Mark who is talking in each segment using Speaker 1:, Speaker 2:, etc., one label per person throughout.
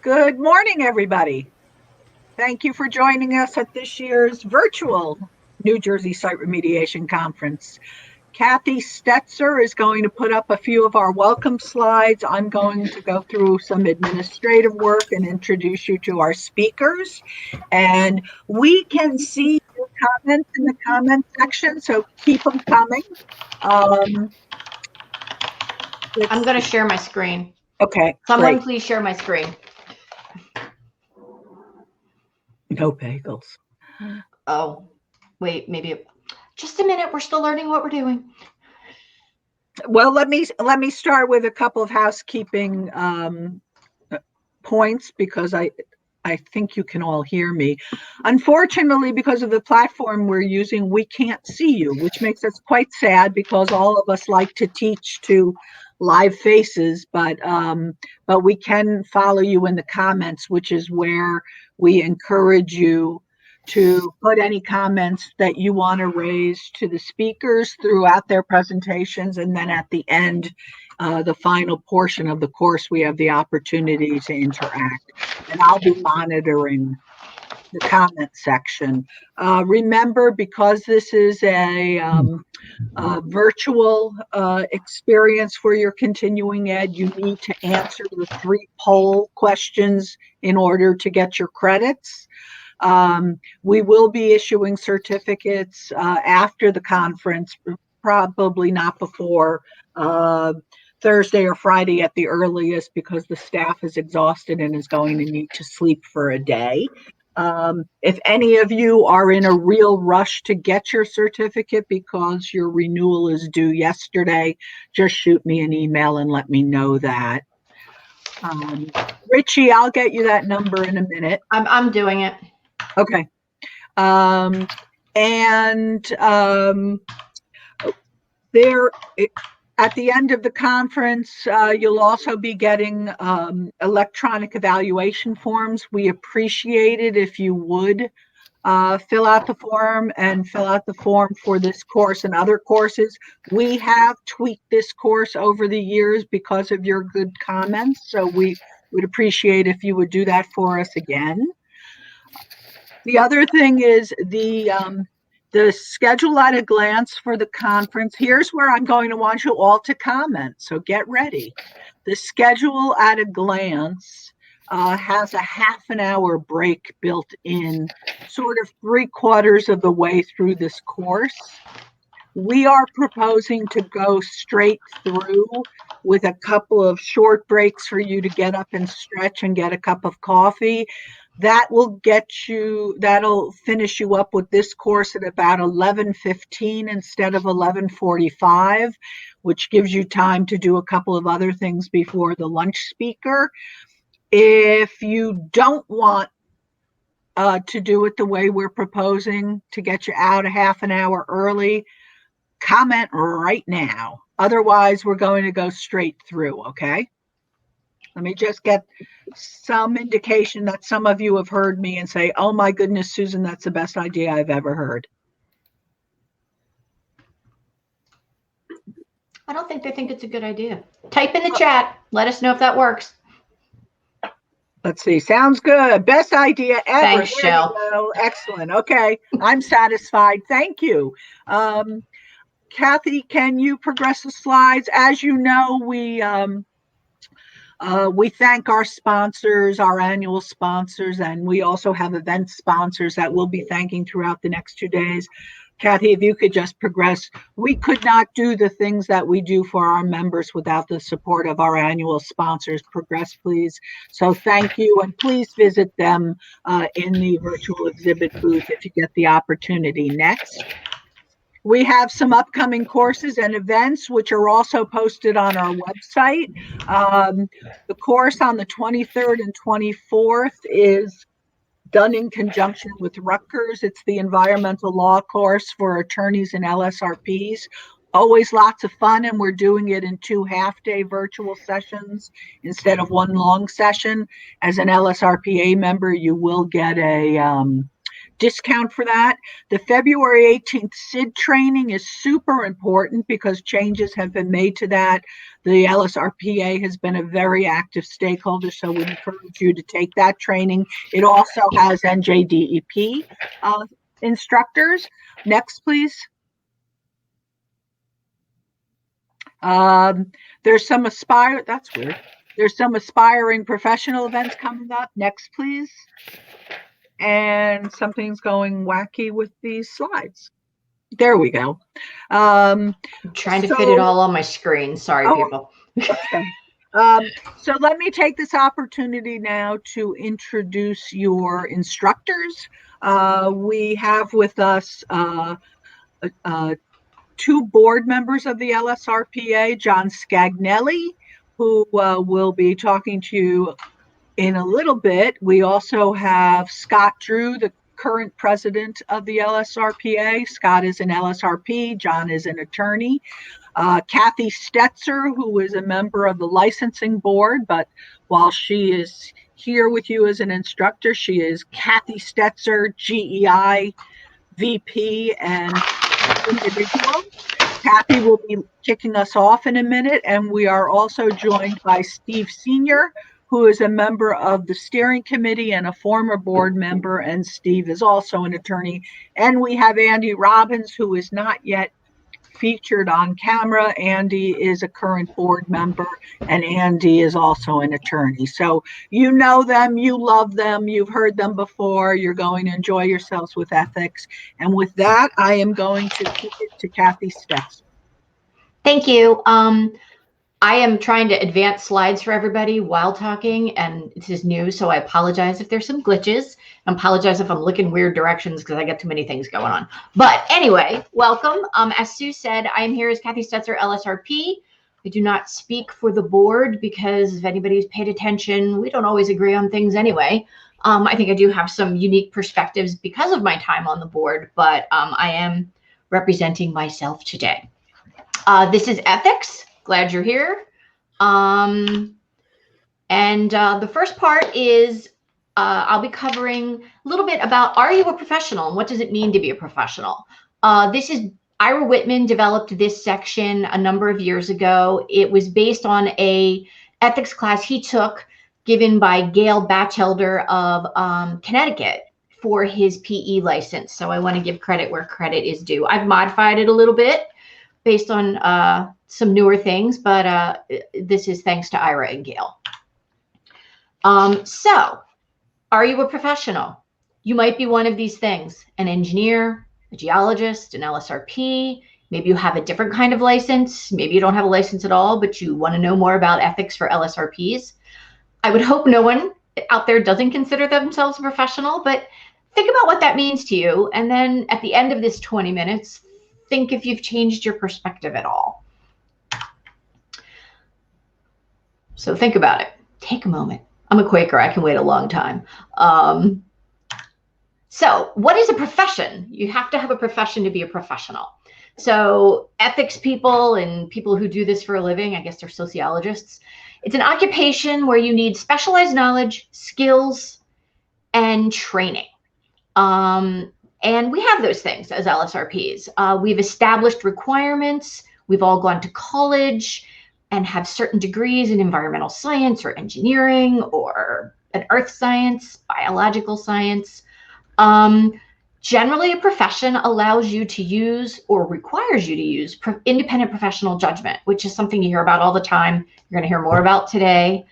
Speaker 1: Good morning, everybody. Thank you for joining us at this year's virtual New Jersey Site Remediation Conference. Kathy Stetzer is going to put up a few of our welcome slides. I'm going to go through some administrative work and introduce you to our speakers. And we can see your comments in the comment section, so keep them coming.
Speaker 2: I'm going to share my screen.
Speaker 1: Okay,
Speaker 2: Someone
Speaker 1: great.
Speaker 2: please share my screen.
Speaker 1: No bagels.
Speaker 2: Oh, wait, maybe just a minute. We're still learning what we're doing.
Speaker 1: Well, let me start with a couple of housekeeping points because I think you can all hear me. Unfortunately, because of the platform we're using, we can't see you, which makes us quite sad because all of us like to teach to live faces, but we can follow you in the comments, which is where we encourage you to put any comments that you want to raise to the speakers throughout their presentations, and then at the end, the final portion of the course, we have the opportunity to interact, and I'll be monitoring the comment section. Remember, because this is a virtual experience for your continuing ed, you need to answer the 3 poll questions in order to get your credits. We will be issuing certificates after the conference, probably not before Thursday or Friday at the earliest, because the staff is exhausted and is going to need to sleep for a day. If any of you are in a real rush to get your certificate because your renewal is due yesterday, just shoot me an email and let me know that. Richie, I'll get you that number in a minute.
Speaker 2: I'm doing it.
Speaker 1: Okay. There, at the end of the conference, you'll also be getting electronic evaluation forms. We appreciate it if you would fill out the form and fill out the form for this course and other courses. We have tweaked this course over the years because of your good comments, so we would appreciate if you would do that for us again. The other thing is the schedule at a glance for the conference. Here's where I'm going to want you all to comment, so get ready. The schedule at a glance has a half an hour break built in, sort of 3/4 of the way through this course. We are proposing to go straight through with a couple of short breaks for you to get up and stretch and get a cup of coffee. That'll finish you up with this course at about 11:15 instead of 11:45, which gives you time to do a couple of other things before the lunch speaker. If you don't want to do it the way we're proposing to get you out a half an hour early, comment right now. Otherwise, we're going to go straight through, okay? Let me just get some indication that some of you have heard me and say, oh my goodness, Susan, that's the best idea I've ever heard.
Speaker 2: I don't think they think it's a good idea. Type in the chat. Let us know if that works.
Speaker 1: Let's see. Sounds good. Best idea ever.
Speaker 2: Thanks, Shell.
Speaker 1: Excellent. Okay. I'm satisfied. Thank you. Kathy, can you progress the slides? As you know, we thank our sponsors, our annual sponsors, and we also have event sponsors that we'll be thanking throughout the next 2 days. Kathy, if you could just progress. We could not do the things that we do for our members without the support of our annual sponsors. Progress, please. So thank you, and please visit them in the virtual exhibit booth if you get the opportunity. Next. We have some upcoming courses and events, which are also posted on our website. The course on the 23rd and 24th is done in conjunction with Rutgers. It's the environmental law course for attorneys and LSRPs. Always lots of fun, and we're doing it in 2 half-day virtual sessions instead of 1 long session. As an LSRPA member, you will get a discount for that. The February 18th SID training is super important because changes have been made to that. The LSRPA has been a very active stakeholder, so we encourage you to take that training. It also has NJDEP instructors. Next, please. There's some There's some aspiring professional events coming up. Next, please. And something's going wacky with these slides. There we go.
Speaker 2: I'm trying to fit it all on my screen. Sorry, people.
Speaker 1: Okay. So let me take this opportunity now to introduce your instructors. We have with us two board members of the LSRPA, John Scagnelli, who will be talking to you in a little bit. We also have Scott Drew, the current president of the LSRPA. Scott is an LSRP, John is an attorney. Kathy Stetzer, who is a member of the licensing board, but while she is here with you as an instructor, she is Kathy Stetzer, GEI VP and individual. Kathy will be kicking us off in a minute, and we are also joined by Steve Senior, who is a member of the steering committee and a former board member, and Steve is also an attorney. And we have Andy Robbins, who is not yet featured on camera. Andy is a current board member, and Andy is also an attorney. So you know them, you love them, you've heard them before, you're going to enjoy yourselves with ethics. And with that, I am going to kick it to Kathy Stetzer.
Speaker 2: Thank you. I am trying to advance slides for everybody while talking, and this is new, so I apologize if there's some glitches. I apologize if I'm looking weird directions because I got too many things going on. But anyway, welcome. As Sue said, I am here as Kathy Stetzer, LSRP. I do not speak for the board because if anybody's paid attention, we don't always agree on things anyway. I think I do have some unique perspectives because of my time on the board, but I am representing myself today. This is ethics. Glad you're here. The first part is I'll be covering a little bit about, are you a professional and what does it mean to be a professional? Ira Whitman developed this section a number of years ago. It was based on a ethics class he took given by Gail Batchelder of Connecticut for his PE license. So I want to give credit where credit is due. I've modified it a little bit based on some newer things, but this is thanks to Ira and Gail. So, are you a professional? You might be one of these things: an engineer, a geologist, an LSRP. Maybe you have a different kind of license. Maybe you don't have a license at all, but you want to know more about ethics for LSRPs. I would hope no one out there doesn't consider themselves a professional, but think about what that means to you. And then at the end of this 20 minutes, think if you've changed your perspective at all. So think about it. Take a moment. I'm a Quaker. I can wait a long time. So what is a profession? You have to have a profession to be a professional. So ethics people and people who do this for a living, I guess they're sociologists. It's an occupation where you need specialized knowledge, skills, and training. And we have those things as LSRPs. We've established requirements. We've all gone to college and have certain degrees in environmental science or engineering or an earth science, biological science. Generally, a profession allows you to use or requires you to use independent professional judgment, which is something you hear about all the time. You're going to hear more about today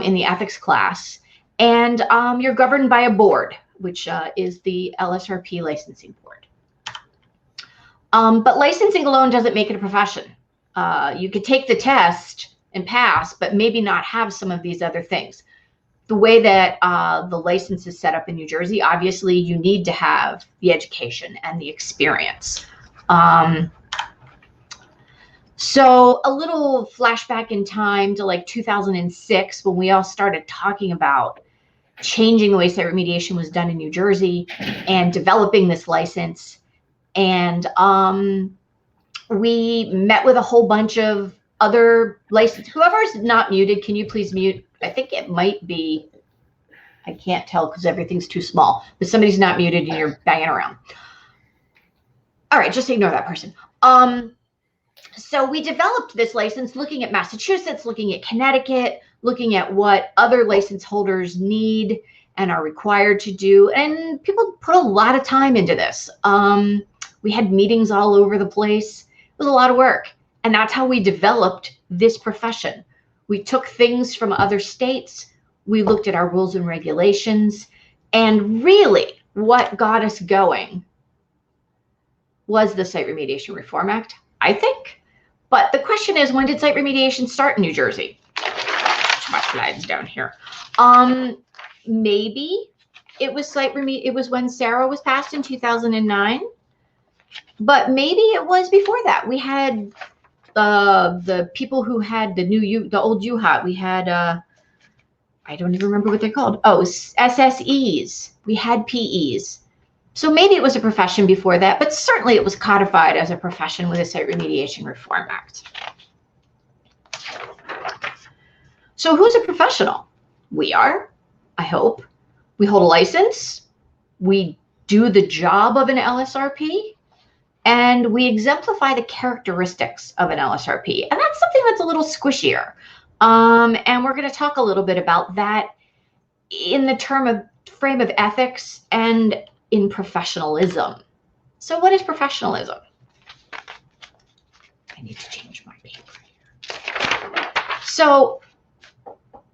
Speaker 2: in the ethics class. And you're governed by a board, which is the LSRP licensing board. But licensing alone doesn't make it a profession. You could take the test and pass, but maybe not have some of these other things. The way that the license is set up in New Jersey, obviously you need to have the education and the experience. So a little flashback in time to like 2006 when we all started talking about changing the way site remediation was done in New Jersey and developing this license. And we met with a whole bunch of other license. Whoever's not muted, can you please mute? I think it might be I can't tell because everything's too small, but somebody's not muted and you're banging around. All right, just ignore that person. So we developed this license looking at Massachusetts, looking at Connecticut, looking at what other license holders need and are required to do. And people put a lot of time into this. We had meetings all over the place. It was a lot of work. And that's how we developed this profession. We took things from other states. We looked at our rules and regulations. And really what got us going was the Site Remediation Reform Act, I think. But the question is, when did site remediation start in New Jersey? My slides down here. Maybe it was it was when SARA was passed in 2009, but maybe it was before that. We had the people who had the old UHOT. We had I don't even remember what they're called. Oh, SSEs. We had PEs. So maybe it was a profession before that, but certainly it was codified as a profession with the Site Remediation Reform Act. So who's a professional? We are, I hope. We hold a license. We do the job of an LSRP. And we exemplify the characteristics of an LSRP. And that's something that's a little squishier. And we're going to talk a little bit about that in the frame of ethics and in professionalism. So what is professionalism? I need to change my paper here. So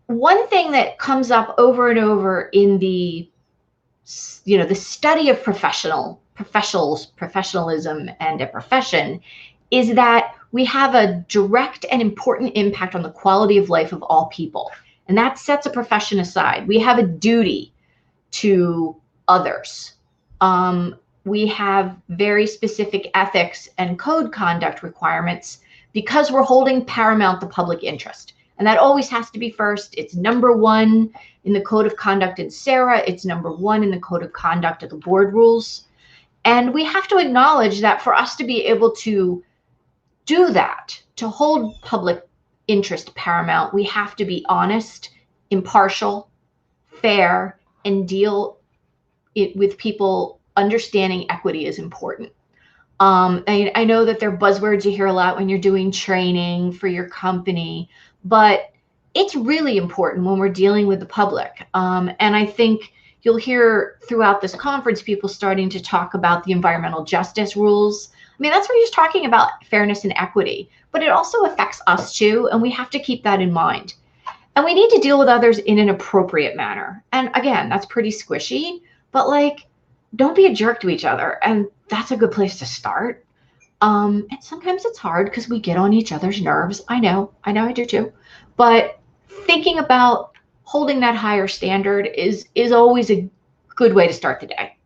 Speaker 2: one thing that comes up over and over in the study of professionalism and a profession is that we have a direct and important impact on the quality of life of all people. And that sets a profession aside. We have a duty to others. We have very specific ethics and code conduct requirements because we're holding paramount the public interest. And that always has to be first. It's number one in the code of conduct in SARA. It's number one in the code of conduct of the board rules. And we have to acknowledge that for us to be able to do that, to hold public interest paramount, we have to be honest, impartial, fair, and deal with people understanding equity is important. I know that they're buzzwords you hear a lot when you're doing training for your company, but it's really important when we're dealing with the public. And I think you'll hear throughout this conference people starting to talk about the environmental justice rules. I mean, that's where you're talking about fairness and equity, but it also affects us too, and we have to keep that in mind. And we need to deal with others in an appropriate manner. And again, that's pretty squishy, but like, don't be a jerk to each other. And that's a good place to start. And sometimes it's hard because we get on each other's nerves. I know I do too. But thinking about holding that higher standard is always a good way to start the day.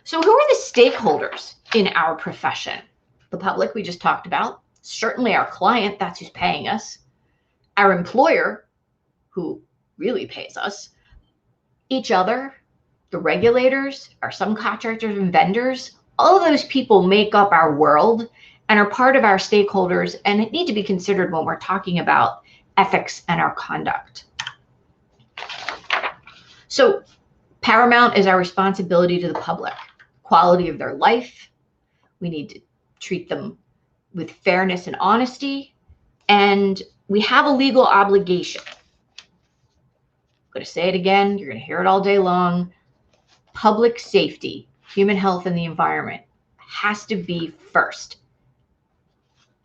Speaker 2: So who are the stakeholders in our profession? The public we just talked about, certainly our client, that's who's paying us, our employer, who really pays us, each other, the regulators, our subcontractors and vendors. All of those people make up our world and are part of our stakeholders and need to be considered when we're talking about ethics and our conduct. So paramount is our responsibility to the public, quality of their life. We need to treat them with fairness and honesty, and we have a legal obligation. I'm going to say it again. You're going to hear it all day long. Public safety, human health, and the environment has to be first.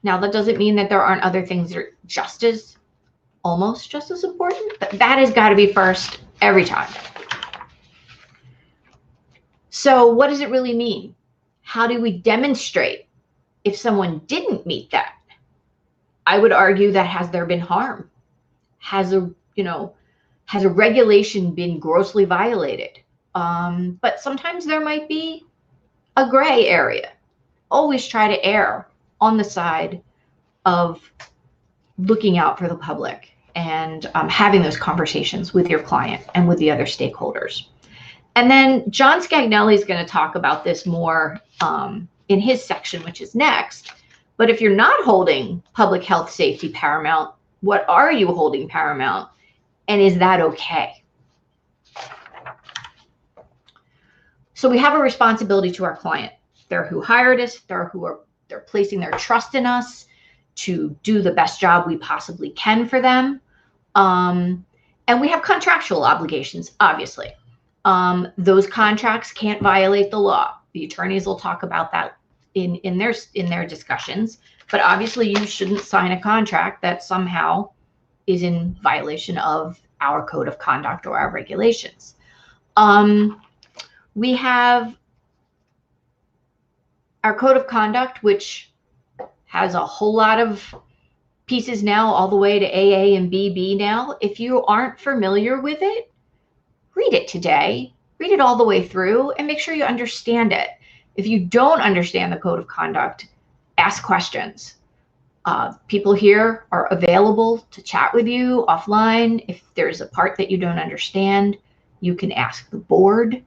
Speaker 2: Now, that doesn't mean that there aren't other things that are almost just as important, but that has got to be first every time. So what does it really mean? How do we demonstrate if someone didn't meet that? I would argue that has there been harm? Has a regulation been grossly violated? But sometimes there might be a gray area. Always try to err on the side of looking out for the public and having those conversations with your client and with the other stakeholders. And then John Scagnelli is going to talk about this more in his section, which is next. But if you're not holding public health safety paramount, what are you holding paramount? And is that okay? So we have a responsibility to our client. They're who hired us. They're placing their trust in us to do the best job we possibly can for them. And we have contractual obligations, obviously. Those contracts can't violate the law. The attorneys will talk about that in their discussions. But obviously, you shouldn't sign a contract that somehow is in violation of our code of conduct or our regulations. We have our code of conduct, which has a whole lot of pieces now, all the way to AA and BB now. If you aren't familiar with it, read it today, read it all the way through, and make sure you understand it. If you don't understand the code of conduct, ask questions. People here are available to chat with you offline. If there's a part that you don't understand, you can ask the board,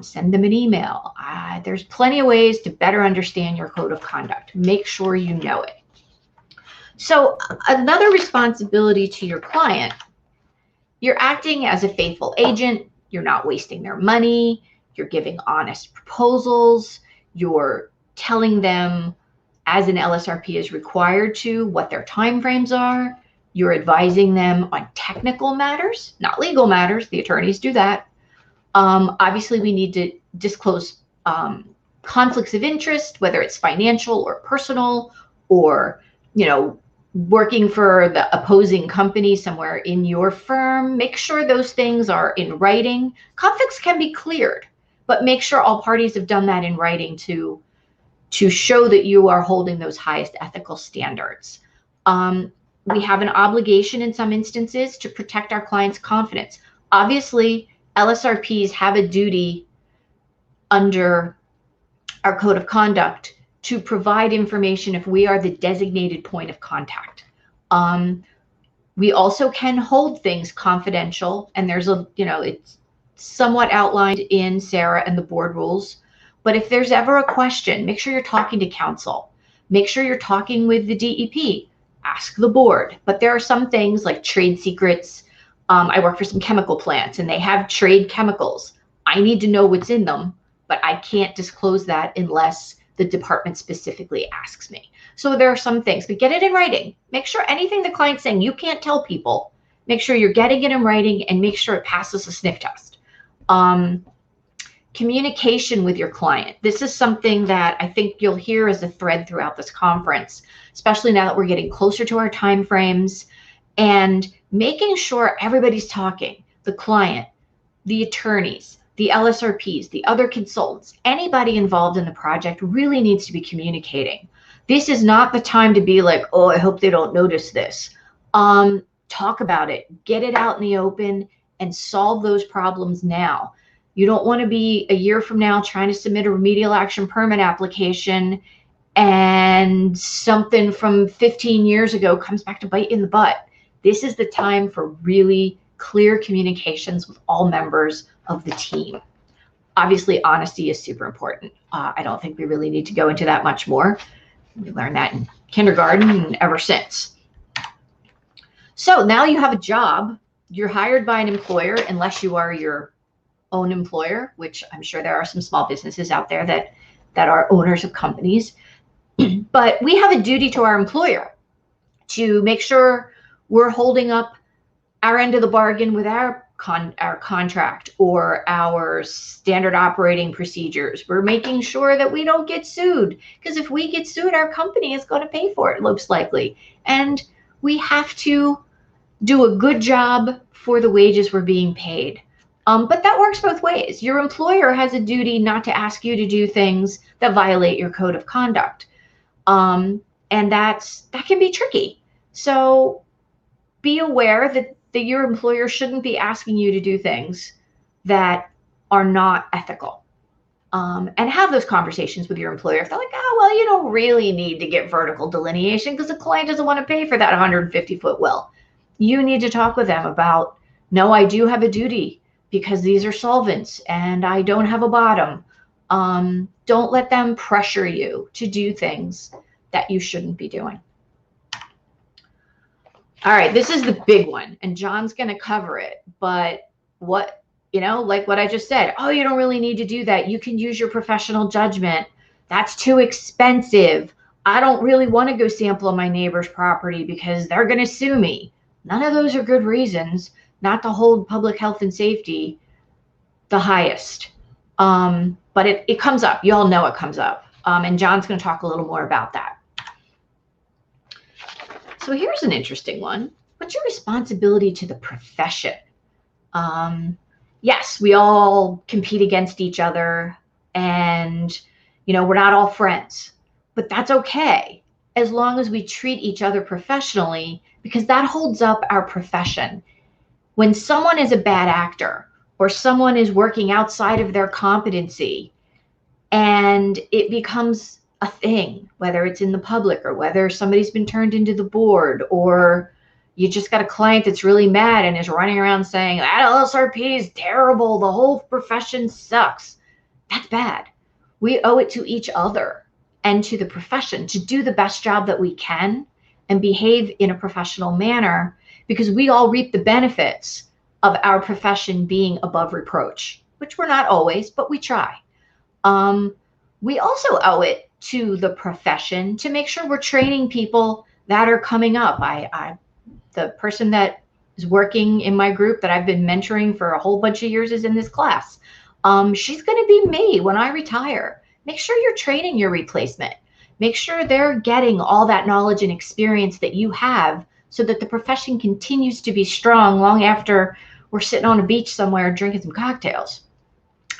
Speaker 2: send them an email. There's plenty of ways to better understand your code of conduct. Make sure you know it. So another responsibility to your client, you're acting as a faithful agent. You're not wasting their money. You're giving honest proposals. You're telling them, as an LSRP is required to, what their timeframes are. You're advising them on technical matters, not legal matters. The attorneys do that. Obviously, we need to disclose conflicts of interest, whether it's financial or personal, or working for the opposing company somewhere in your firm. Make sure those things are in writing. Conflicts can be cleared, but make sure all parties have done that in writing to show that you are holding those highest ethical standards. We have an obligation in some instances to protect our clients' confidence. Obviously, LSRPs have a duty under our code of conduct to provide information if we are the designated point of contact. We also can hold things confidential, and there's it's somewhat outlined in SARA and the board rules. But if there's ever a question, make sure you're talking to counsel. Make sure you're talking with the DEP. Ask the board. But there are some things like trade secrets. I work for some chemical plants, and they have trade chemicals. I need to know what's in them, but I can't disclose that unless the department specifically asks me. So there are some things, but get it in writing. Make sure anything the client's saying you can't tell people, make sure you're getting it in writing, and make sure it passes a sniff test. Communication with your client. This is something that I think you'll hear as a thread throughout this conference, especially now that we're getting closer to our time frames, and making sure everybody's talking, the client, the attorneys, the LSRPs, the other consultants, anybody involved in the project really needs to be communicating. This is not the time to be like, oh, I hope they don't notice this. Talk about it, get it out in the open, and solve those problems now. You don't want to be a year from now trying to submit a remedial action permit application and something from 15 years ago comes back to bite you in the butt. This is the time for really clear communications with all members of the team. Obviously, honesty is super important. I don't think we really need to go into that much more. We learned that in kindergarten and ever since. So now you have a job. You're hired by an employer, unless you are your own employer, which I'm sure there are some small businesses out there that are owners of companies. But we have a duty to our employer to make sure we're holding up our end of the bargain with our contract or our standard operating procedures. We're making sure that we don't get sued, because if we get sued, our company is going to pay for it, most likely. And we have to do a good job for the wages we're being paid. But that works both ways. Your employer has a duty not to ask you to do things that violate your code of conduct. And that can be tricky. So be aware that your employer shouldn't be asking you to do things that are not ethical. And have those conversations with your employer. If they're like, oh, well, you don't really need to get vertical delineation because the client doesn't want to pay for that 150-foot well. You need to talk with them about, no, I do have a duty because these are solvents and I don't have a bottom. Don't let them pressure you to do things that you shouldn't be doing. All right, this is the big one, and John's going to cover it. But what like what I just said. Oh, you don't really need to do that. You can use your professional judgment. That's too expensive. I don't really want to go sample my neighbor's property because they're going to sue me. None of those are good reasons not to hold public health and safety the highest. But it comes up. You all know it comes up. And John's going to talk a little more about that. So here's an interesting one. What's your responsibility to the profession? Yes, we all compete against each other, and we're not all friends, but that's okay as long as we treat each other professionally, because that holds up our profession. When someone is a bad actor or someone is working outside of their competency and it becomes a thing, whether it's in the public or whether somebody's been turned into the board, or you just got a client that's really mad and is running around saying that LSRP is terrible, the whole profession sucks. That's bad. We owe it to each other and to the profession to do the best job that we can and behave in a professional manner, because we all reap the benefits of our profession being above reproach, which we're not always, but we try. We also owe it to the profession to make sure we're training people that are coming up. The person that is working in my group that I've been mentoring for a whole bunch of years is in this class. She's going to be me when I retire. Make sure you're training your replacement. Make sure they're getting all that knowledge and experience that you have, so that the profession continues to be strong long after we're sitting on a beach somewhere drinking some cocktails.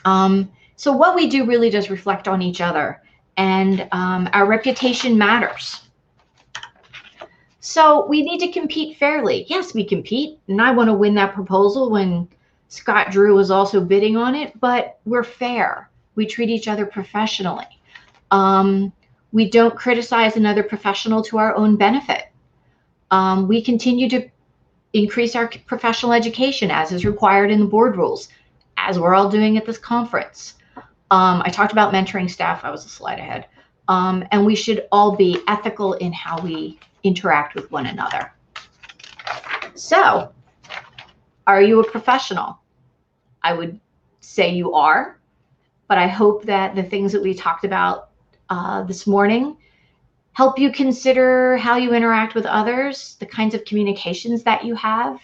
Speaker 2: So what we do really does reflect on each other, and our reputation matters. So we need to compete fairly. Yes, we compete, and I want to win that proposal when Scott Drew was also bidding on it, but we're fair. We treat each other professionally. We don't criticize another professional to our own benefit. We continue to increase our professional education as is required in the board rules, as we're all doing at this conference. I talked about mentoring staff. I was a slide ahead. And we should all be ethical in how we interact with one another. So, are you a professional? I would say you are, but I hope that the things that we talked about this morning help you consider how you interact with others, the kinds of communications that you have,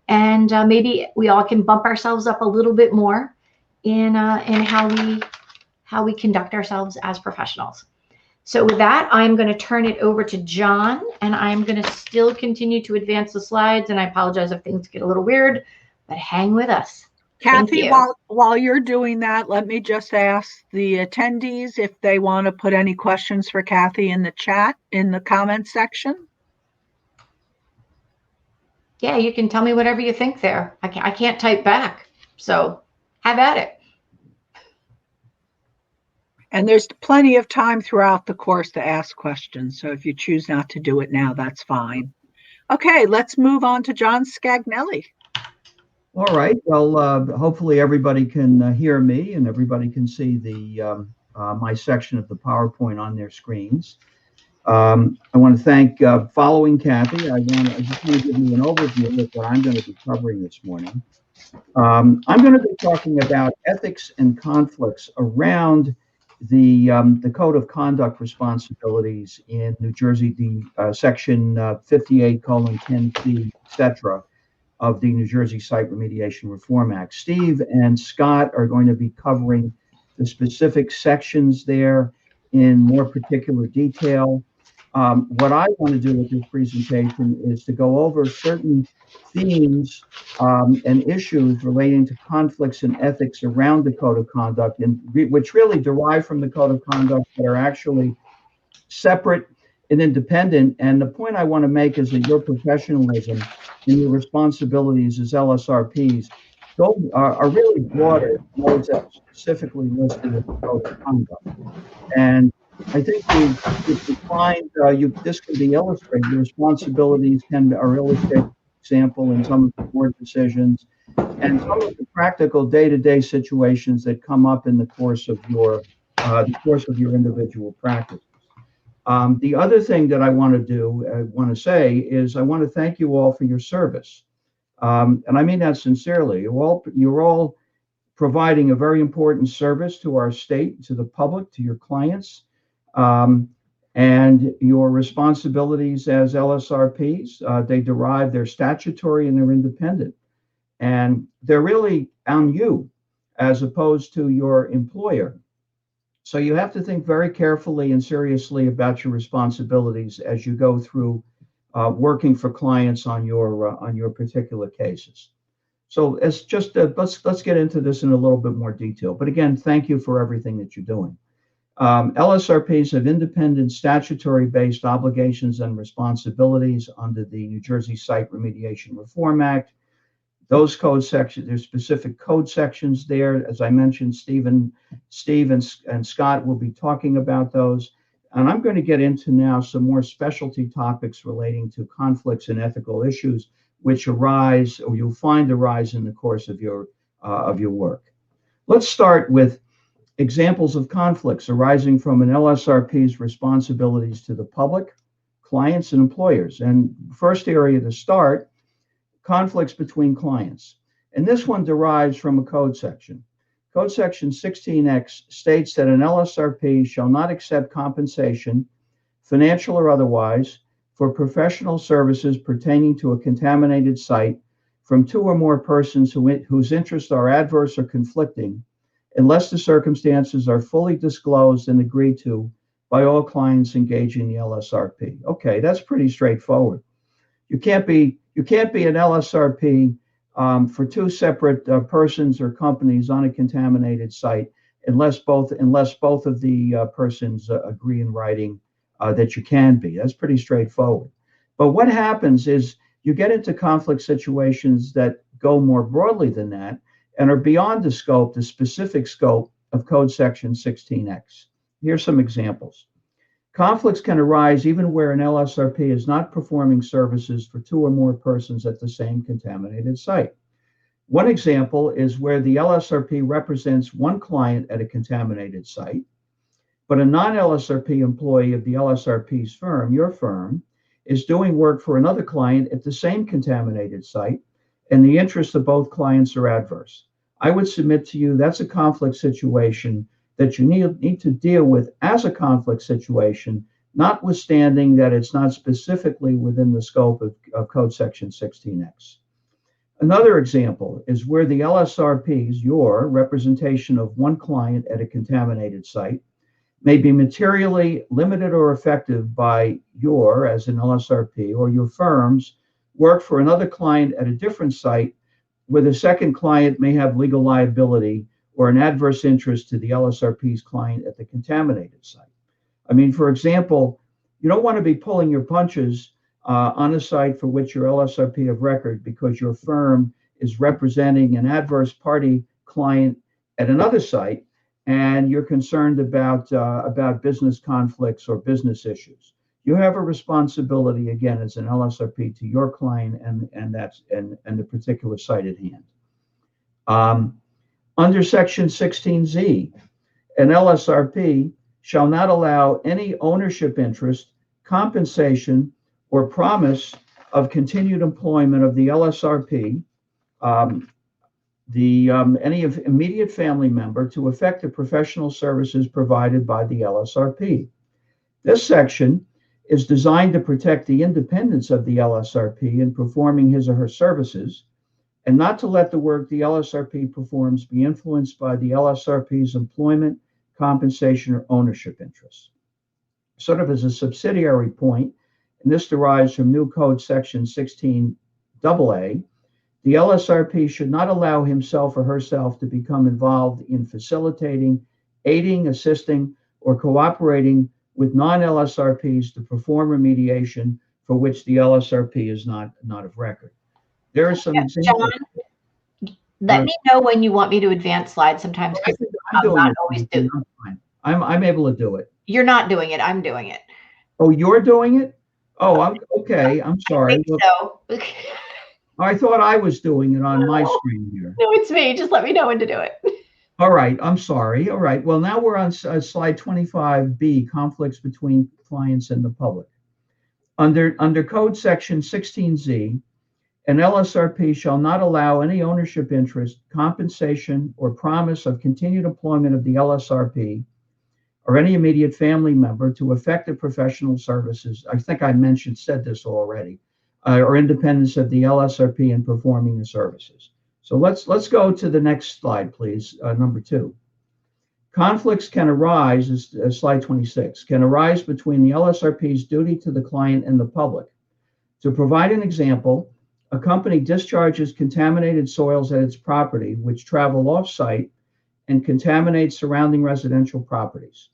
Speaker 2: and maybe we all can bump ourselves up a little bit more in how we conduct ourselves as professionals. So with that, I'm going to turn it over to John, and I'm going to still continue to advance the slides, and I apologize if things get a little weird, but hang with us.
Speaker 1: Kathy, while you're doing that, let me just ask the attendees if they want to put any questions for Kathy in the chat, in the comment section.
Speaker 2: Yeah, you can tell me whatever you think there. I can't type back, so have at it.
Speaker 1: And there's plenty of time throughout the course to ask questions. So if you choose not to do it now, that's fine. Okay, let's move on to John Scagnelli.
Speaker 3: All right. Well, hopefully everybody can hear me and everybody can see the my section of the PowerPoint on their screens. I want to thank, following Kathy, I just want to give you an overview of what I'm going to be covering this morning. I'm going to be talking about ethics and conflicts around the Code of Conduct responsibilities in New Jersey, the Section 58:10C, etc., of the New Jersey Site Remediation Reform Act. Steve and Scott are going to be covering the specific sections there in more particular detail. What I want to do with this presentation is to go over certain themes and issues relating to conflicts and ethics around the Code of Conduct, and which really derive from the Code of Conduct, but are actually separate and independent. And the point I want to make is that your professionalism and your responsibilities as LSRPs are really broader than those that are specifically listed in the Code of Conduct. And I think you find this can be illustrated. The responsibilities are illustrated, for example, in some of the board decisions and some of the practical day-to-day situations that come up in the course of your individual practice. The other thing that I want to say is I want to thank you all for your service. And I mean that sincerely. You're all providing a very important service to our state, to the public, to your clients, and your responsibilities as LSRPs. They derive, they're statutory and they're independent. And they're really on you as opposed to your employer. So you have to think very carefully and seriously about your responsibilities as you go through working for clients on your particular cases. So it's just let's get into this in a little bit more detail. But again, thank you for everything that you're doing. LSRPs have independent statutory-based obligations and responsibilities under the New Jersey Site Remediation Reform Act. Those code sections, there's specific code sections there. As I mentioned, Steve and Scott will be talking about those. And I'm going to get into now some more specialty topics relating to conflicts and ethical issues, which arise, or you'll find arise in the course of your work. Let's start with examples of conflicts arising from an LSRP's responsibilities to the public, clients, and employers. And first area to start, conflicts between clients. And this one derives from a code section. Code section 16X states that an LSRP shall not accept compensation, financial or otherwise, for professional services pertaining to a contaminated site from two or more persons whose interests are adverse or conflicting, unless the circumstances are fully disclosed and agreed to by all clients engaging the LSRP. Okay, that's pretty straightforward. You can't be an LSRP for two separate persons or companies on a contaminated site unless both of the persons agree in writing that you can be. That's pretty straightforward. But what happens is you get into conflict situations that go more broadly than that and are beyond the specific scope of Code Section 16X. Here's some examples. Conflicts can arise even where an LSRP is not performing services for two or more persons at the same contaminated site. One example is where the LSRP represents one client at a contaminated site, but a non-LSRP employee of the LSRP's firm, your firm, is doing work for another client at the same contaminated site, and the interests of both clients are adverse. I would submit to you that's a conflict situation that you need to deal with as a conflict situation, notwithstanding that it's not specifically within the scope of Code Section 16X. Another example is where the LSRP's, your representation of one client at a contaminated site, may be materially limited or affected by your, as an LSRP, or your firm's work for another client at a different site where the second client may have legal liability or an adverse interest to the LSRP's client at the contaminated site. I mean, for example, you don't want to be pulling your punches on a site for which you're LSRP of record because your firm is representing an adverse party client at another site and you're concerned about business conflicts or business issues. You have a responsibility, again, as an LSRP to your client and the particular site at hand. Under Section 16Z, an LSRP shall not allow any ownership interest, compensation, or promise of continued employment of the LSRP, any of immediate family member to affect the professional services provided by the LSRP. This section is designed to protect the independence of the LSRP in performing his or her services, and not to let the work the LSRP performs be influenced by the LSRP's employment, compensation, or ownership interests. Sort of as a subsidiary point, and this derives from new code section 16AA, the LSRP should not allow himself or herself to become involved in facilitating, aiding, assisting, or cooperating with non-LSRPs to perform remediation for which the LSRP is not of record. There are some examples.
Speaker 2: John, let me know when you want me to advance slides sometimes, because I'm not always doing it.
Speaker 3: I'm able to do it.
Speaker 2: You're not doing it. I'm doing it.
Speaker 3: Oh, you're doing it? Oh, I'm okay. I'm sorry.
Speaker 2: I think so.
Speaker 3: I thought I was doing it on my screen here.
Speaker 2: No, it's me. Just let me know when to do it.
Speaker 3: All right. I'm sorry. All right. Well, now we're on slide 25B, conflicts between clients and the public. Under code section 16Z, An LSRP shall not allow any ownership interest, compensation, or promise of continued employment of the LSRP or any immediate family member to effective professional services. I think I said this already, or independence of the LSRP in performing the services. So let's go to the next slide, please, number 2. Conflicts can arise, slide 26, can arise between the LSRP's duty to the client and the public. To provide an example, a company discharges contaminated soils at its property, which travel off-site and contaminate surrounding residential properties.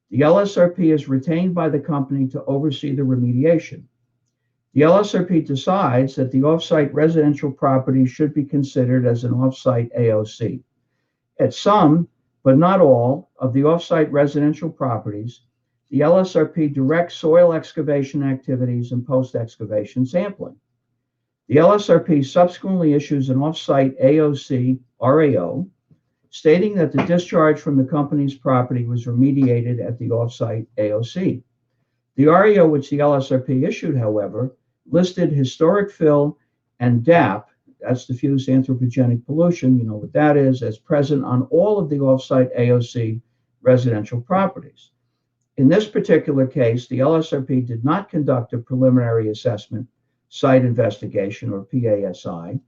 Speaker 3: The LSRP is retained by the company to oversee the remediation. The LSRP decides that the off-site residential property should be considered as an off-site AOC. At some, but not all, of the off-site residential properties, the LSRP directs soil excavation activities and post-excavation sampling. The LSRP subsequently issues an off-site AOC RAO, stating that the discharge from the company's property was remediated at the off-site AOC. The RAO which the LSRP issued, however, listed historic fill and DAP, that's diffuse anthropogenic pollution, you know what that is, as present on all of the off-site AOC residential properties. In this particular case, the LSRP did not conduct a preliminary assessment, site investigation, or PASI,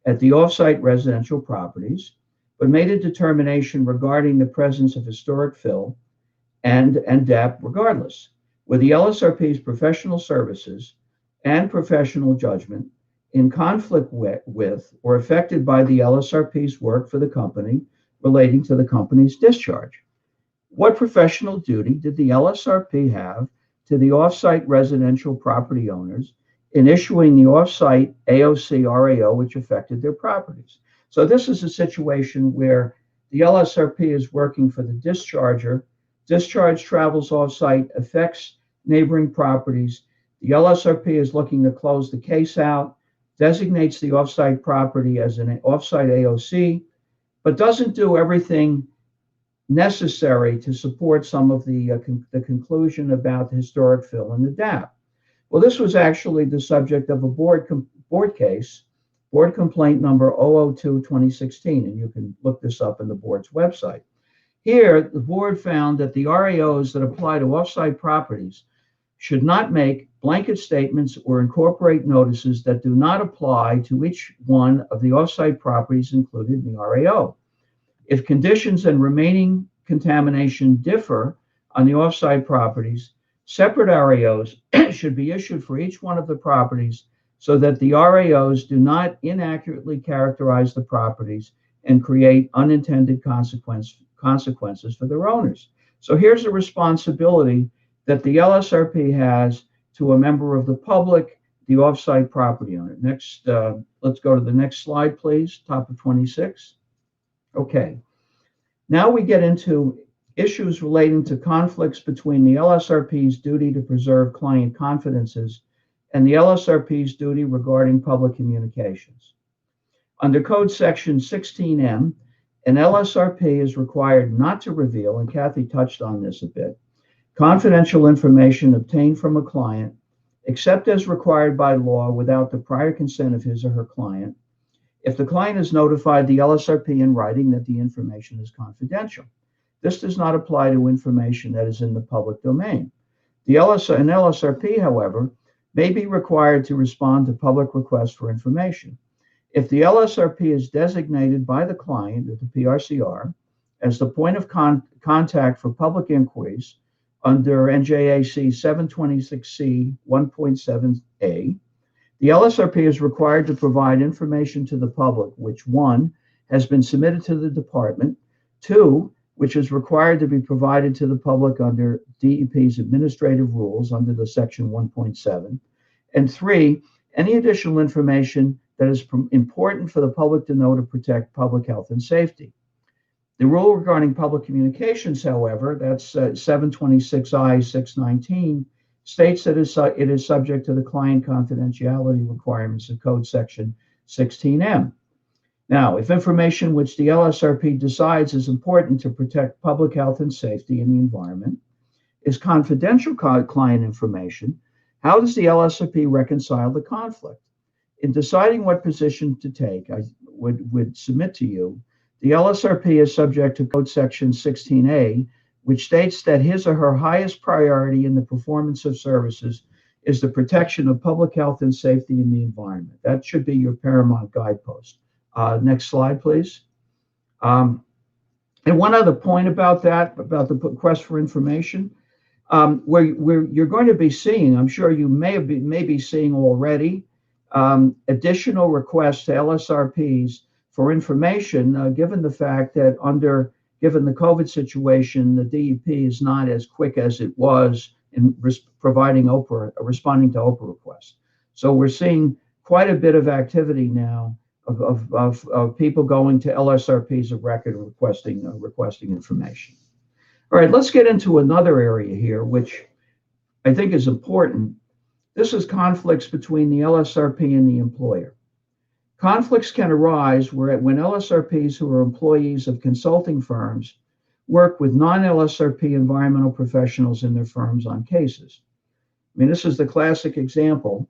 Speaker 3: at the off-site residential properties, but made a determination regarding the presence of historic fill and DAP regardless, with the LSRP's professional services and professional judgment in conflict with or affected by the LSRP's work for the company relating to the company's discharge. What professional duty did the LSRP have to the off-site residential property owners in issuing the off-site AOC RAO which affected their properties? So this is a situation where the LSRP is working for the discharger. Discharge travels off-site, affects neighboring properties. The LSRP is looking to close the case out, designates the off-site property as an off-site AOC, but doesn't do everything necessary to support some of the conclusion about the historic fill and the DAP. Well, this was actually the subject of a board case, board complaint number 002-2016, and you can look this up in the board's website. Here, the board found that the RAOs that apply to off-site properties should not make blanket statements or incorporate notices that do not apply to each one of the off-site properties included in the RAO. If conditions and remaining contamination differ on the off-site properties, separate RAOs should be issued for each one of the properties so that the RAOs do not inaccurately characterize the properties and create unintended consequences for their owners. So here's a responsibility that the LSRP has to a member of the public, the off-site property owner. Next, let's go to the next slide, please, top of 26. Okay, now we get into issues relating to conflicts between the LSRP's duty to preserve client confidences and the LSRP's duty regarding public communications. Under Code Section 16M, an LSRP is required not to reveal, and Kathy touched on this a bit, confidential information obtained from a client, except as required by law without the prior consent of his or her client, if the client has notified the LSRP in writing that the information is confidential. This does not apply to information that is in the public domain. An LSRP, however, may be required to respond to public requests for information. If the LSRP is designated by the client or the PRCR as the point of contact for public inquiries under NJAC 726C 1.7a, the LSRP is required to provide information to the public, which 1, has been submitted to the department, 2, which is required to be provided to the public under DEP's administrative rules under the section 1.7, and 3, any additional information that is important for the public to know to protect public health and safety. The rule regarding public communications, however, that's 726I 619, states that it is subject to the client confidentiality requirements of Code Section 16M. Now, if information which the LSRP decides is important to protect public health and safety in the environment is confidential client information, how does the LSRP reconcile the conflict? in deciding what position to take, I would submit to you, the LSRP is subject to Code Section 16A, which states that his or her highest priority in the performance of services is the protection of public health and safety in the environment. That should be your paramount guidepost. Next slide, please. And one other point about that, about the request for information, where you're going to be seeing, I'm sure you may be seeing already, additional requests to LSRPs for information, given the fact that given the COVID situation, the DEP is not as quick as it was in responding to OPRA requests. So we're seeing quite a bit of activity now of people going to LSRPs of record requesting information. All right, let's get into another area here, which I think is important. This is conflicts between the LSRP and the employer. Conflicts can arise when LSRPs who are employees of consulting firms work with non-LSRP environmental professionals in their firms on cases. I mean, this is the classic example.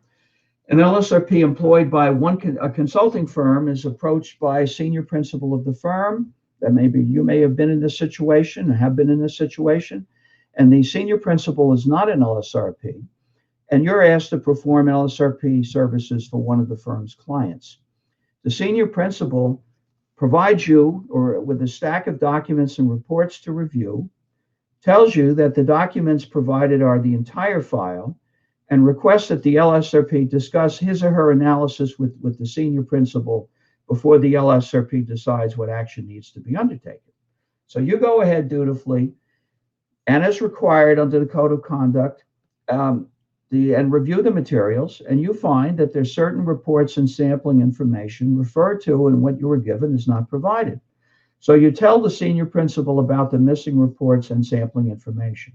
Speaker 3: An LSRP employed by a consulting firm is approached by a senior principal of the firm. That you may have been in this situation, and have been in this situation, and the senior principal is not an LSRP, and you're asked to perform LSRP services for one of the firm's clients. The senior principal provides you with a stack of documents and reports to review, tells you that the documents provided are the entire file, and requests that the LSRP discuss his or her analysis with the senior principal before the LSRP decides what action needs to be undertaken. So you go ahead dutifully, and as required under the Code of Conduct, and review the materials, and you find that there's certain reports and sampling information referred to and what you were given is not provided. So you tell the senior principal about the missing reports and sampling information.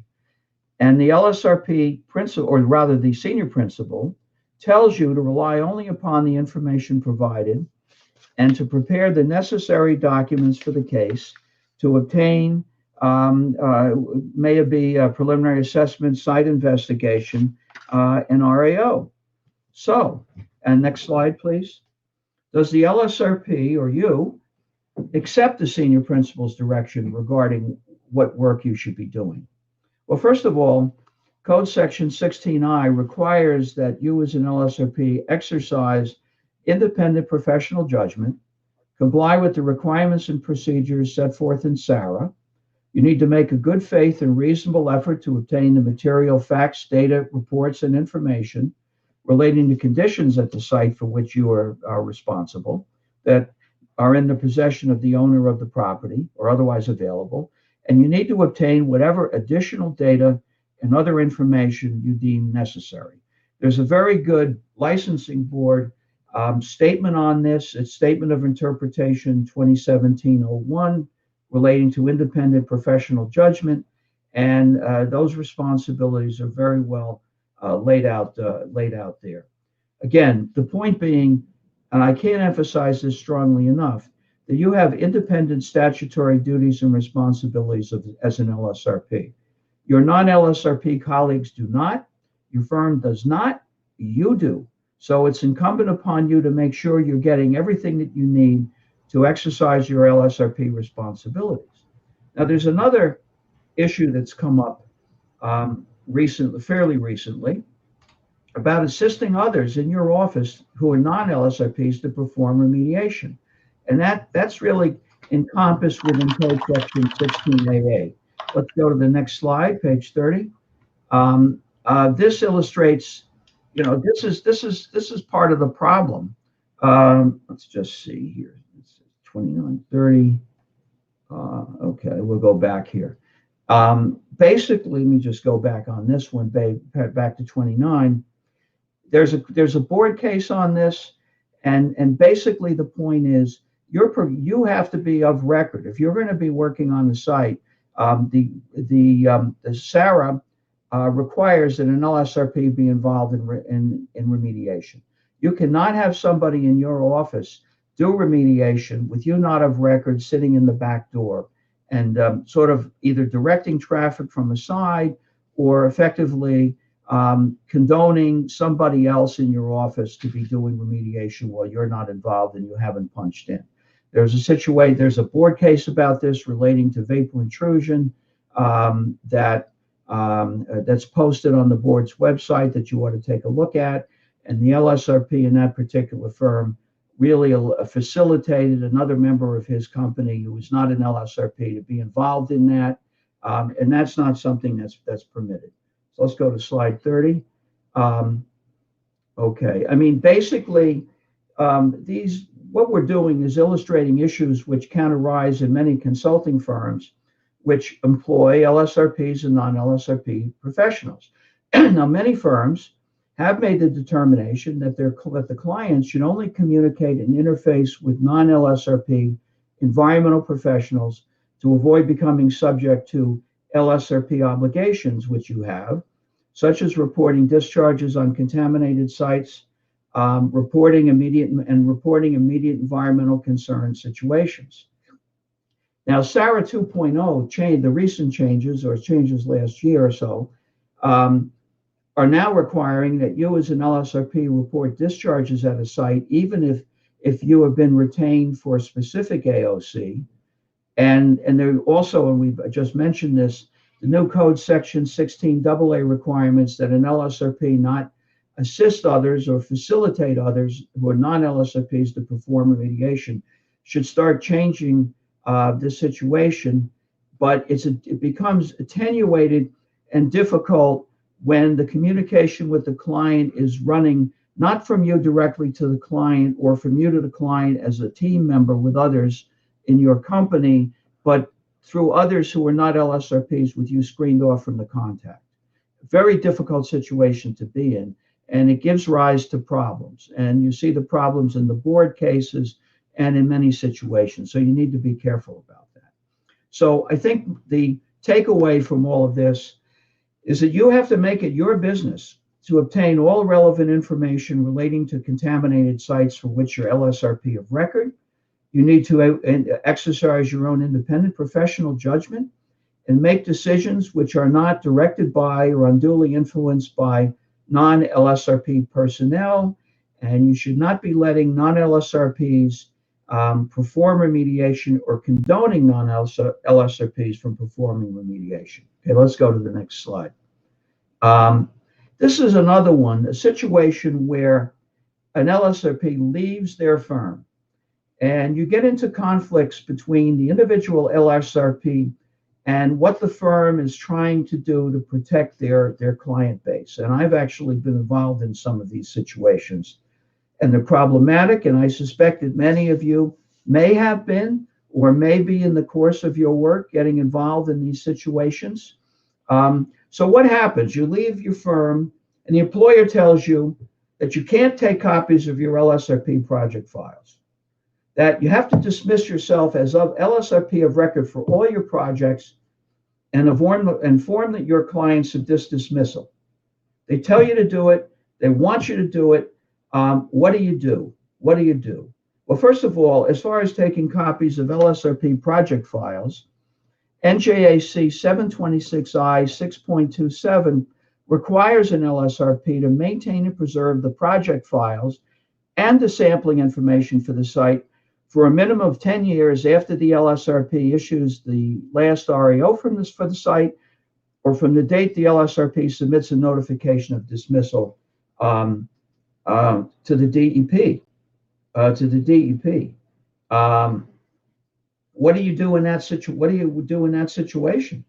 Speaker 3: And the LSRP principal, or rather the senior principal, tells you to rely only upon the information provided and to prepare the necessary documents for the case to obtain, may it be a preliminary assessment, site investigation, and RAO. So, and next slide, please. Does the LSRP or you accept the senior principal's direction regarding what work you should be doing? Well, first of all, Code Section 16I requires that you as an LSRP exercise independent professional judgment, comply with the requirements and procedures set forth in SARA. You need to make a good faith and reasonable effort to obtain the material facts, data, reports, and information relating to conditions at the site for which you are responsible that are in the possession of the owner of the property or otherwise available. And you need to obtain whatever additional data and other information you deem necessary. There's a very good licensing board statement on this. It's Statement of Interpretation 2017-01 relating to independent professional judgment, and those responsibilities are very well laid out there. Again, the point being, and I can't emphasize this strongly enough, that you have independent statutory duties and responsibilities as an LSRP. Your non-LSRP colleagues do not, your firm does not, you do. So it's incumbent upon you to make sure you're getting everything that you need to exercise your LSRP responsibilities. Now, there's another issue that's come up fairly recently, about assisting others in your office who are non-LSRPs to perform remediation. And that's really encompassed within Code Section 16AA. Let's go to the next slide, page 30. This illustrates, this is part of the problem. Let's just see here. 29, 30. Okay, we'll go back here. Basically, let me just go back on this one, back to 29. There's a board case on this, and basically the point is you have to be of record if you're going to be working on the site. The SARA requires that an LSRP be involved in remediation. You cannot have somebody in your office do remediation with you not of record sitting in the back door and sort of either directing traffic from the side or effectively condoning somebody else in your office to be doing remediation while you're not involved and you haven't punched in. There's a board case about this relating to vapor intrusion that's posted on the board's website that you ought to take a look at. And the LSRP in that particular firm really facilitated another member of his company who was not an LSRP to be involved in that. And that's not something that's permitted. So let's go to slide 30. Okay, I mean, basically, what we're doing is illustrating issues which can arise in many consulting firms which employ LSRPs and non-LSRP professionals. Now, many firms have made the determination that the clients should only communicate and interface with non-LSRP environmental professionals to avoid becoming subject to LSRP obligations, which you have, such as reporting discharges on contaminated sites, reporting immediate environmental concern situations. Now, SARA 2.0 the recent changes or changes last year or so, are now requiring that you as an LSRP report discharges at a site, even if you have been retained for a specific AOC. And there also, and we've just mentioned this, the new code section 16AA requirements that an LSRP not assist others or facilitate others who are non-LSRPs to perform remediation should start changing this situation, but it becomes attenuated and difficult when the communication with the client is running not from you directly to the client or from you to the client as a team member with others in your company, but through others who are not LSRPs with you screened off from the contact. Very difficult situation to be in, and it gives rise to problems. And you see the problems in the board cases and in many situations. So you need to be careful about that. So I think the takeaway from all of this is that you have to make it your business to obtain all relevant information relating to contaminated sites for which you're LSRP of record. You need to exercise your own independent professional judgment and make decisions which are not directed by or unduly influenced by non-LSRP personnel. And you should not be letting non-LSRPs perform remediation or condoning non-LSRPs from performing remediation. Okay, let's go to the next slide. This is another one, a situation where an LSRP leaves their firm and you get into conflicts between the individual LSRP and what the firm is trying to do to protect their client base. And I've actually been involved in some of these situations. And they're problematic, and I suspect that many of you may have been or may be in the course of your work getting involved in these situations. So what happens? You leave your firm, and the employer tells you that you can't take copies of your LSRP project files, that you have to dismiss yourself as of LSRP of record for all your projects and inform that your clients of this dismissal. They tell you to do it. They want you to do it. What do you do? What do you do? Well, first of all, as far as taking copies of LSRP project files, NJAC 726I 6.27 requires an LSRP to maintain and preserve the project files and the sampling information for the site for a minimum of 10 years after the LSRP issues the last REO for the site or from the date the LSRP submits a notification of dismissal to the DEP. What do you do in that situation?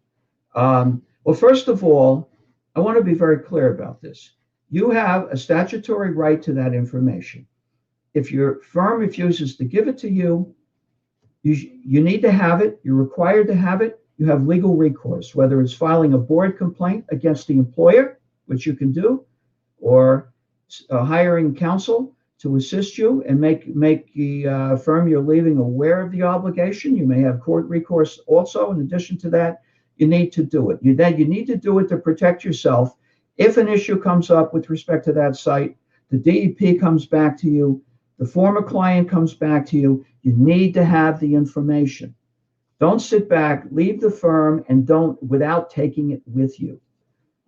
Speaker 3: Well, first of all, I want to be very clear about this. You have a statutory right to that information. If your firm refuses to give it to you, you need to have it. You're required to have it. You have legal recourse, whether it's filing a board complaint against the employer, which you can do, or hiring counsel to assist you and make the firm you're leaving aware of the obligation. You may have court recourse also. In addition to that, you need to do it. You need to do it to protect yourself. If an issue comes up with respect to that site, the DEP comes back to you, the former client comes back to you, you need to have the information. Don't sit back, leave the firm, and without taking it with you.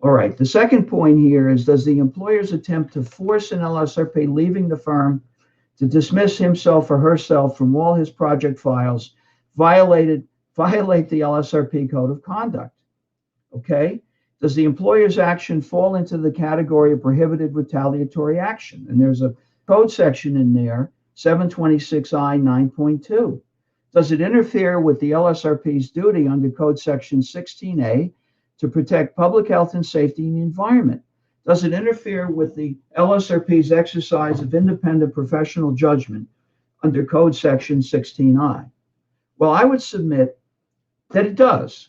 Speaker 3: All right. The second point here is, does the employer's attempt to force an LSRP leaving the firm to dismiss himself or herself from all his project files violate the LSRP code of conduct? Okay. Does the employer's action fall into the category of prohibited retaliatory action? And there's a code section in there, 726I 9.2. Does it interfere with the LSRP's duty under code section 16A to protect public health and safety in the environment? Does it interfere with the LSRP's exercise of independent professional judgment under code section 16I? Well, I would submit that it does.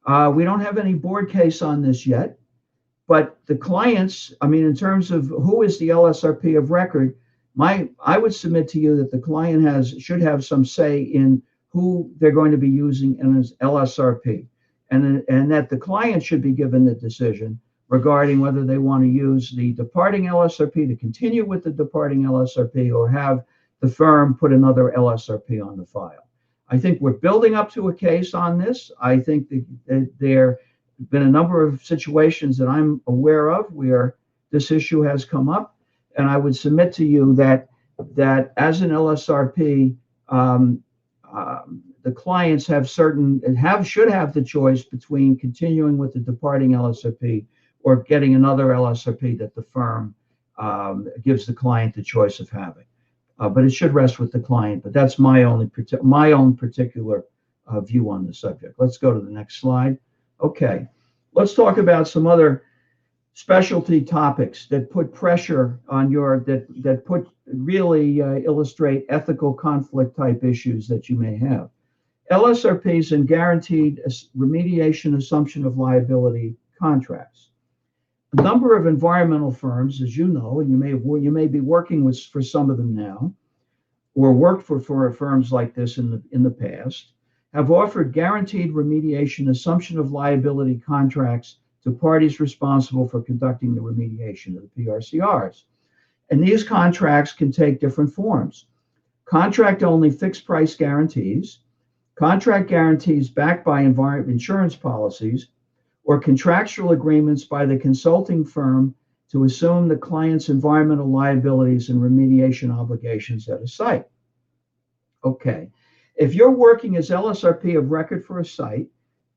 Speaker 3: We don't have any board case on this yet, but the clients, I mean, in terms of who is the LSRP of record, I would submit to you that the client should have some say in who they're going to be using as LSRP, and that the client should be given the decision regarding whether they want to use the departing LSRP to continue with the departing LSRP or have the firm put another LSRP on the file. I think we're building up to a case on this. I think that there have been a number of situations that I'm aware of where this issue has come up, and I would submit to you that as an LSRP, the clients should have the choice between continuing with the departing LSRP or getting another LSRP that the firm gives the client the choice of having. But it should rest with the client. But that's my own particular view on the subject. Let's go to the next slide. Okay, let's talk about some other specialty topics that put pressure on really illustrate ethical conflict type issues that you may have. LSRPs and guaranteed remediation assumption of liability contracts. A number of environmental firms, as you know, and you may be working for some of them now, or worked for firms like this in the past, have offered guaranteed remediation assumption of liability contracts to parties responsible for conducting the remediation of the PRCRs. And these contracts can take different forms. Contract-only fixed-price guarantees, contract guarantees backed by insurance policies, or contractual agreements by the consulting firm to assume the client's environmental liabilities and remediation obligations at a site. Okay, if you're working as LSRP of record for a site,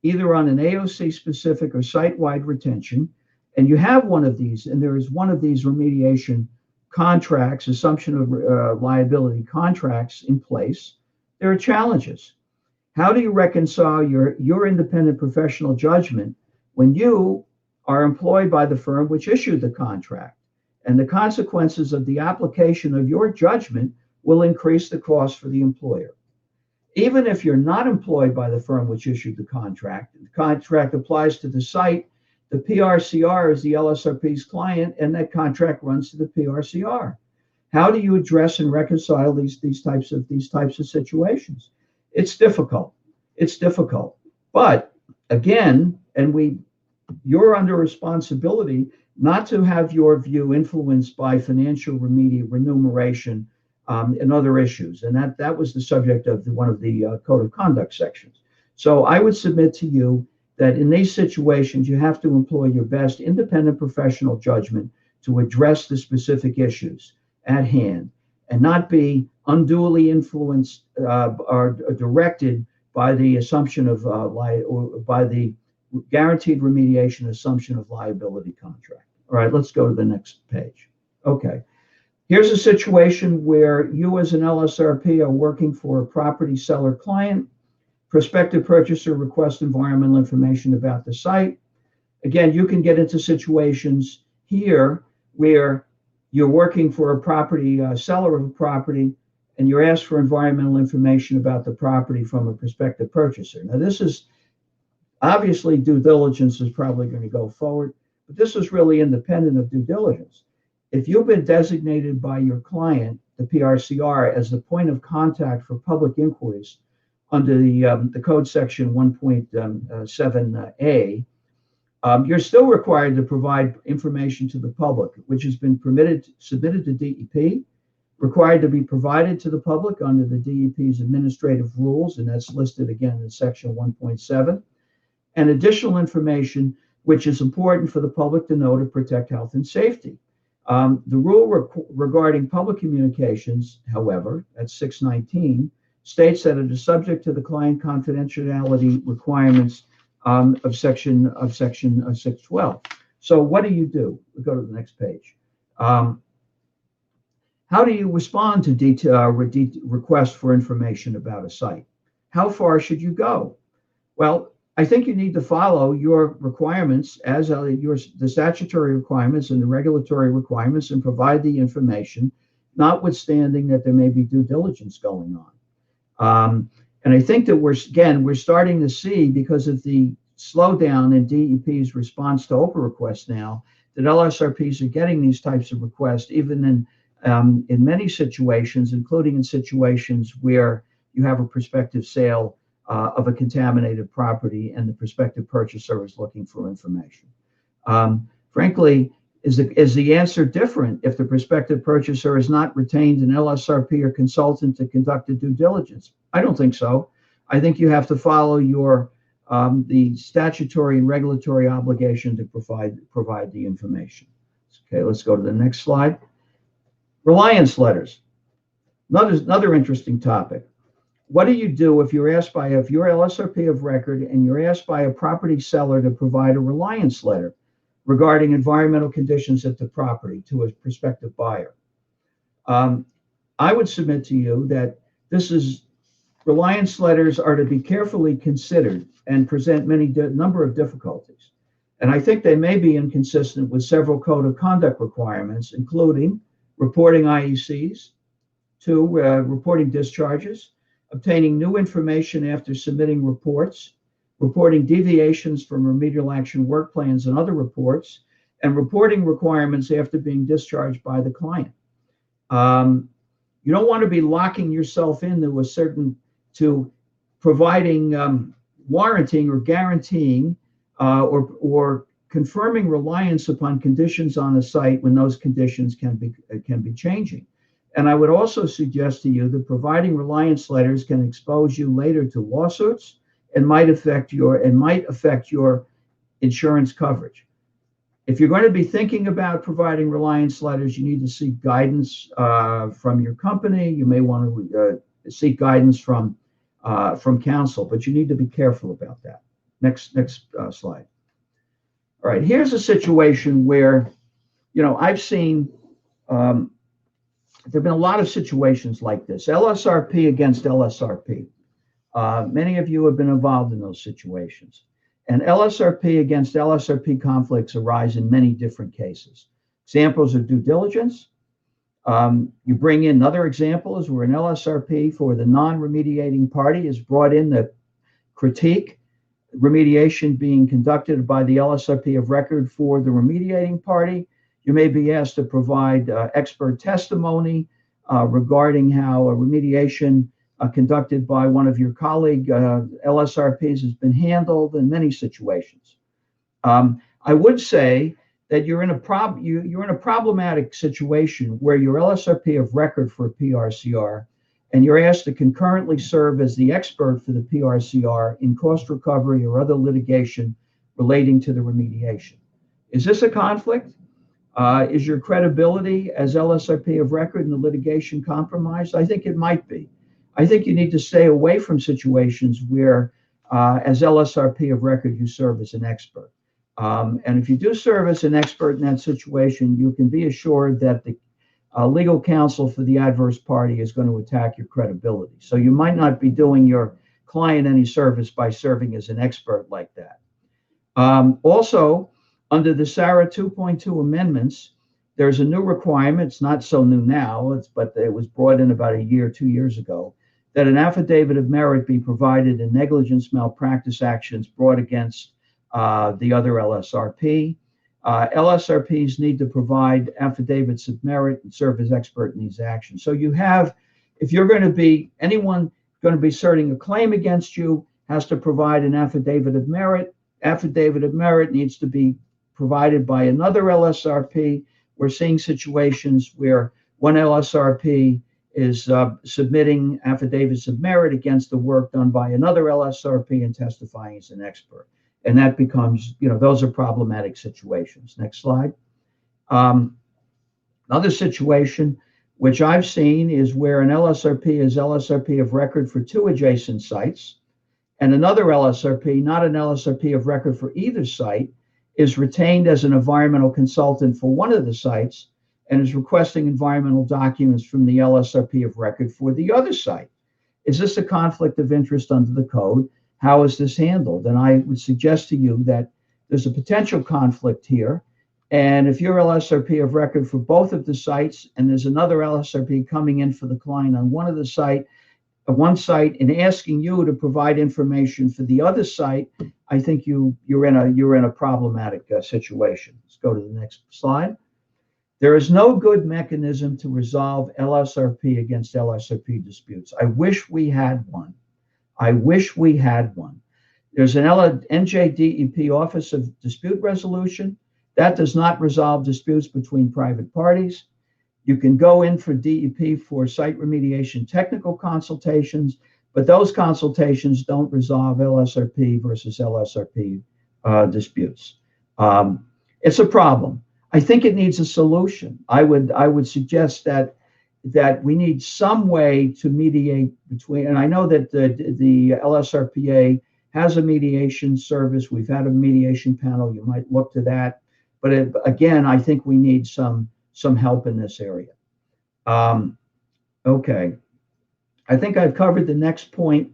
Speaker 3: either on an AOC specific or site-wide retention, and you have one of these, and there is one of these remediation contracts, assumption of liability contracts in place, there are challenges. How do you reconcile your independent professional judgment when you are employed by the firm which issued the contract, and the consequences of the application of your judgment will increase the cost for the employer? Even if you're not employed by the firm which issued the contract applies to the site, the PRCR is the LSRP's client, and that contract runs to the PRCR. How do you address and reconcile these types of situations? It's difficult. It's difficult. But again, you're under responsibility not to have your view influenced by financial remuneration and other issues. And that was the subject of one of the code of conduct sections. So I would submit to you that in these situations, you have to employ your best independent professional judgment to address the specific issues at hand and not be unduly influenced or directed by the assumption of or by the guaranteed remediation assumption of liability contract. All right, let's go to the next page. Okay. Here's a situation where you as an LSRP are working for a property seller client. Prospective purchaser requests environmental information about the site. Again, you can get into situations here where you're working for a property seller of a property, and you're asked for environmental information about the property from a prospective purchaser. Now, this is obviously due diligence is probably going to go forward, but this is really independent of due diligence. If you've been designated by your client, the PRCR, as the point of contact for public inquiries under the code section 1.7a, you're still required to provide information to the public, which has been submitted to DEP, required to be provided to the public under the DEP's administrative rules, and that's listed again in section 1.7. And additional information which is important for the public to know to protect health and safety. The rule regarding public communications, however, at 619, states that it is subject to the client confidentiality requirements of section 612. So what do? We go to the next page. How do you respond to requests for information about a site? How far should you go? Well, I think you need to follow your requirements as the statutory requirements and the regulatory requirements and provide the information, notwithstanding that there may be due diligence going on. And I think that we're starting to see, because of the slowdown in DEP's response to OPA requests now, that LSRPs are getting these types of requests, even in many situations, including in situations where you have a prospective sale of a contaminated property and the prospective purchaser is looking for information. Frankly, is the answer different if the prospective purchaser has not retained an LSRP or consultant to conduct a due diligence? I don't think so. I think you have to follow the statutory and regulatory obligation to provide the information. Okay, let's go to the next slide. Reliance letters. Another interesting topic. What do you do if you're LSRP of record and you're asked by a property seller to provide a reliance letter regarding environmental conditions at the property to a prospective buyer? I would submit to you that reliance letters are to be carefully considered and present number of difficulties. And I think they may be inconsistent with several code of conduct requirements, including reporting IECs, reporting discharges, obtaining new information after submitting reports, reporting deviations from remedial action work plans and other reports, and reporting requirements after being discharged by the client. You don't want to be locking yourself to providing warranting or guaranteeing or confirming reliance upon conditions on a site when those conditions can be changing. And I would also suggest to you that providing reliance letters can expose you later to lawsuits and might affect your insurance coverage. If you're going to be thinking about providing reliance letters, you need to seek guidance from your company. You may want to seek guidance from counsel, but you need to be careful about that. Next slide. All right, here's a situation where, I've seen, there have been a lot of situations like this. LSRP against LSRP. Many of you have been involved in those situations. And LSRP against LSRP conflicts arise in many different cases. Examples of due diligence. You bring in another example is where an LSRP for the non-remediating party is brought in to critique remediation being conducted by the LSRP of record for the remediating party. You may be asked to provide expert testimony regarding how a remediation conducted by one of your colleague LSRPs has been handled in many situations. I would say that you're in a problematic situation where your LSRP of record for a PRCR, and you're asked to concurrently serve as the expert for the PRCR in cost recovery or other litigation relating to the remediation. Is this a conflict? Is your credibility as LSRP of record in the litigation compromised? I think it might be. I think you need to stay away from situations where, as LSRP of record, you serve as an expert. And if you do serve as an expert in that situation, you can be assured that the legal counsel for the adverse party is going to attack your credibility. So you might not be doing your client any service by serving as an expert like that. Also, under the SARA 2.2 amendments, there's a new requirement. It's not so new now, but it was brought in about 2 years ago, that an affidavit of merit be provided in negligence malpractice actions brought against the other LSRP. LSRPs need to provide affidavits of merit and serve as expert in these actions. So you have, if you're going to be, anyone going to be asserting a claim against you has to provide an affidavit of merit. Affidavit of merit needs to be provided by another LSRP. We're seeing situations where one LSRP is submitting affidavits of merit against the work done by another LSRP and testifying as an expert. And that becomes, those are problematic situations. Next slide. Another situation which I've seen is where an LSRP is LSRP of record for two adjacent sites, and another LSRP, not an LSRP of record for either site, is retained as an environmental consultant for one of the sites and is requesting environmental documents from the LSRP of record for the other site. Is this a conflict of interest under the code? How is this handled? And I would suggest to you that there's a potential conflict here. And if you're LSRP of record for both of the sites, and there's another LSRP coming in for the client on one site, and asking you to provide information for the other site, I think you're in a problematic situation. Let's go to the next slide. There is no good mechanism to resolve LSRP against LSRP disputes. I wish we had one. There's an NJDEP Office of Dispute Resolution. That does not resolve disputes between private parties. You can go in for DEP for site remediation technical consultations, but those consultations don't resolve LSRP versus LSRP disputes. It's a problem. I think it needs a solution. I would suggest that we need some way to mediate between, and I know that the LSRPA has a mediation service. We've had a mediation panel. You might look to that. But again, I think we need some help in this area. Okay. I think I've covered the next point,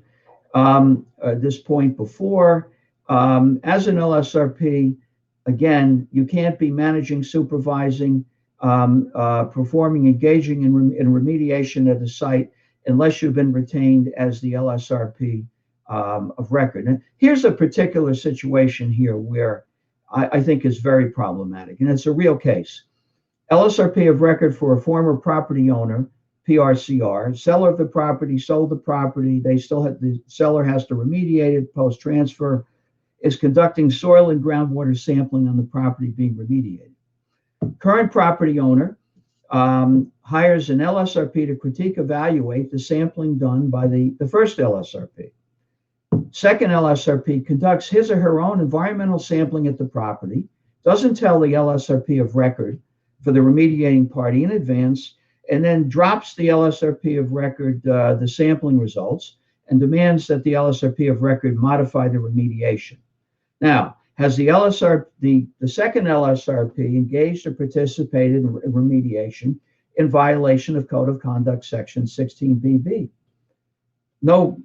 Speaker 3: this point before. As an LSRP, again, you can't be managing, supervising, performing, engaging in remediation at the site unless you've been retained as the LSRP of record. And here's a particular situation here where I think is very problematic, and it's a real case. LSRP of record for a former property owner, PRCR, seller of the property, sold the property. The seller has to remediate it post-transfer, is conducting soil and groundwater sampling on the property being remediated. Current property owner hires an LSRP to critique, evaluate the sampling done by the first LSRP. Second LSRP conducts his or her own environmental sampling at the property, doesn't tell the LSRP of record for the remediating party in advance, and then drops the LSRP of record the sampling results and demands that the LSRP of record modify the remediation. Now, has the second LSRP engaged or participated in remediation in violation of Code of Conduct Section 16BB? No,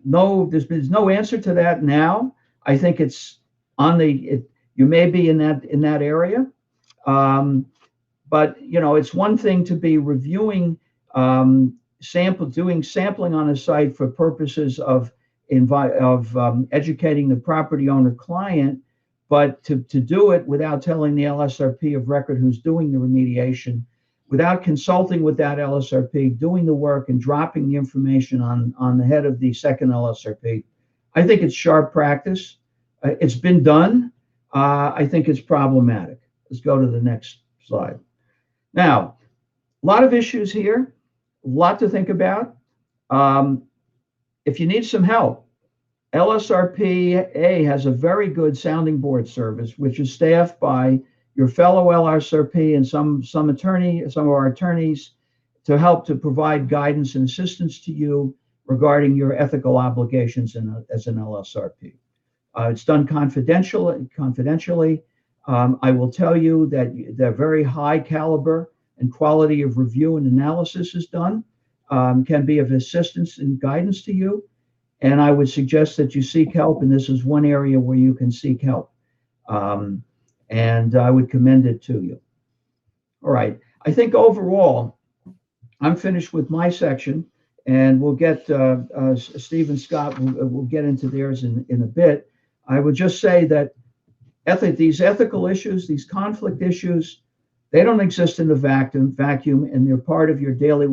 Speaker 3: there's no answer to that now. I think it's you may be in that area, but it's one thing to be reviewing doing sampling on a site for purposes of educating the property owner client, but to do it without telling the LSRP of record who's doing the remediation, without consulting with that LSRP, doing the work and dropping the information on the head of the second LSRP. I think it's sharp practice. It's been done. I think it's problematic. Let's go to the next slide. Now, a lot of issues here, a lot to think about. If you need some help, LSRPA has a very good sounding board service, which is staffed by your fellow LSRP and some of our attorneys to help to provide guidance and assistance to you regarding your ethical obligations as an LSRP. It's done confidentially. I will tell you that the very high caliber and quality of review and analysis is done, can be of assistance and guidance to you. And I would suggest that you seek help, and this is one area where you can seek help. And I would commend it to you. All right. I think overall, I'm finished with my section, and we'll get Steve and Scott will get into theirs in a bit. I would just say that these ethical issues, these conflict issues, they don't exist in the vacuum, and they're part of your daily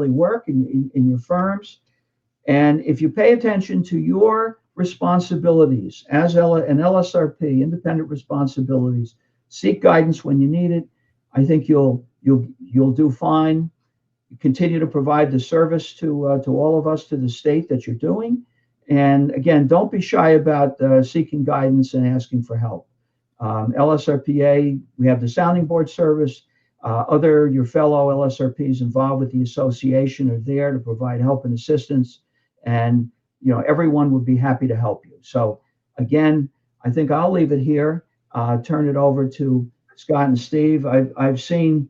Speaker 3: work in your firms. And if you pay attention to your responsibilities as an LSRP, independent responsibilities, seek guidance when you need it, I think you'll do fine. Continue to provide the service to all of us, to the state that you're doing, And again, don't be shy about seeking guidance and asking for help. LSRPA, we have the sounding board service. Your fellow LSRPs involved with the association are there to provide help and assistance. And, everyone would be happy to help you. So again, I think I'll leave it here, turn it over to Scott and Steve. I've seen,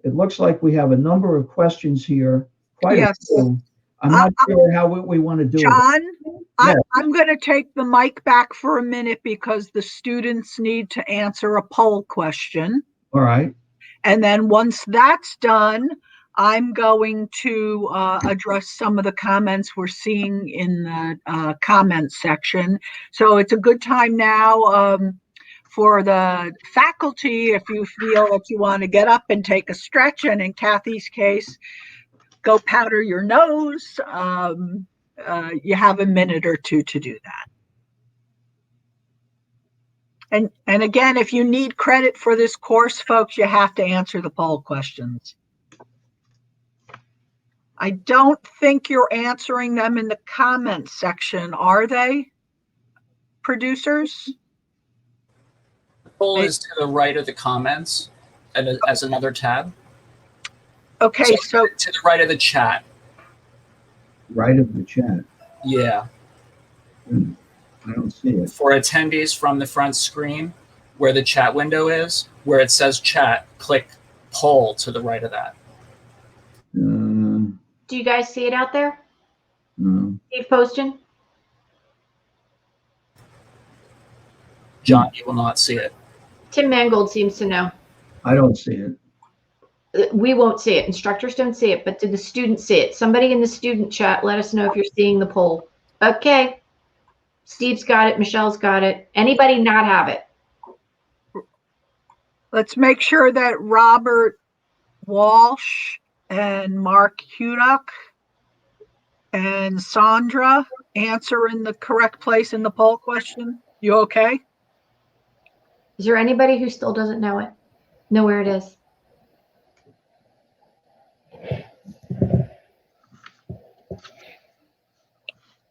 Speaker 3: it looks like we have a number of questions here. Quite a
Speaker 1: Yes.
Speaker 3: few. I'm not sure how we want to do it.
Speaker 1: John,
Speaker 3: Yes.
Speaker 1: I'm going to take the mic back for a minute because the students need to answer a poll question.
Speaker 3: All right.
Speaker 1: And then once that's done, I'm going to address some of the comments we're seeing in the comments section. So it's a good time now for the faculty, if you feel that you want to get up and take a stretch, and in Kathy's case, go powder your nose. You have a minute or two to do that. And again, if you need credit for this course, folks, you have to answer the poll questions. I don't think you're answering them in the comments section, are they, producers?
Speaker 4: The poll is to the right of the comments and as another tab.
Speaker 1: Okay, so
Speaker 4: to the right of the chat.
Speaker 3: Right of the chat.
Speaker 4: Yeah.
Speaker 3: I don't see it.
Speaker 4: For attendees from the front screen, where the chat window is, where it says chat, click poll to the right of that.
Speaker 2: Do you guys see it out there?
Speaker 3: No.
Speaker 2: Steve Poston?
Speaker 4: John, you will not see it.
Speaker 2: Tim Mangold seems to know.
Speaker 3: I don't see it.
Speaker 2: We won't see it. Instructors don't see it, but did the students see it? Somebody in the student chat, let us know if you're seeing the poll. Okay. Steve's got it. Michelle's got it. Anybody not have it?
Speaker 1: let's make sure that Robert Walsh and Mark Hudak and Sandra answer in the correct place in the poll question. You okay?
Speaker 2: Is there anybody who still doesn't know it? Know where it is?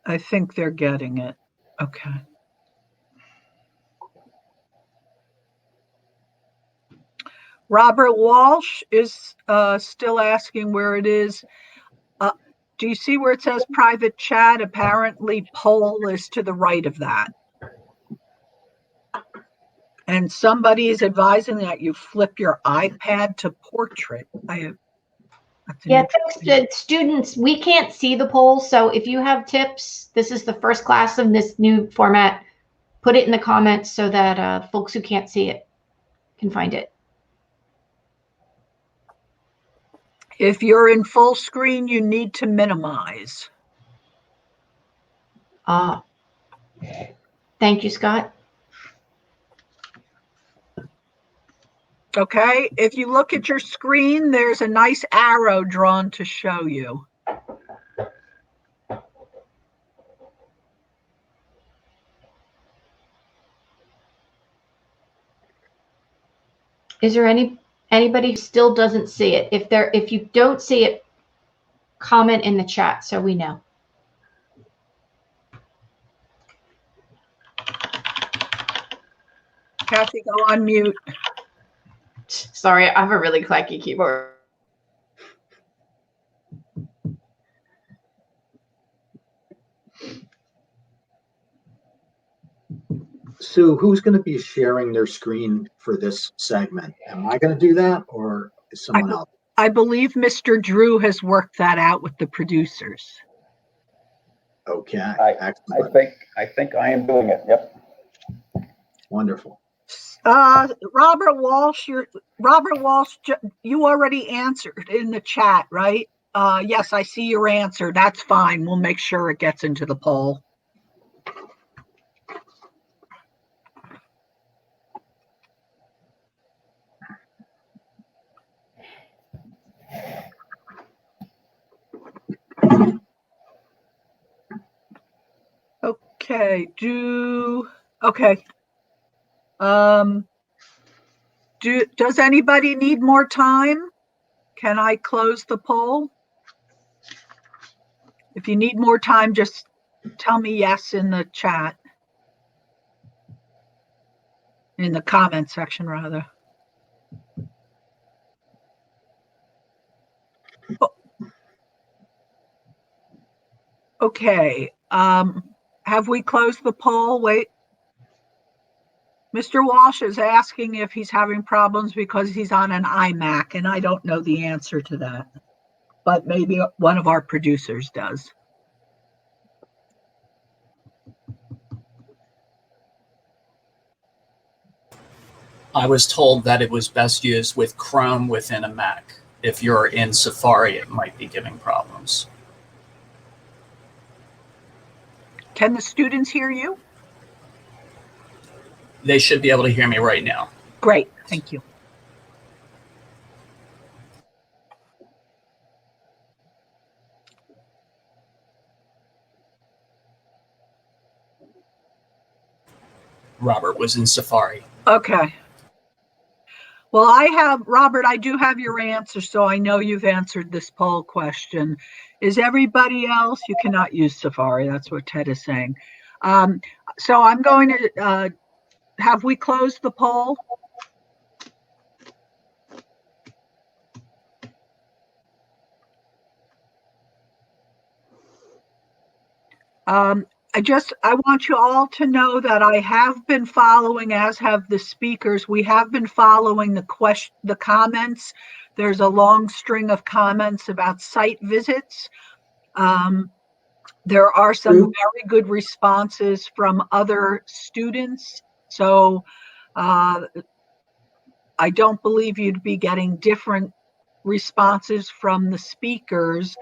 Speaker 1: I think they're getting it. Okay. Robert Walsh is still asking where it is. Do you see where it says private chat? Apparently poll is to the right of that. And somebody is advising that you flip your iPad to portrait.
Speaker 2: Yeah, students, we can't see the poll. So if you have tips, this is the first class of this new format. Put it in the comments so that folks who can't see it can find it.
Speaker 1: If you're in full screen, you need to minimize.
Speaker 2: Thank you, Scott.
Speaker 1: Okay, if you look at your screen, there's a nice arrow drawn to show you.
Speaker 2: Is there anybody who still doesn't see it? If you don't see it, comment in the chat so we know.
Speaker 1: Kathy, go on mute.
Speaker 2: Sorry, I have a really clacky keyboard.
Speaker 5: Sue, who's going to be sharing their screen for this segment? Am I going to do that, or is someone else?
Speaker 1: I believe Mr. Drew has worked that out with the producers.
Speaker 5: Okay,
Speaker 6: I think I am doing it. Yep.
Speaker 5: Wonderful.
Speaker 1: Robert Walsh, you already answered in the chat, right? Yes, I see your answer. That's fine. We'll make sure it gets into the poll. Okay, does anybody need more time? Can I close the poll? If you need more time, just tell me yes in the chat. In the comment section, rather. Okay, have we closed the poll? Wait. Mr. Walsh is asking if he's having problems because he's on an iMac, and I don't know the answer to that, but maybe one of our producers does.
Speaker 4: I was told that it was best used with Chrome within a Mac. If you're in Safari, it might be giving problems.
Speaker 1: Can the students hear you?
Speaker 4: They should be able to hear me right now.
Speaker 1: Great, thank you.
Speaker 4: Robert was in Safari.
Speaker 1: Okay. Well, Robert, I do have your answer, so I know you've answered this poll question. Is everybody else? You cannot use Safari. That's what Ted is saying. So I'm going to, have we closed the poll? I want you all to know that I have been following, as have the speakers, we have been following the comments. There's a long string of comments about site visits. There are some very good responses from other students. So I don't believe you'd be getting different responses from the speakers.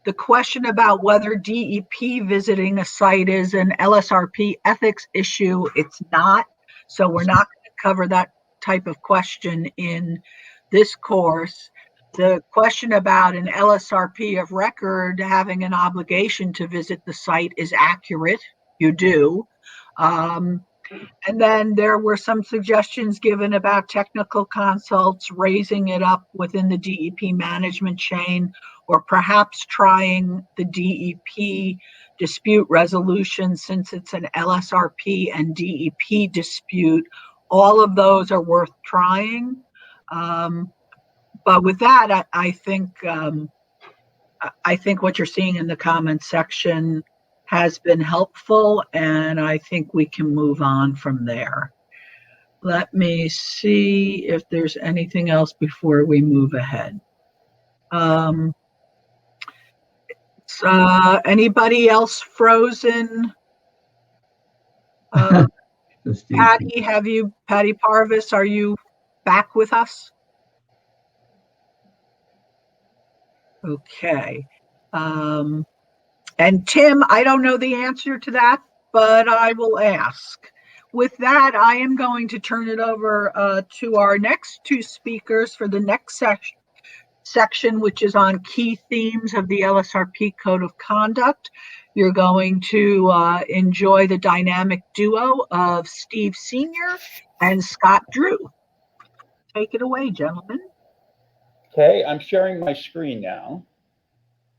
Speaker 1: The question about whether DEP visiting a site is an LSRP ethics issue, it's not. So we're not going to cover that type of question in this course. The question about an LSRP of record having an obligation to visit the site is accurate. You do. And then there were some suggestions given about technical consults, raising it up within the DEP management chain, or perhaps trying the DEP dispute resolution since it's an LSRP and DEP dispute. All of those are worth trying. But with that, I think what you're seeing in the comments section has been helpful, and I think we can move on from there. Let me see if there's anything else before we move ahead. Anybody else frozen? Patty, Patty Parvis, are you back with us? Okay. And Tim, I don't know the answer to that, but I will ask. With that, I am going to turn it over to our next two speakers for the next section, which is on key themes of the LSRP Code of Conduct. You're going to enjoy the dynamic duo of Steve Sr. and Scott Drew. Take it away, gentlemen.
Speaker 6: Okay, I'm sharing my screen now.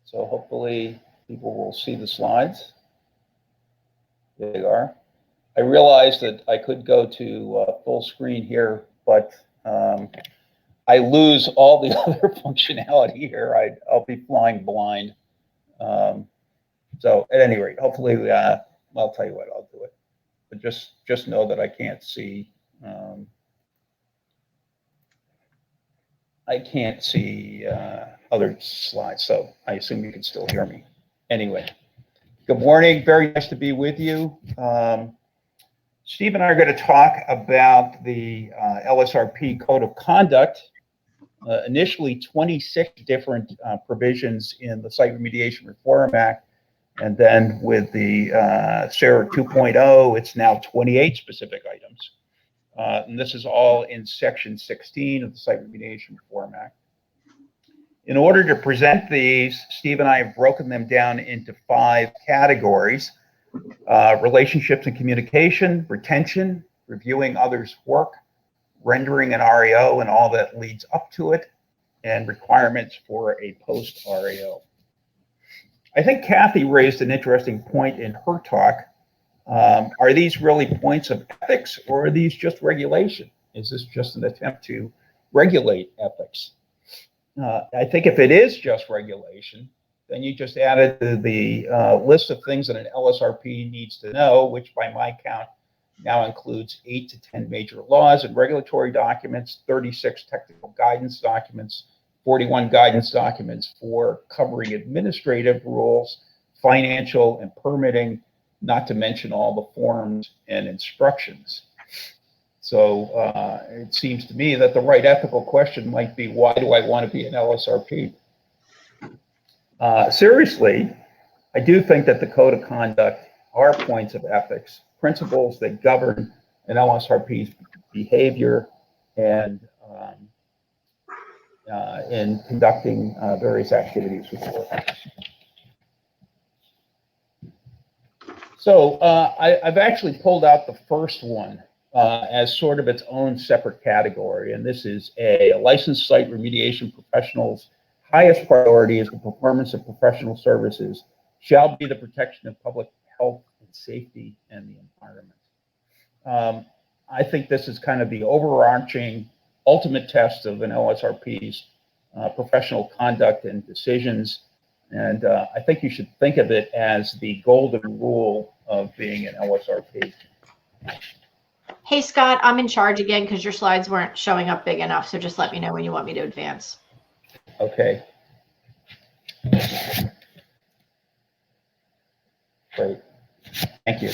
Speaker 6: So hopefully people will see the slides. There they are. I realized that I could go to full screen here, but I lose all the other functionality here. I'll be flying blind. So at any rate, hopefully, I'll tell you what, I'll do it. But just know that I can't see. I can't see other slides, so I assume you can still hear me. Anyway, good morning. Very nice to be with you. Steve and I are going to talk about the LSRP Code of Conduct. Initially 26 different provisions in the Site Remediation Reform Act. And then with the SARA 2.0, it's now 28 specific items. And this is all in Section 16 of the Site Remediation Reform Act. In order to present these, Steve and I have broken them down into 5 categories: relationships and communication, retention, reviewing others' work, rendering an REO and all that leads up to it, and requirements for a post-REO. I think Kathy raised an interesting point in her talk. Are these really points of ethics, or are these just regulation? Is this just an attempt to regulate ethics? I think if it is just regulation, then you just added to the list of things that an LSRP needs to know, which by my count now includes 8 to 10 major laws and regulatory documents, 36 technical guidance documents, 41 guidance documents for covering administrative rules, financial and permitting, not to mention all the forms and instructions. So it seems to me that the right ethical question might be, why do I want to be an LSRP? Seriously, I do think that the code of conduct are points of ethics, principles that govern an LSRP's behavior and in conducting various activities with workers. So I've actually pulled out the first one as sort of its own separate category, and this is a licensed site remediation professional's highest priority is the performance of professional services shall be the protection of public health and safety and the environment. I think this is kind of the overarching ultimate test of an LSRP's professional conduct and decisions. And I think you should think of it as the golden rule of being an LSRP.
Speaker 2: Hey, Scott, I'm in charge again because your slides weren't showing up big enough. So just let me know when you want me to advance.
Speaker 6: Okay. Great. Thank you.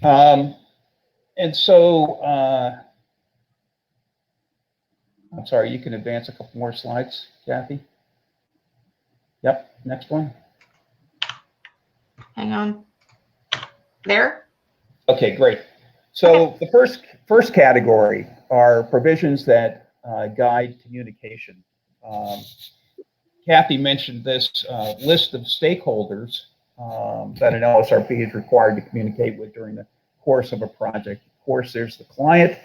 Speaker 6: And so, I'm sorry, you can advance a couple more slides, Kathy. Yep, next one.
Speaker 2: Hang on. There?
Speaker 6: Okay, great. So the first category are provisions that guide communication. Kathy mentioned this list of stakeholders that an LSRP is required to communicate with during the course of a project. Of course, there's the client.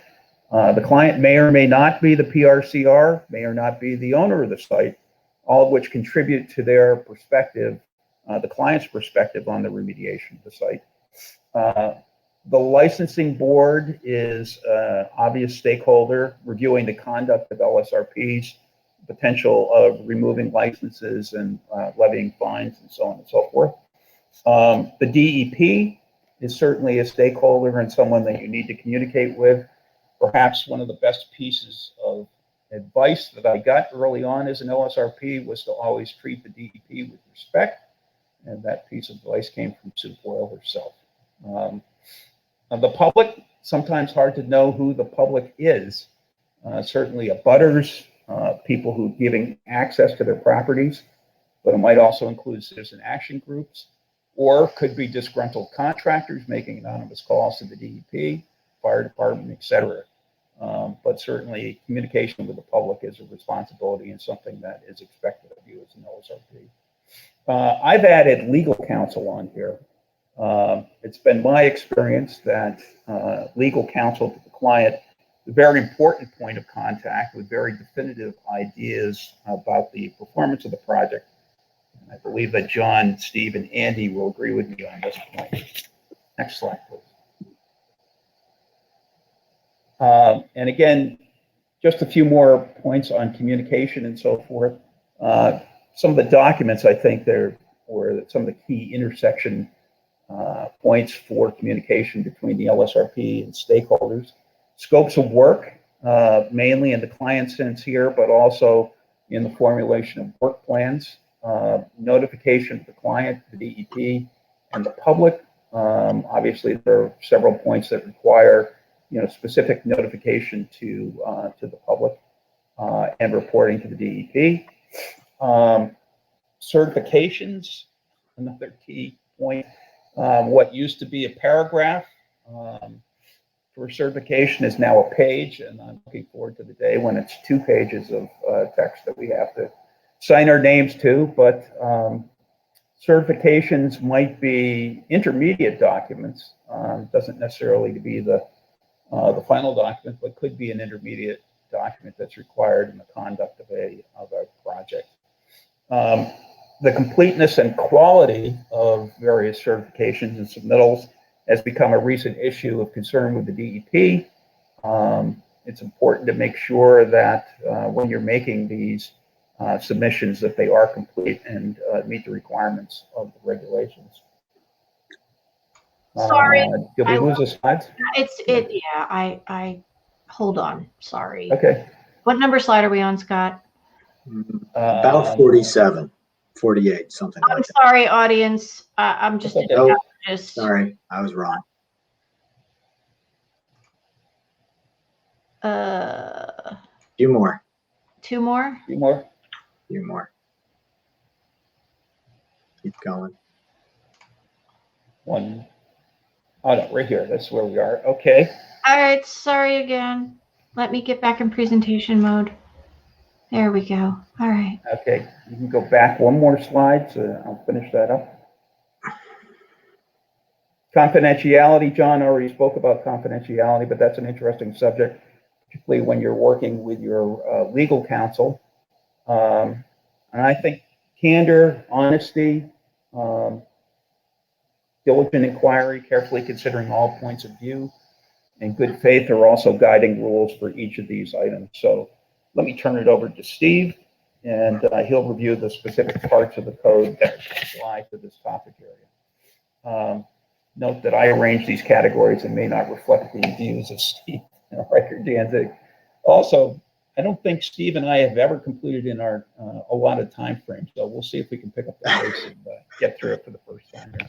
Speaker 6: The client may or may not be the PRCR, may or not be the owner of the site, all of which contribute to their perspective, the client's perspective on the remediation of the site. The licensing board is an obvious stakeholder reviewing the conduct of LSRPs, potential of removing licenses and levying fines and so on and so forth. The DEP is certainly a stakeholder and someone that you need to communicate with. Perhaps one of the best pieces of advice that I got early on as an LSRP was to always treat the DEP with respect. And that piece of advice came from Sue Boyle herself. The public, sometimes hard to know who the public is. Certainly abutters, people who giving access to their properties, but it might also include citizen action groups, or could be disgruntled contractors making anonymous calls to the DEP, fire department, etc. But certainly communication with the public is a responsibility and something that is expected of you as an LSRP. I've added legal counsel on here. It's been my experience that legal counsel to the client is a very important point of contact with very definitive ideas about the performance of the project. And I believe that John, Steve, and Andy will agree with me on this point. Next slide, please. And again, just a few more points on communication and so forth. Some of the documents, I think, there were some of the key intersection points for communication between the LSRP and stakeholders. Scopes of work, mainly in the client sense here, but also in the formulation of work plans. Notification of the client, the DEP, and the public. Obviously, there are several points that require specific notification to the public and reporting to the DEP. Certifications, another key point. What used to be a paragraph for certification is now a page, and I'm looking forward to the day when it's 2 pages of text that we have to sign our names to. But certifications might be intermediate documents. Doesn't necessarily to be the final document, but could be an intermediate document that's required in the conduct of a project. the completeness and quality of various certifications and submittals has become a recent issue of concern with the DEP. It's important to make sure that when you're making these submissions that they are complete and meet the requirements of the regulations.
Speaker 2: Sorry,
Speaker 6: Did we lose the slides?
Speaker 2: Yeah, I hold on. Sorry.
Speaker 6: Okay.
Speaker 2: What number slide are we on, Scott?
Speaker 5: About 47, 48, something
Speaker 2: I'm
Speaker 5: like that.
Speaker 2: sorry, audience. I'm just,
Speaker 6: Okay.
Speaker 5: Nope,
Speaker 2: just
Speaker 5: sorry, I was wrong. Few more,
Speaker 2: two more.
Speaker 6: Few more.
Speaker 5: few more. Keep going.
Speaker 6: One. Oh no, right here. That's where we are. Okay.
Speaker 2: All right, sorry again. Let me get back in presentation mode. There we go. All right.
Speaker 6: Okay. You can go back one more slide, so I'll finish that up. Confidentiality. John already spoke about confidentiality, but that's an interesting subject, particularly when you're working with your legal counsel. And I think candor, honesty, diligent inquiry, carefully considering all points of view, and good faith are also guiding rules for each of these items. So let me turn it over to Steve, and he'll review the specific parts of the code that apply to this topic area. Note that I arranged these categories and may not reflect the views of Steve Riker Danzig. Also, I don't think Steve and I have ever completed in our allotted time frame, so we'll see if we can pick up the pace and get through it for the first time here.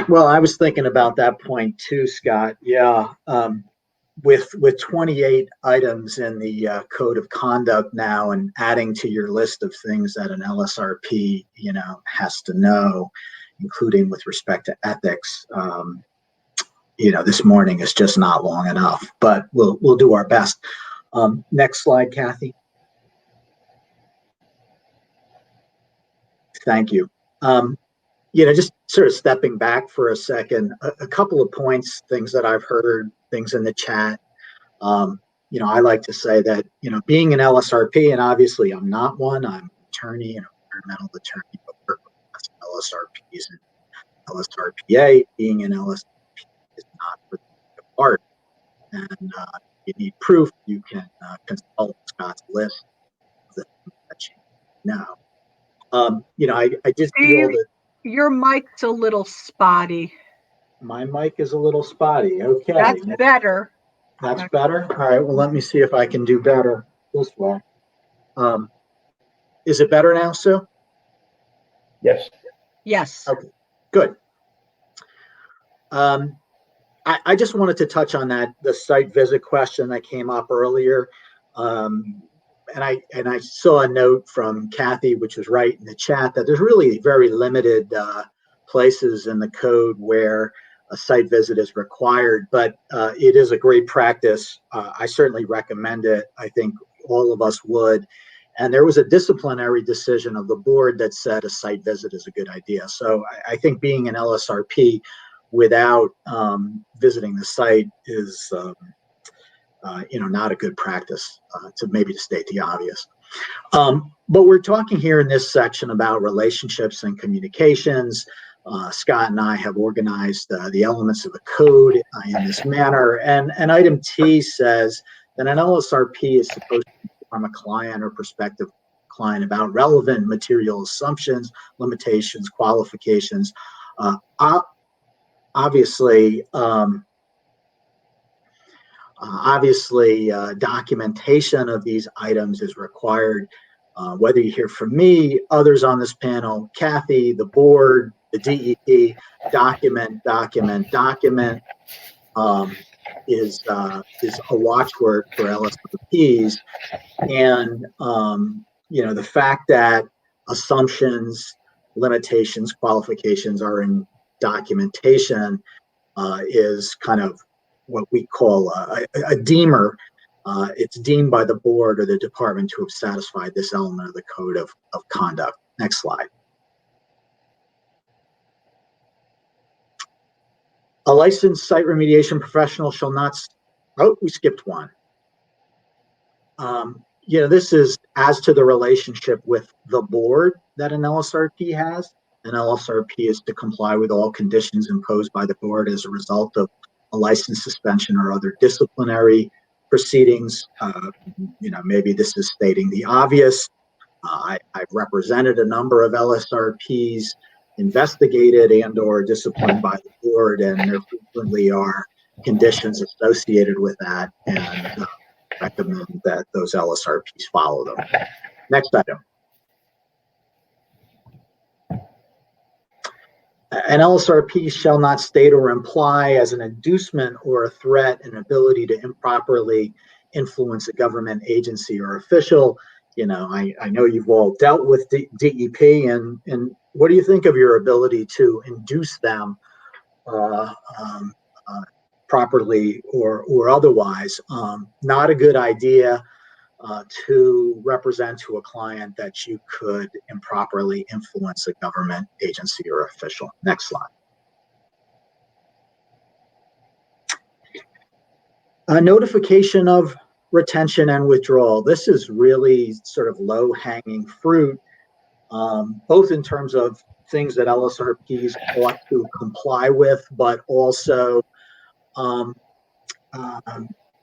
Speaker 5: Well, I was thinking about that point too, Scott. Yeah, with 28 items in the code of conduct now, and adding to your list of things that an LSRP, has to know, including with respect to ethics, this morning is just not long enough. But we'll do our best. Next slide, Kathy. Thank you. Just sort of stepping back for a second, a couple of points, things that I've heard, things in the chat. I like to say that, being an LSRP, and obviously I'm not one, I'm an attorney, an environmental attorney, but work with LSRPs and LSRPA. Being an LSRP is not for the part. And you need proof, you can consult Scott's list of the things that you know. I just feel that
Speaker 1: Your mic's a little spotty.
Speaker 5: my mic is a little spotty. Okay.
Speaker 1: That's better.
Speaker 5: That's better? All right, well, let me see if I can do better this way. Is it better now, Sue?
Speaker 6: Yes.
Speaker 1: Yes.
Speaker 5: Okay, good. I just wanted to touch on the site visit question that came up earlier. And I saw a note from Kathy, which was right in the chat, that there's really very limited places in the code where a site visit is required, but it is a great practice. I certainly recommend it. I think all of us would. And there was a disciplinary decision of the board that said a site visit is a good idea. So I think being an LSRP without visiting the site is not a good practice, to state the obvious. But we're talking here in this section about relationships and communications. Scott and I have organized the elements of the code in this manner. And item T says that an LSRP is supposed to inform a client or prospective client about relevant material assumptions, limitations, qualifications. Obviously, documentation of these items is required. Whether you hear from me, others on this panel, Kathy, the board, the DEP, document is a watchword for LSRPs. And the fact that assumptions, limitations, qualifications are in documentation is kind of what we call a deemer. It's deemed by the board or the department to have satisfied this element of the code of conduct. Next slide. A licensed site remediation professional shall not, we skipped one. this is as to the relationship with the board that an LSRP has. An LSRP is to comply with all conditions imposed by the board as a result of a license suspension or other disciplinary proceedings. Maybe this is stating the obvious. I've represented a number of LSRPs investigated and/or disciplined by the board, and there frequently are conditions associated with that, and recommend that those LSRPs follow them. Next item. An LSRP shall not state or imply as an inducement or a threat an ability to improperly influence a government agency or official. I know you've all dealt with DEP, and what do you think of your ability to induce them properly or otherwise? Not a good idea to represent to a client that you could improperly influence a government agency or official. Next slide. A notification of retention and withdrawal. This is really sort of low-hanging fruit, both in terms of things that LSRPs ought to comply with, but also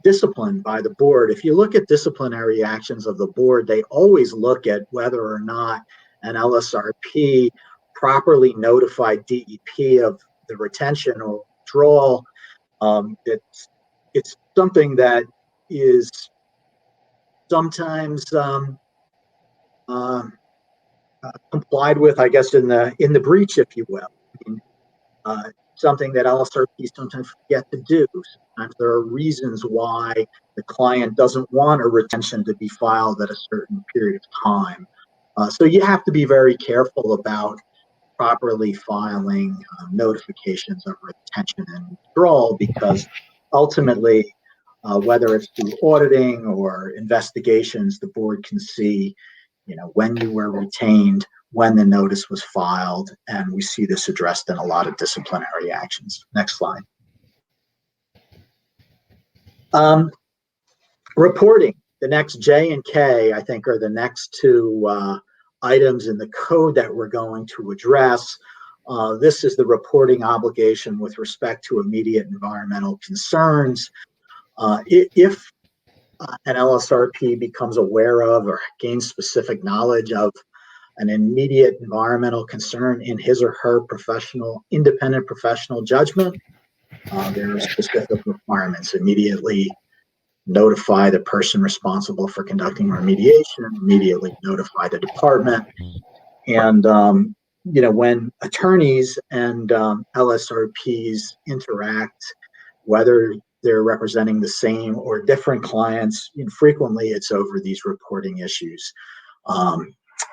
Speaker 5: discipline by the board. If you look at disciplinary actions of the board, they always look at whether or not an LSRP properly notified DEP of the retention or withdrawal. It's something that is sometimes complied with, I guess, in the breach, if you will. Something that LSRPs sometimes forget to do. Sometimes there are reasons why the client doesn't want a retention to be filed at a certain period of time. So you have to be very careful about properly filing notifications of retention and withdrawal, because ultimately, whether it's through auditing or investigations, the board can see, when you were retained, when the notice was filed, and we see this addressed in a lot of disciplinary actions. Next slide. Reporting. The next J and K, I think, are the next two items in the code that we're going to address. This is the reporting obligation with respect to immediate environmental concerns. If an LSRP becomes aware of or gains specific knowledge of an immediate environmental concern in his or her independent professional judgment, there are specific requirements. Immediately notify the person responsible for conducting remediation, immediately notify the department. And, when attorneys and LSRPs interact, whether they're representing the same or different clients, frequently it's over these reporting issues.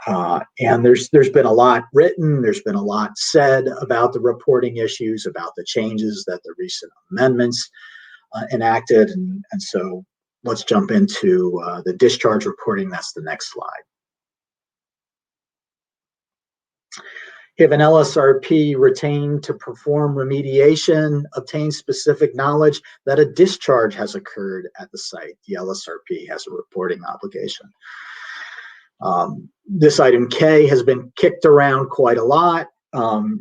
Speaker 5: And there's been a lot written, there's been a lot said about the reporting issues, about the changes that the recent amendments enacted. And so let's jump into the discharge reporting. That's the next slide. If an LSRP retained to perform remediation obtains specific knowledge that a discharge has occurred at the site, the LSRP has a reporting obligation. This item K has been kicked around quite a lot.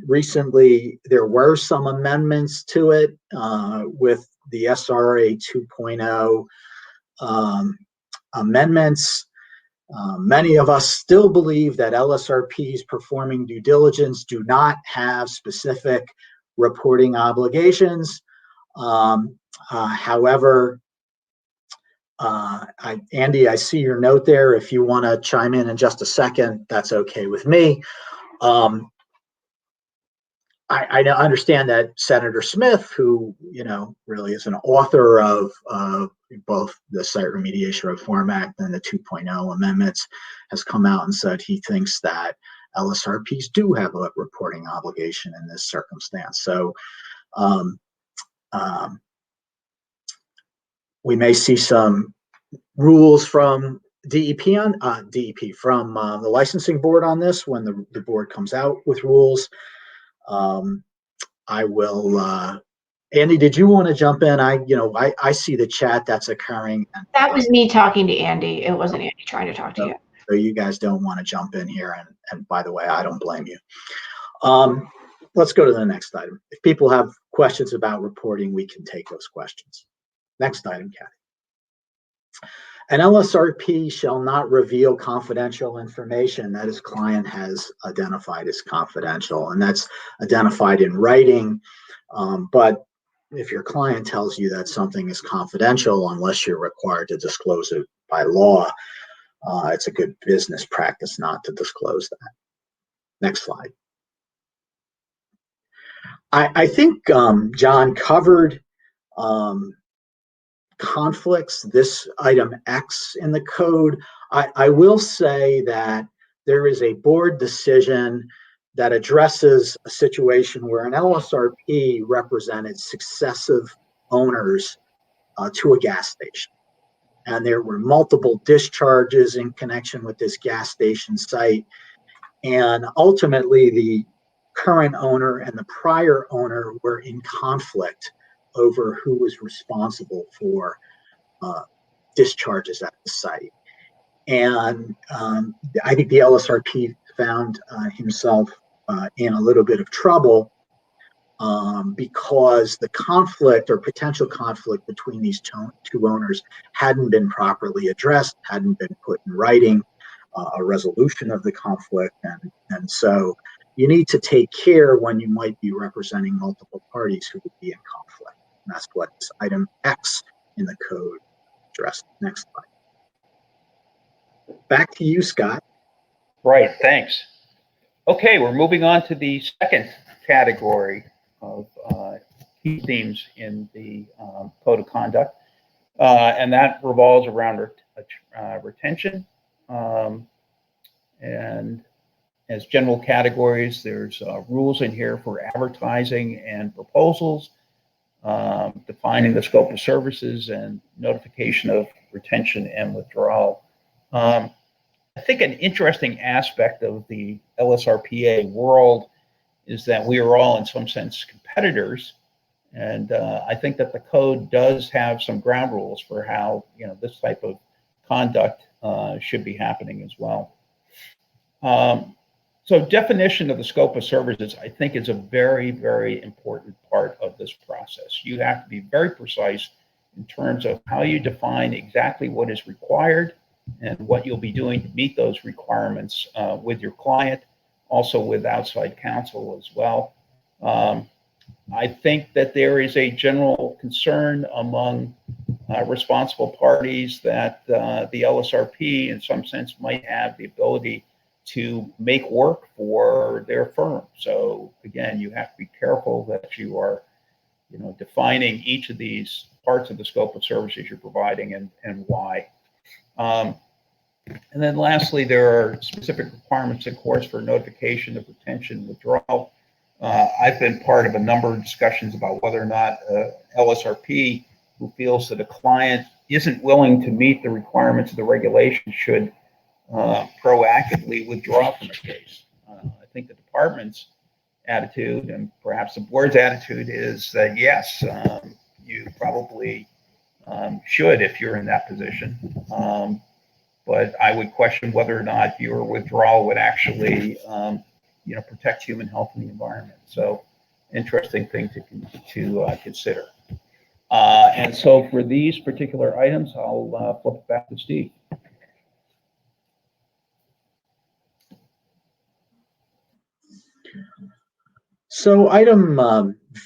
Speaker 5: Recently, there were some amendments to it with the SRA 2.0 amendments. Many of us still believe that LSRPs performing due diligence do not have specific reporting obligations. However, Andy, I see your note there. If you want to chime in just a second, that's okay with me. I understand that Senator Smith, who really is an author of both the Site Remediation Reform Act and the 2.0 amendments, has come out and said he thinks that LSRPs do have a reporting obligation in this circumstance. So we may see some rules from DEP from the licensing board on this when the board comes out with rules. I will Andy, did you want to jump in? I see the chat that's occurring.
Speaker 2: That was me talking to Andy. It wasn't Andy trying to talk to you.
Speaker 5: So you guys don't want to jump in here. And by the way, I don't blame you. Let's go to the next item. If people have questions about reporting, we can take those questions. Next item, Kathy. An LSRP shall not reveal confidential information that his client has identified as confidential, and that's identified in writing. But if your client tells you that something is confidential, unless you're required to disclose it by law, it's a good business practice not to disclose that. Next slide. I think John covered conflicts, this item X in the code. I will say that there is a board decision that addresses a situation where an LSRP represented successive owners to a gas station. And there were multiple discharges in connection with this gas station site. And ultimately, the current owner and the prior owner were in conflict over who was responsible for discharges at the site. And I think the LSRP found himself in a little bit of trouble because the conflict or potential conflict between these two owners hadn't been properly addressed, hadn't been put in writing, a resolution of the conflict. And so you need to take care when you might be representing multiple parties who would be in conflict. And that's what this item X in the code addressed. Next slide. Back to you, Scott.
Speaker 6: Right, thanks. Okay, we're moving on to the second category of key themes in the Code of Conduct, and that revolves around retention. And as general categories, there's rules in here for advertising and proposals, defining the scope of services, and notification of retention and withdrawal. I think an interesting aspect of the LSRPA world is that we are all in some sense competitors. And I think that the code does have some ground rules for how, this type of conduct should be happening as well. So definition of the scope of services, I think, is a very, very important part of this process. You have to be very precise in terms of how you define exactly what is required and what you'll be doing to meet those requirements with your client, also with outside counsel as well. I think that there is a general concern among responsible parties that the LSRP, in some sense, might have the ability to make work for their firm. So again, you have to be careful that you are, defining each of these parts of the scope of services you're providing and why. And then lastly, there are specific requirements, of course, for notification of retention withdrawal. I've been part of a number of discussions about whether or not LSRP who feels that a client isn't willing to meet the requirements of the regulation should proactively withdraw from a case. I think the department's attitude and perhaps the board's attitude is that yes, you probably should if you're in that position. But I would question whether or not your withdrawal would actually, protect human health and the environment. So, interesting thing to consider. And so, for these particular items, I'll flip it back to Steve.
Speaker 5: So item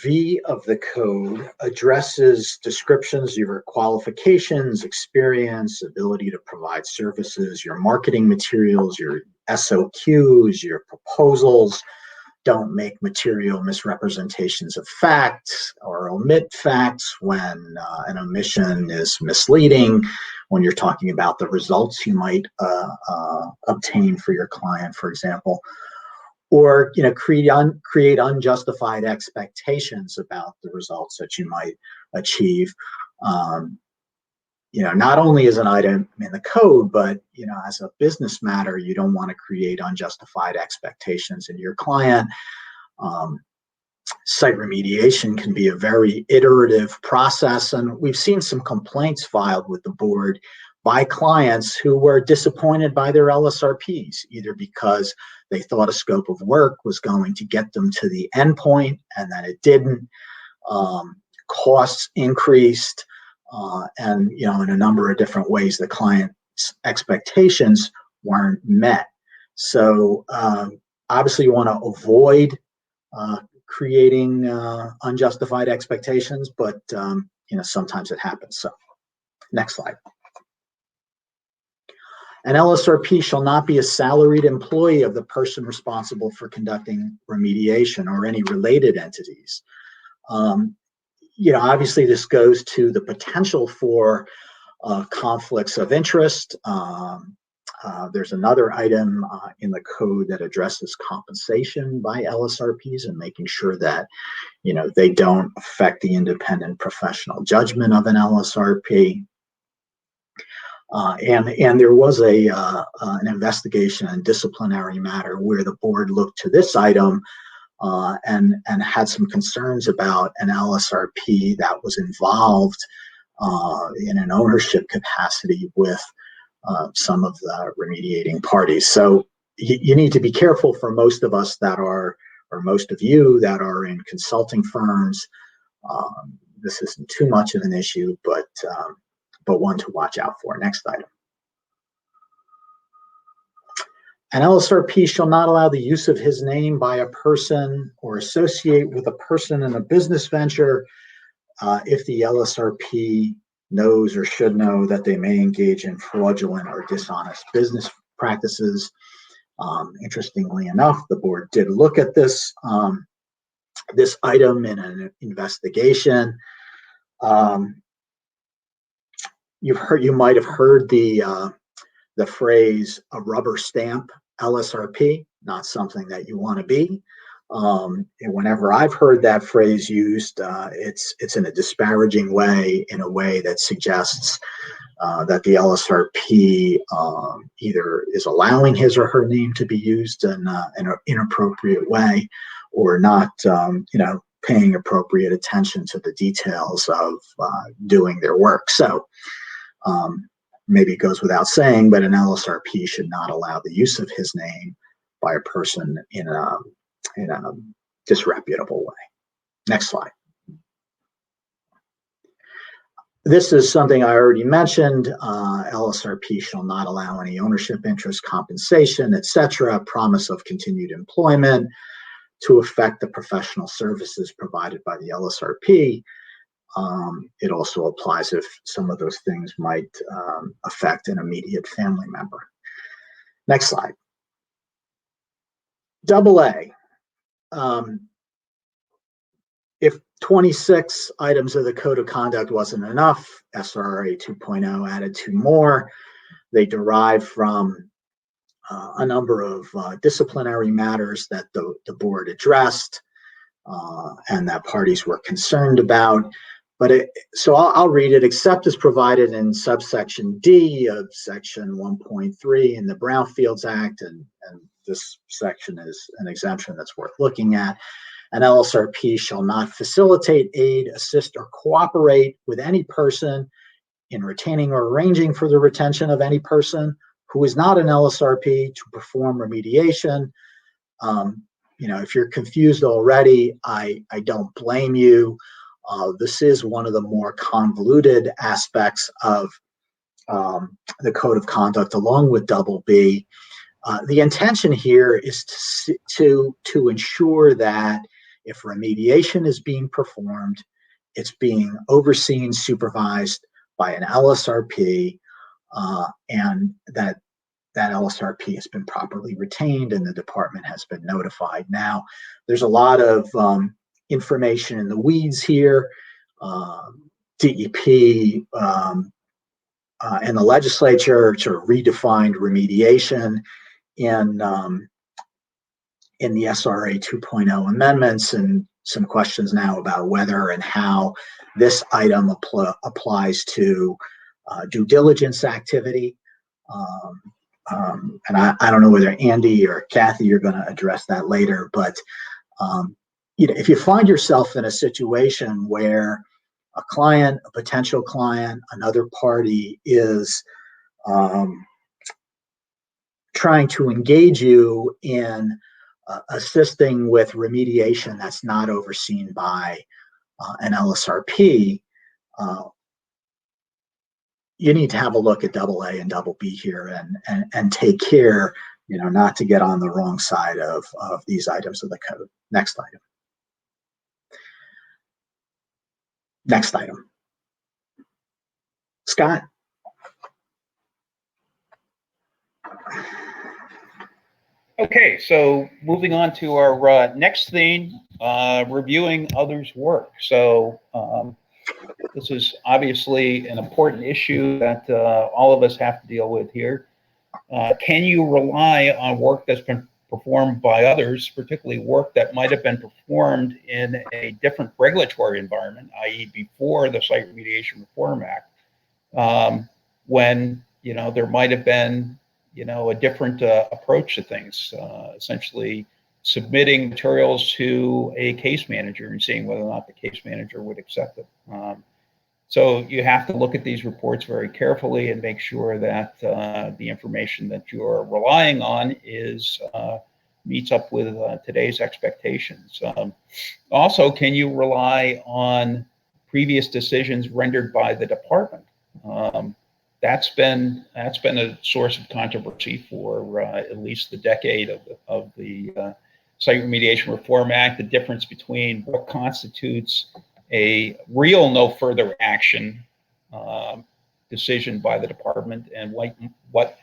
Speaker 5: V of the code addresses descriptions of your qualifications, experience, ability to provide services, your marketing materials, your SOQs, your proposals. Don't make material misrepresentations of facts or omit facts when an omission is misleading, when you're talking about the results you might obtain for your client, for example. Or create unjustified expectations about the results that you might achieve. Not only as an item in the code, but as a business matter, you don't want to create unjustified expectations in your client. site remediation can be a very iterative process, and we've seen some complaints filed with the board by clients who were disappointed by their LSRPs, either because they thought a scope of work was going to get them to the endpoint and that it didn't. Costs increased, and in a number of different ways, the client's expectations weren't met. So obviously, you want to avoid creating unjustified expectations, but sometimes it happens. So, next slide. An LSRP shall not be a salaried employee of the person responsible for conducting remediation or any related entities. Obviously, this goes to the potential for conflicts of interest. There's another item in the code that addresses compensation by LSRPs and making sure that they don't affect the independent professional judgment of an LSRP. And there was an investigation and disciplinary matter where the board looked to this item and had some concerns about an LSRP that was involved in an ownership capacity with some of the remediating parties. So you need to be careful for most of us that are, or most of you that are in consulting firms. This isn't too much of an issue, but one to watch out for. Next item. An LSRP shall not allow the use of his name by a person or associate with a person in a business venture if the LSRP knows or should know that they may engage in fraudulent or dishonest business practices. Interestingly enough, the board did look at this item in an investigation. You might have heard the phrase "a rubber stamp LSRP," not something that you want to be. And whenever I've heard that phrase used, it's in a disparaging way, in a way that suggests that the LSRP either is allowing his or her name to be used in an inappropriate way, or not, paying appropriate attention to the details of doing their work. So maybe it goes without saying, but an LSRP should not allow the use of his name by a person in a disreputable way. Next slide. This is something I already mentioned. LSRP shall not allow any ownership interest, compensation, etc., promise of continued employment to affect the professional services provided by the LSRP. It also applies if some of those things might affect an immediate family member. Next slide. AA. If 26 items of the Code of Conduct wasn't enough, SRA 2.0 added 2 more. They derive from a number of disciplinary matters that the board addressed and that parties were concerned about. But so I'll read it. Except as provided in subsection D of section 1.3 in the Brownfields Act, and this section is an exemption that's worth looking at. An LSRP shall not facilitate, aid, assist, or cooperate with any person in retaining or arranging for the retention of any person who is not an LSRP to perform remediation. If you're confused already, I don't blame you. This is one of the more convoluted aspects of the Code of Conduct, along with BB. The intention here is to ensure that if remediation is being performed, it's being overseen, supervised by an LSRP, and that LSRP has been properly retained and the department has been notified. Now, there's a lot of information in the weeds here. DEP and the legislature sort of redefined remediation in the SRA 2.0 amendments, and some questions now about whether and how this item applies to due diligence activity. And I don't know whether Andy or Kathy, you're going to address that later, but if you find yourself in a situation where a client, a potential client, another party is trying to engage you in assisting with remediation that's not overseen by an LSRP, you need to have a look at double A and double B here and take care, not to get on the wrong side of these items of the code. Next item. Next item. Scott.
Speaker 6: Okay, so moving on to our next theme, reviewing others' work. So this is obviously an important issue that all of us have to deal with here. Can you rely on work that's been performed by others, particularly work that might have been performed in a different regulatory environment, i.e. before the Site Remediation Reform Act, when there might have been a different approach to things, essentially submitting materials to a case manager and seeing whether or not the case manager would accept it. So you have to look at these reports very carefully and make sure that the information that you're relying on meets up with today's expectations. Also, can you rely on previous decisions rendered by the department? That's been a source of controversy for at least the decade of the Site Remediation Reform Act. The difference between what constitutes a real no further action decision by the department and what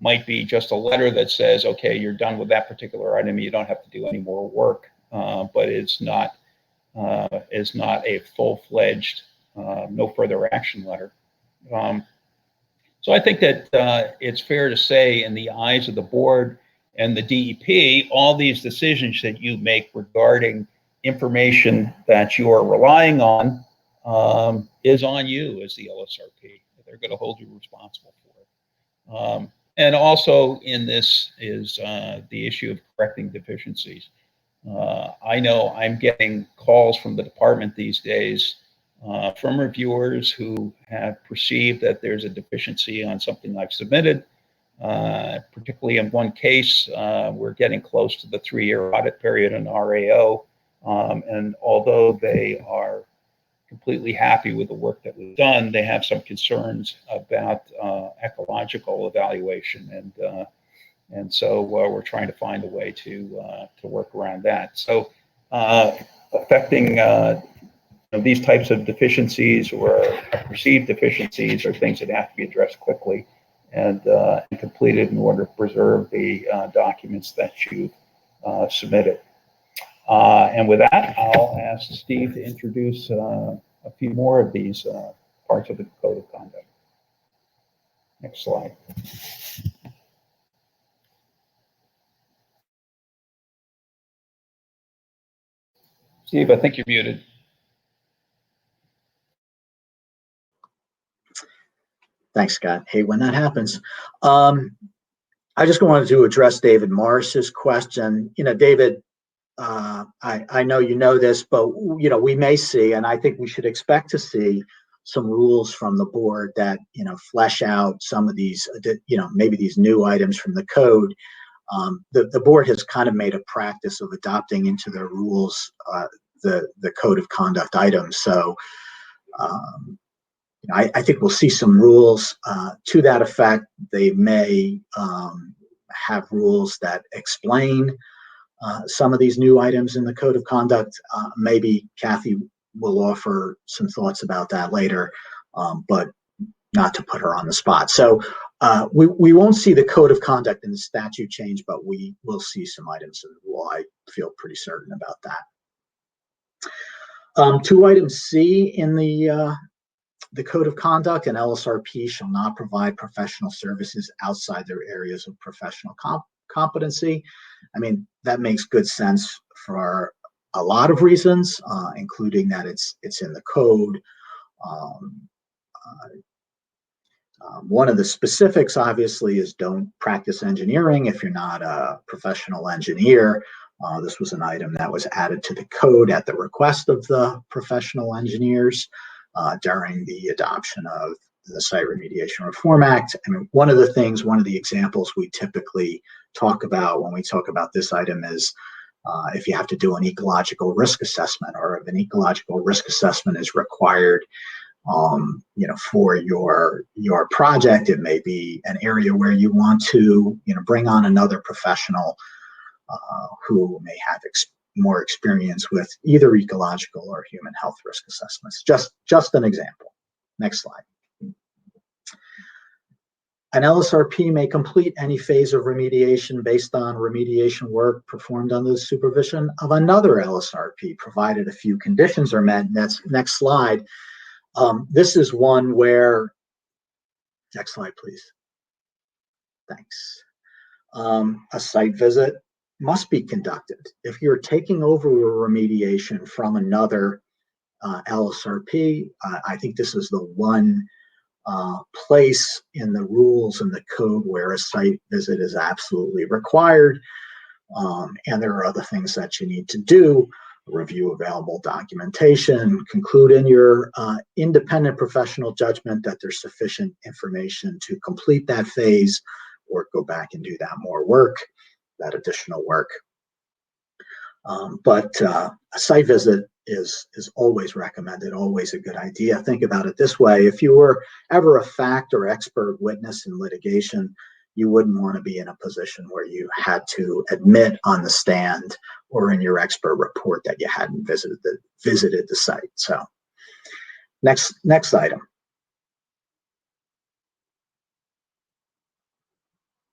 Speaker 6: might be just a letter that says, okay, you're done with that particular item, you don't have to do any more work, but it's not a full-fledged no further action letter. So I think that it's fair to say, in the eyes of the board and the DEP, all these decisions that you make regarding information that you are relying on is on you as the LSRP. They're going to hold you responsible for it. And also in this is the issue of correcting deficiencies. I know I'm getting calls from the department these days from reviewers who have perceived that there's a deficiency on something I've submitted. Particularly in one case, we're getting close to the 3-year audit period in RAO. And although they are completely happy with the work that we've done, they have some concerns about ecological evaluation. And so we're trying to find a way to work around that. So affecting these types of deficiencies or perceived deficiencies are things that have to be addressed quickly and completed in order to preserve the documents that you submitted. And with that, I'll ask Steve to introduce a few more of these parts of the Code of Conduct. Next slide. Steve, I think you're muted.
Speaker 5: Thanks, Scott. Hey, when that happens, I just wanted to address David Morris's question. David, I know you know this, but we may see, and I think we should expect to see, some rules from the board that flesh out some of these, maybe these new items from the code. The board has kind of made a practice of adopting into their rules the Code of Conduct items. So I think we'll see some rules to that effect. They may have rules that explain some of these new items in the Code of Conduct. Maybe Kathy will offer some thoughts about that later, but not to put her on the spot. So we won't see the Code of Conduct and the statute change, but we will see some items in the rule. I feel pretty certain about that. To item C in the Code of Conduct, an LSRP shall not provide professional services outside their areas of professional competency. I mean, that makes good sense for a lot of reasons, including that it's in the code. One of the specifics, obviously, is don't practice engineering if you're not a professional engineer. This was an item that was added to the code at the request of the professional engineers during the adoption of the Site Remediation Reform Act. And one of the examples we typically talk about when we talk about this item is if you have to do an ecological risk assessment, or if an ecological risk assessment is required for your project. It may be an area where you want to bring on another professional who may have more experience with either ecological or human health risk assessments. Just an example. Next slide. An LSRP may complete any phase of remediation based on remediation work performed under the supervision of another LSRP, provided a few conditions are met. Next slide. This is one where, next slide, please. Thanks. A site visit must be conducted. If you're taking over a remediation from another LSRP, I think this is the one place in the rules and the code where a site visit is absolutely required. And there are other things that you need to do: review available documentation, conclude in your independent professional judgment that there's sufficient information to complete that phase, or go back and do that additional work. But a site visit is always recommended, always a good idea. Think about it this way: if you were ever a fact or expert witness in litigation, you wouldn't want to be in a position where you had to admit on the stand or in your expert report that you hadn't visited the site. So next item.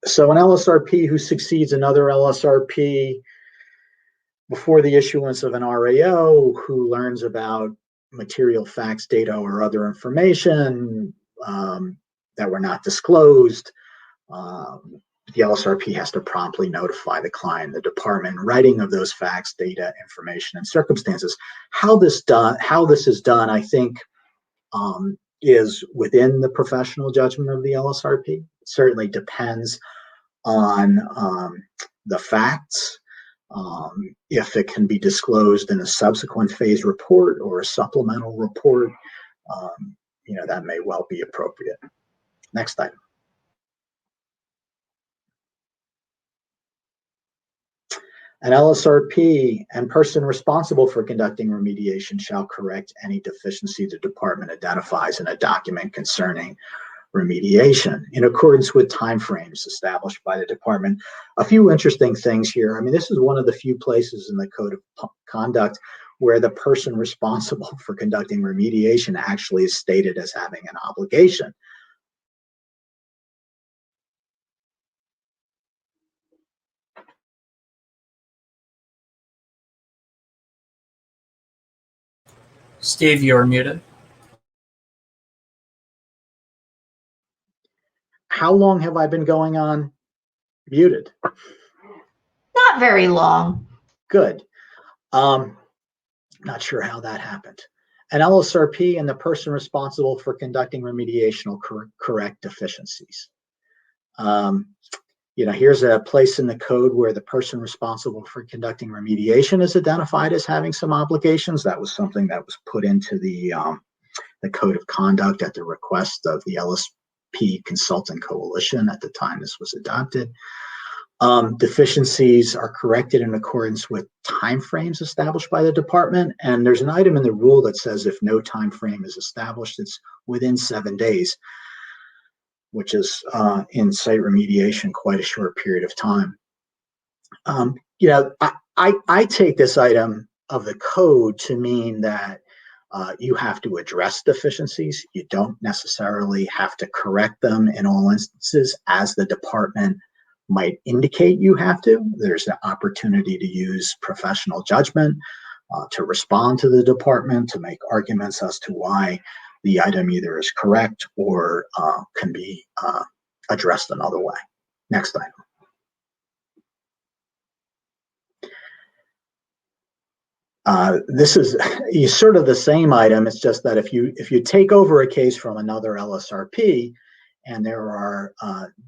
Speaker 5: So an LSRP who succeeds another LSRP before the issuance of an RAO, who learns about material facts, data, or other information that were not disclosed, the LSRP has to promptly notify the client, the department, in writing of those facts, data, information, and circumstances. How this is done, I think, is within the professional judgment of the LSRP. It certainly depends on the facts. If it can be disclosed in a subsequent phase report or a supplemental report, that may well be appropriate. Next item. An LSRP and person responsible for conducting remediation shall correct any deficiency the department identifies in a document concerning remediation in accordance with timeframes established by the department. A few interesting things here. I mean, this is one of the few places in the Code of Conduct where the person responsible for conducting remediation actually is stated as having an obligation.
Speaker 4: Steve, you're muted.
Speaker 5: How long have I been going on muted?
Speaker 2: Not very long.
Speaker 5: Good. Not sure how that happened. An LSRP and the person responsible for conducting remediation will correct deficiencies. Here's a place in the code where the person responsible for conducting remediation is identified as having some obligations. That was something that was put into the Code of Conduct at the request of the LSP Consultant Coalition at the time this was adopted. Deficiencies are corrected in accordance with timeframes established by the department. And there's an item in the rule that says if no time frame is established, it's within 7 days, which is in site remediation quite a short period of time. I take this item of the code to mean that you have to address deficiencies. You don't necessarily have to correct them in all instances, as the department might indicate you have to. There's an opportunity to use professional judgment to respond to the department, to make arguments as to why the item either is correct or can be addressed another way. Next item. This is sort of the same item. It's just that if you take over a case from another LSRP and there are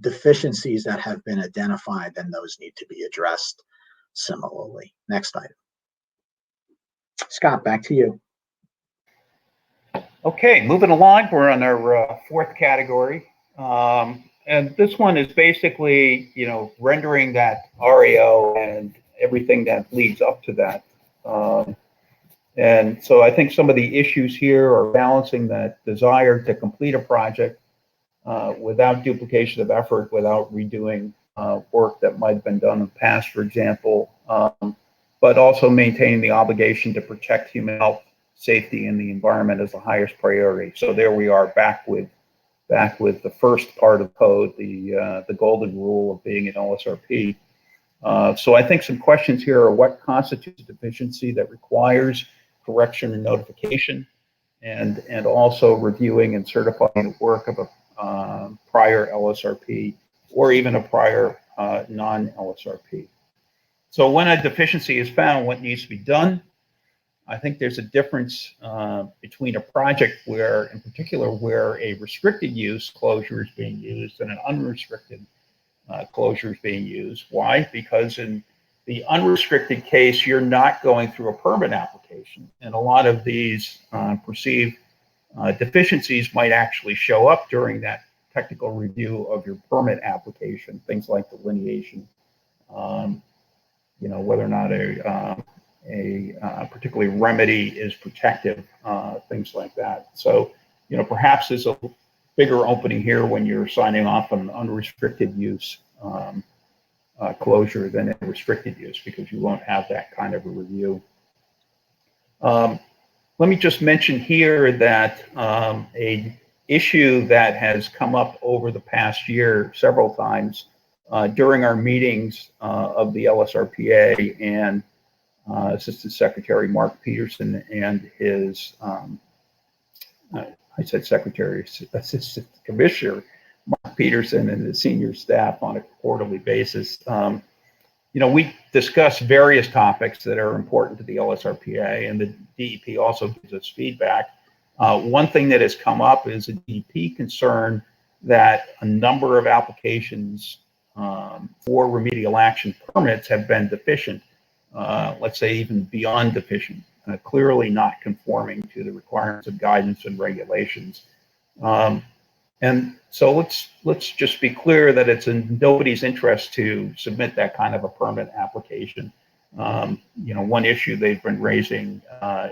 Speaker 5: deficiencies that have been identified, then those need to be addressed similarly. Next item. Scott, back to you.
Speaker 6: Okay, moving along, we're on our fourth category. And this one is basically, rendering that RAO and everything that leads up to that. And so I think some of the issues here are balancing that desire to complete a project without duplication of effort, without redoing work that might have been done in the past, for example, but also maintaining the obligation to protect human health, safety, and the environment as the highest priority. So there we are back with the first part of code, the golden rule of being an LSRP. So I think some questions here are what constitutes a deficiency that requires correction and notification, and also reviewing and certifying the work of a prior LSRP or even a prior non-LSRP. So when a deficiency is found, what needs to be done? I think there's a difference between a project where, in particular, where a restricted use closure is being used and an unrestricted closure is being used. Why? Because in the unrestricted case, you're not going through a permit application. And a lot of these perceived deficiencies might actually show up during that technical review of your permit application, things like delineation, whether or not a particular remedy is protective, things like that. So, perhaps there's a bigger opening here when you're signing off on an unrestricted use closure than a restricted use, because you won't have that kind of a review. Let me just mention here that a issue that has come up over the past year several times during our meetings of the LSRPA and Assistant Secretary Mark Peterson and his, I said Secretary, Assistant Commissioner Mark Peterson and the senior staff on a quarterly basis. We discuss various topics that are important to the LSRPA, and the DEP also gives us feedback. One thing that has come up is a DEP concern that a number of applications for remedial action permits have been deficient, let's say even beyond deficient, clearly not conforming to the requirements of guidance and regulations. And so let's just be clear that it's in nobody's interest to submit that kind of a permit application. One issue they've been raising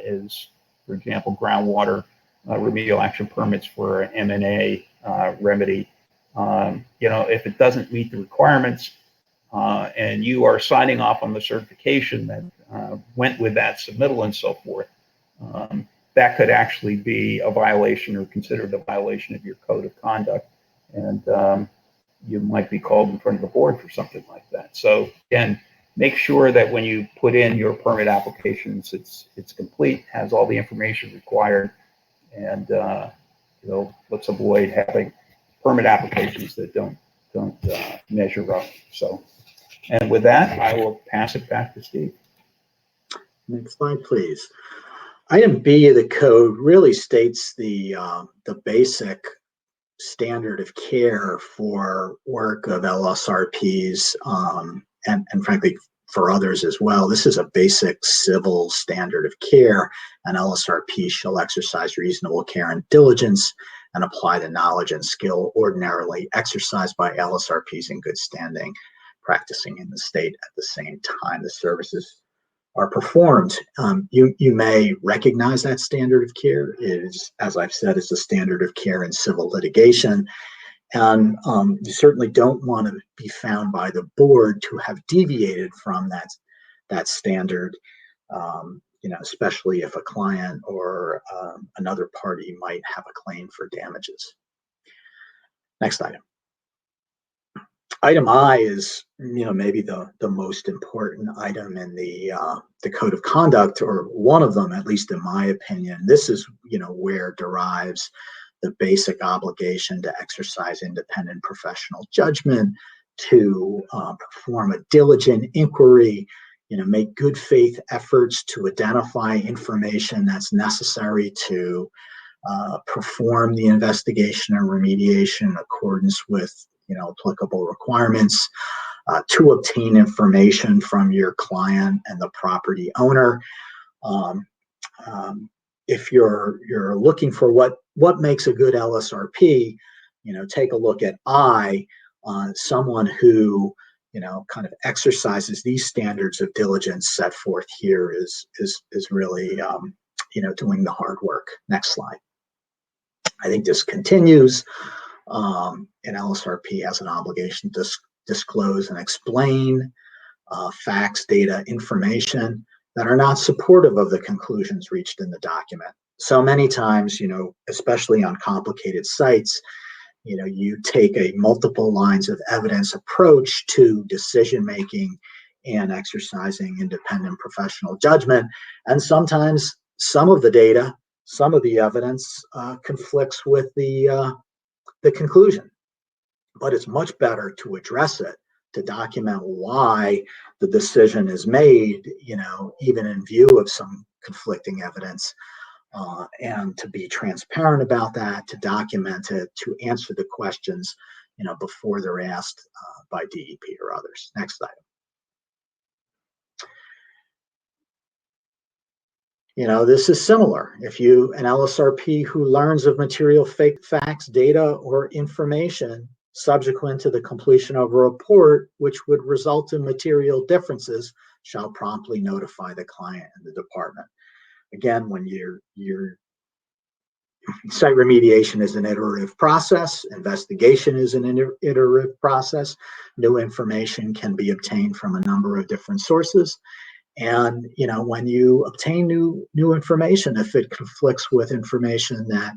Speaker 6: is, for example, groundwater remedial action permits for an M&A remedy. If it doesn't meet the requirements and you are signing off on the certification that went with that submittal and so forth, that could actually be a violation or considered a violation of your code of conduct. And you might be called in front of the board for something like that. So again, make sure that when you put in your permit applications, it's complete, has all the information required, and let's avoid having permit applications that don't measure up. So, and with that, I will pass it back to Steve.
Speaker 5: Next slide, please. Item B of the code really states the basic standard of care for work of LSRPs and frankly for others as well. This is a basic civil standard of care. An LSRP shall exercise reasonable care and diligence and apply the knowledge and skill ordinarily exercised by LSRPs in good standing, practicing in the state at the same time the services are performed. You may recognize that standard of care. It is, as I've said, is the standard of care in civil litigation. And you certainly don't want to be found by the board to have deviated from that standard, especially if a client or another party might have a claim for damages. Next item. Item I is, maybe the most important item in the code of conduct, or one of them, at least in my opinion. This is, where derives the basic obligation to exercise independent professional judgment, to perform a diligent inquiry, make good faith efforts to identify information that's necessary to perform the investigation or remediation in accordance with applicable requirements, to obtain information from your client and the property owner. If you're looking for what makes a good LSRP, take a look at someone who kind of exercises these standards of diligence set forth here is really doing the hard work. Next slide. I think this continues. An LSRP has an obligation to disclose and explain facts, data, information that are not supportive of the conclusions reached in the document. So many times, especially on complicated sites, you take a multiple lines of evidence approach to decision making and exercising independent professional judgment. And sometimes some of the data, some of the evidence conflicts with the conclusion. But it's much better to address it, to document why the decision is made, even in view of some conflicting evidence, and to be transparent about that, to document it, to answer the questions, before they're asked by DEP or others. Next item. This is similar. If an LSRP who learns of material fake facts, data, or information subsequent to the completion of a report, which would result in material differences, shall promptly notify the client and the department. Again, when your site remediation is an iterative process, investigation is an iterative process, new information can be obtained from a number of different sources. And when you obtain new information, if it conflicts with information that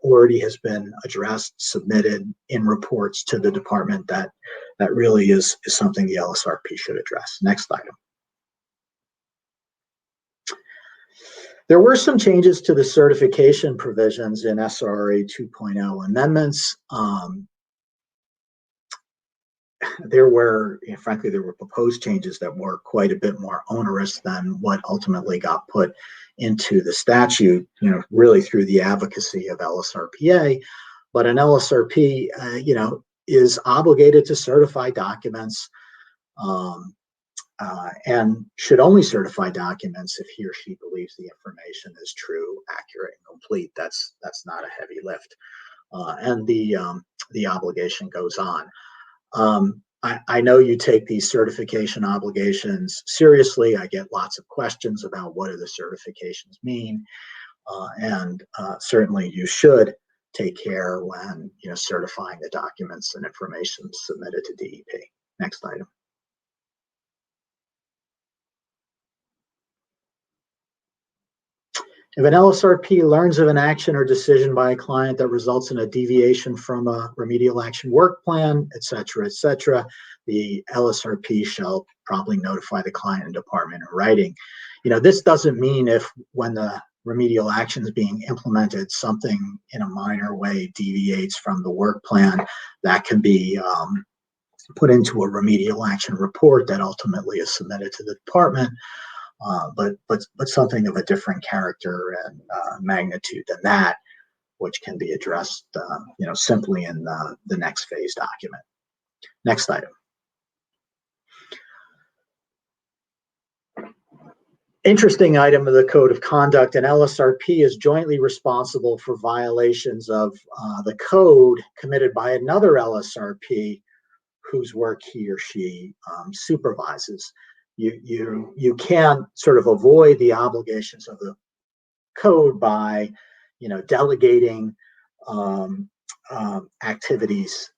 Speaker 5: already has been addressed, submitted in reports to the department, that really is something the LSRP should address. Next item. There were some changes to the certification provisions in SRA 2.0 amendments. Frankly, there were proposed changes that were quite a bit more onerous than what ultimately got put into the statute, really through the advocacy of LSRPA. But an LSRP, is obligated to certify documents, and should only certify documents if he or she believes the information is true, accurate, and complete. That's not a heavy lift, and the obligation goes on. I know you take these certification obligations seriously. I get lots of questions about what do the certifications mean, and certainly you should take care when certifying the documents and information submitted to DEP. Next item. If an LSRP learns of an action or decision by a client that results in a deviation from a remedial action work plan, et cetera, the LSRP shall promptly notify the client and department in writing. This doesn't mean when the remedial action is being implemented, something in a minor way deviates from the work plan, that can be put into a remedial action report that ultimately is submitted to the department. But something of a different character and magnitude than that, which can be addressed, simply in the next phase document. Next item. Interesting item of the Code of Conduct. An LSRP is jointly responsible for violations of the code committed by another LSRP whose work he or she supervises. You can't sort of avoid the obligations of the code by, delegating activities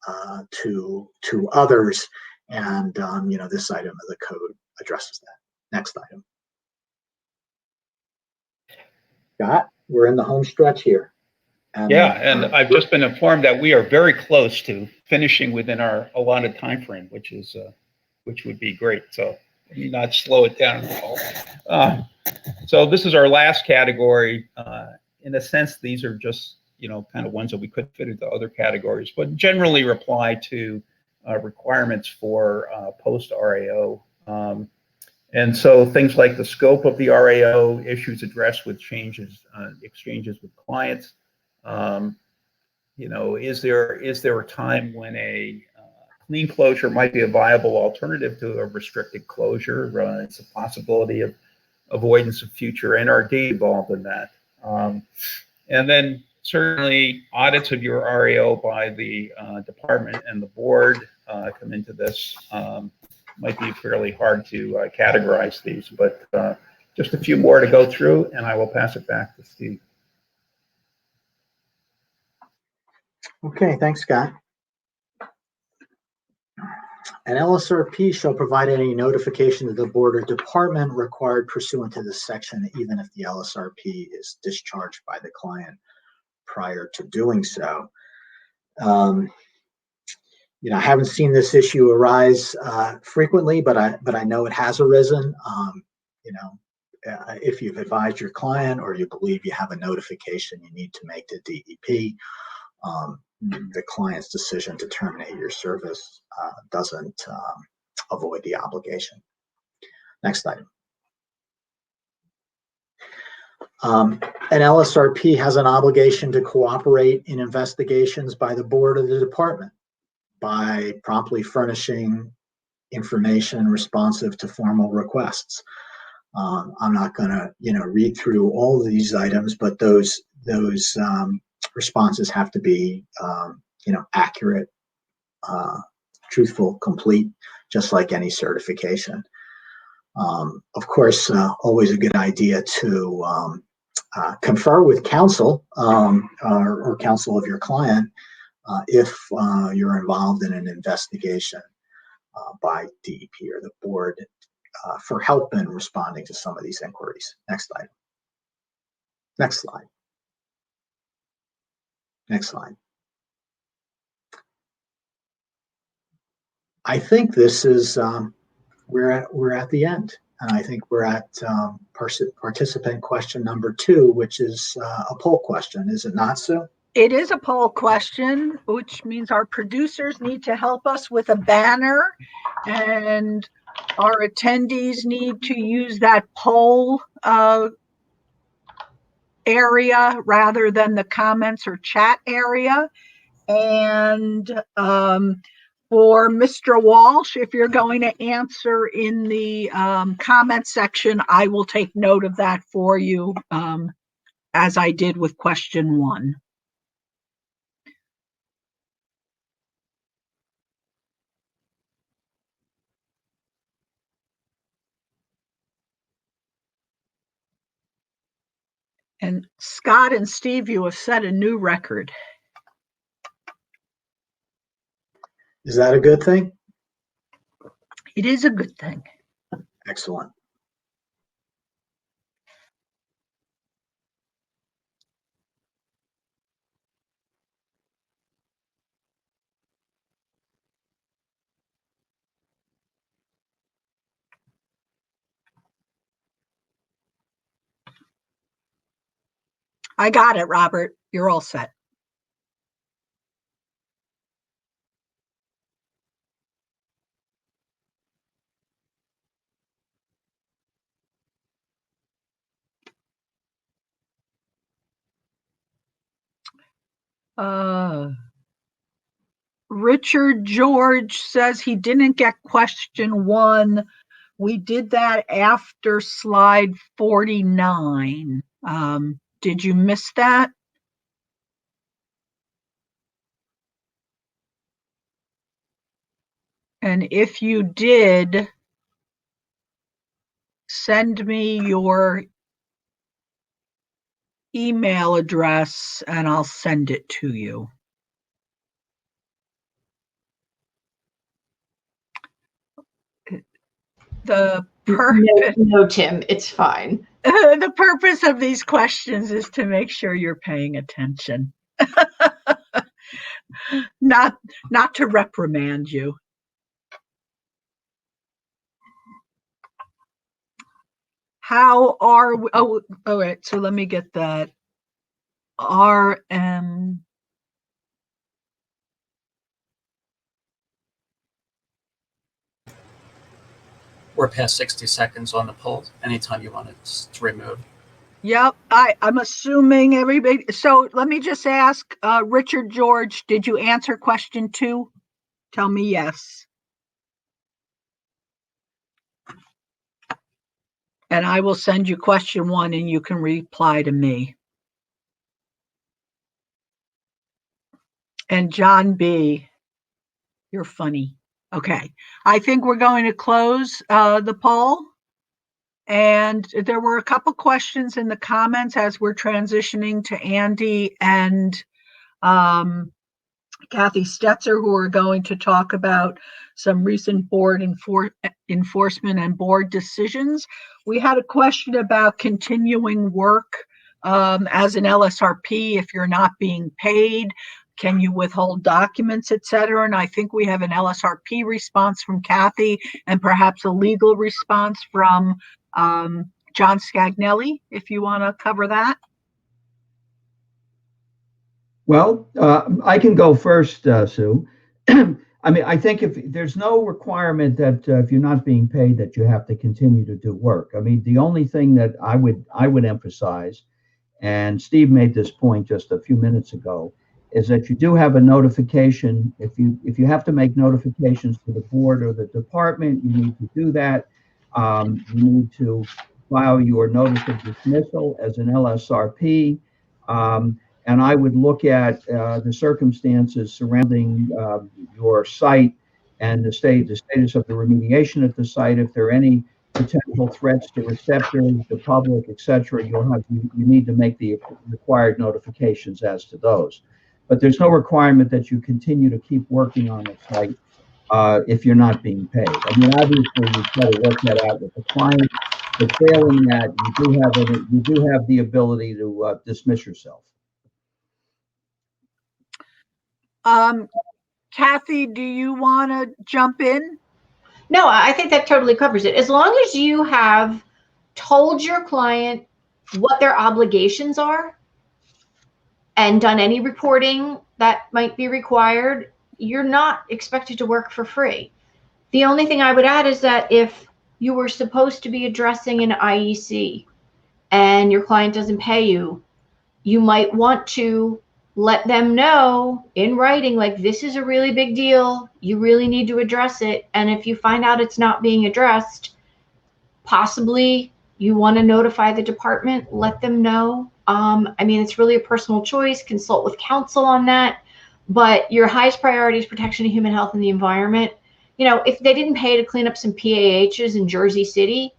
Speaker 5: to others, and this item of the code addresses that. Next item. Scott, we're in the home stretch here.
Speaker 6: And I've just been informed that we are very close to finishing within our allotted time frame, which would be great. So not slow it down at all. So this is our last category. In a sense, these are just, kind of ones that we could fit into other categories, but generally reply to requirements for post-RAO. And so things like the scope of the RAO, issues addressed with changes, exchanges with clients. Is there a time when a clean closure might be a viable alternative to a restricted closure. It's a possibility of avoidance of future NRD involved in that. And then certainly audits of your REO by the department and the board come into this. Might be fairly hard to categorize these, but just a few more to go through, and I will pass it back to Steve.
Speaker 5: Okay, thanks, Scott. An LSRP shall provide any notification to the board or department required pursuant to this section, even if the LSRP is discharged by the client prior to doing so. I haven't seen this issue arise frequently, but I know it has arisen. If you've advised your client or you believe you have a notification you need to make to DEP, the client's decision to terminate your service doesn't avoid the obligation. Next item. An LSRP has an obligation to cooperate in investigations by the board of the department by promptly furnishing information responsive to formal requests. I'm not going to, read through all of these items, but those responses have to be, accurate, truthful, complete, just like any certification. Of course, always a good idea to confer with counsel or counsel of your client if you're involved in an investigation by DEP or the board for help in responding to some of these inquiries. Next item. Next slide. Next slide. I think this is we're at the end, and I think we're at participant question number 2, which is a poll question. Is it not, Sue?
Speaker 1: It is a poll question, which means our producers need to help us with a banner, and our attendees need to use that poll area rather than the comments or chat area. And for Mr. Walsh, if you're going to answer in the comment section, I will take note of that for you, as I did with question 1. And Scott and Steve, you have set a new record.
Speaker 5: Is that a good thing?
Speaker 1: It is a good thing.
Speaker 5: Excellent.
Speaker 1: I got it, Robert. You're all set. Richard George says he didn't get question 1. We did that after slide 49. Did you miss that? And if you did, send me your email address and I'll send it to you. The purpose,
Speaker 2: No, Tim, it's fine.
Speaker 1: the purpose of these questions is to make sure you're paying attention. Not to reprimand you. How are we? Oh, all right. So let me get that. RM.
Speaker 4: We're past 60 seconds on the poll. Anytime you want it to remove.
Speaker 1: Yep, I'm assuming everybody. So let me just ask, Richard George, did you answer question 2? tell me yes. And I will send you question 1 and you can reply to me. And John B., you're funny. Okay. I think we're going to close the poll. And there were a couple questions in the comments as we're transitioning to Andy and Kathy Stetzer, who are going to talk about some recent board enforcement and board decisions. We had a question about continuing work as an LSRP if you're not being paid. Can you withhold documents, et cetera? And I think we have an LSRP response from Kathy and perhaps a legal response from John Scagnelli, if you want to cover that.
Speaker 3: Well, I can go first, Sue. I mean, I think if there's no requirement that if you're not being paid that you have to continue to do work. I mean, the only thing that I would emphasize, and Steve made this point just a few minutes ago, is that you do have a notification. If you have to make notifications to the board or the department, you need to do that. You need to file your notice of dismissal as an LSRP. And I would look at the circumstances surrounding your site and the status of the remediation at the site. If there are any potential threats to receptors, the public, etc., you need to make the required notifications as to those. But there's no requirement that you continue to keep working on the site if you're not being paid. I mean, obviously, you try to work that out with the client. But failing that, you do have the ability to dismiss yourself.
Speaker 1: Kathy, do you want to jump in?
Speaker 2: No, I think that totally covers it. As long as you have told your client what their obligations are and done any reporting that might be required, you're not expected to work for free. The only thing I would add is that if you were supposed to be addressing an IEC and your client doesn't pay you, you might want to let them know in writing, like, this is a really big deal. You really need to address it. And if you find out it's not being addressed, possibly you want to notify the department, let them know. I mean, it's really a personal choice. Consult with counsel on that. But your highest priority is protection of human health and the environment. You know, if they didn't pay to clean up some PAHs in Jersey City,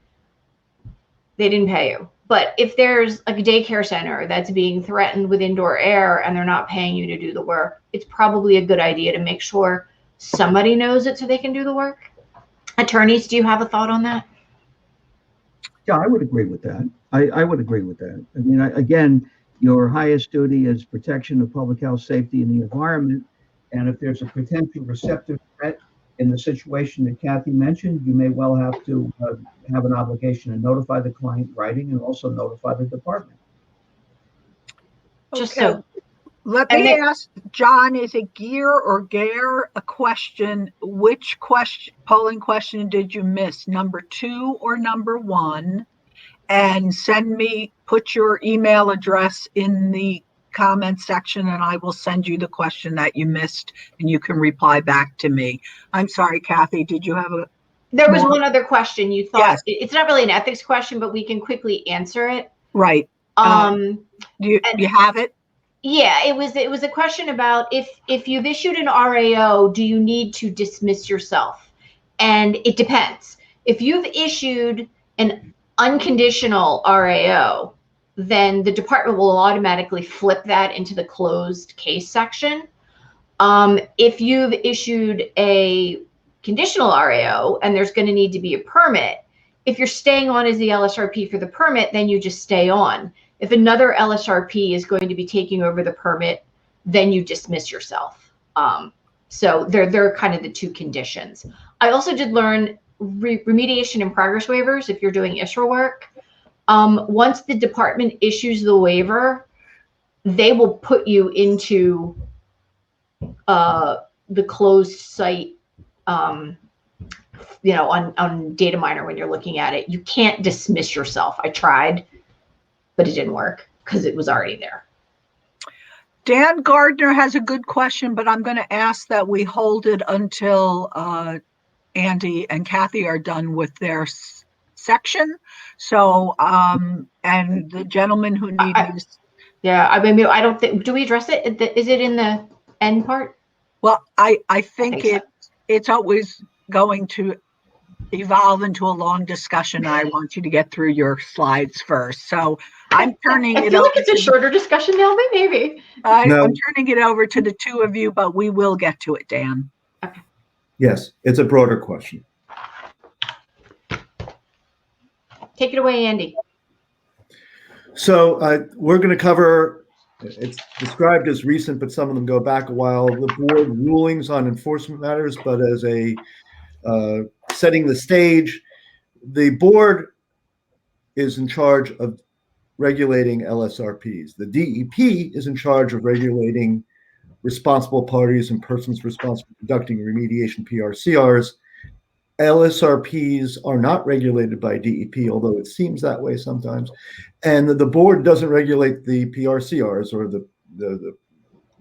Speaker 2: they didn't pay you. But if there's like a daycare center that's being threatened with indoor air and they're not paying you to do the work, it's probably a good idea to make sure somebody knows it so they can do the work. Attorneys, do you have a thought on that?
Speaker 3: Yeah, I would agree with that. I would agree with that. I mean, again, your highest duty is protection of public health, safety, and the environment. And if there's a potential receptive threat in the situation that Kathy mentioned, you may well have to have an obligation to notify the client in writing and also notify the department.
Speaker 2: Just
Speaker 1: Okay.
Speaker 2: so.
Speaker 1: Let
Speaker 2: And
Speaker 1: me
Speaker 2: then-
Speaker 1: ask John, is it Gear or Gare a question? Which polling question did you miss? Number 2 or number 1? And put your email address in the comment section and I will send you the question that you missed and you can reply back to me. I'm sorry, Kathy, did you have
Speaker 2: There was
Speaker 1: more?
Speaker 2: one other question you thought.
Speaker 1: Yes.
Speaker 2: It's not really an ethics question, but we can quickly answer it.
Speaker 1: Right. Do you have it?
Speaker 2: Yeah, it was a question about if you've issued an RAO, do you need to dismiss yourself? And it depends. If you've issued an unconditional RAO, then the department will automatically flip that into the closed case section. If you've issued a conditional RAO and there's going to need to be a permit, if you're staying on as the LSRP for the permit, then you just stay on. If another LSRP is going to be taking over the permit, then you dismiss yourself. So they're kind of the two conditions. I also did learn remediation and progress waivers if you're doing ISRA work. Once the department issues the waiver, they will put you into the closed site, on Data Miner when you're looking at it. You can't dismiss yourself. I tried, but it didn't work because it was already there.
Speaker 1: Dan Gardner has a good question, but I'm going to ask that we hold it until Andy and Kathy are done with their section. So, and the gentleman who needs,
Speaker 2: Yeah, I mean, I don't think, do we address it? Is it in the end part?
Speaker 1: well, I think
Speaker 2: think
Speaker 1: it's always going to evolve into a long discussion. I want you to get through your slides first. So I'm turning
Speaker 2: I
Speaker 1: it
Speaker 2: feel
Speaker 1: over.
Speaker 2: like it's a shorter discussion now, but maybe.
Speaker 3: No.
Speaker 1: I'm turning it over to the two of you, but we will get to it, Dan.
Speaker 7: Yes, it's a broader question.
Speaker 2: Take it away, Andy.
Speaker 7: So we're going to cover, it's described as recent, but some of them go back a while, the board rulings on enforcement matters, but as a setting the stage, the board is in charge of regulating LSRPs. The DEP is in charge of regulating responsible parties and persons responsible for conducting remediation PRCRs. LSRPs are not regulated by DEP, although it seems that way sometimes. And the board doesn't regulate the PRCRs, or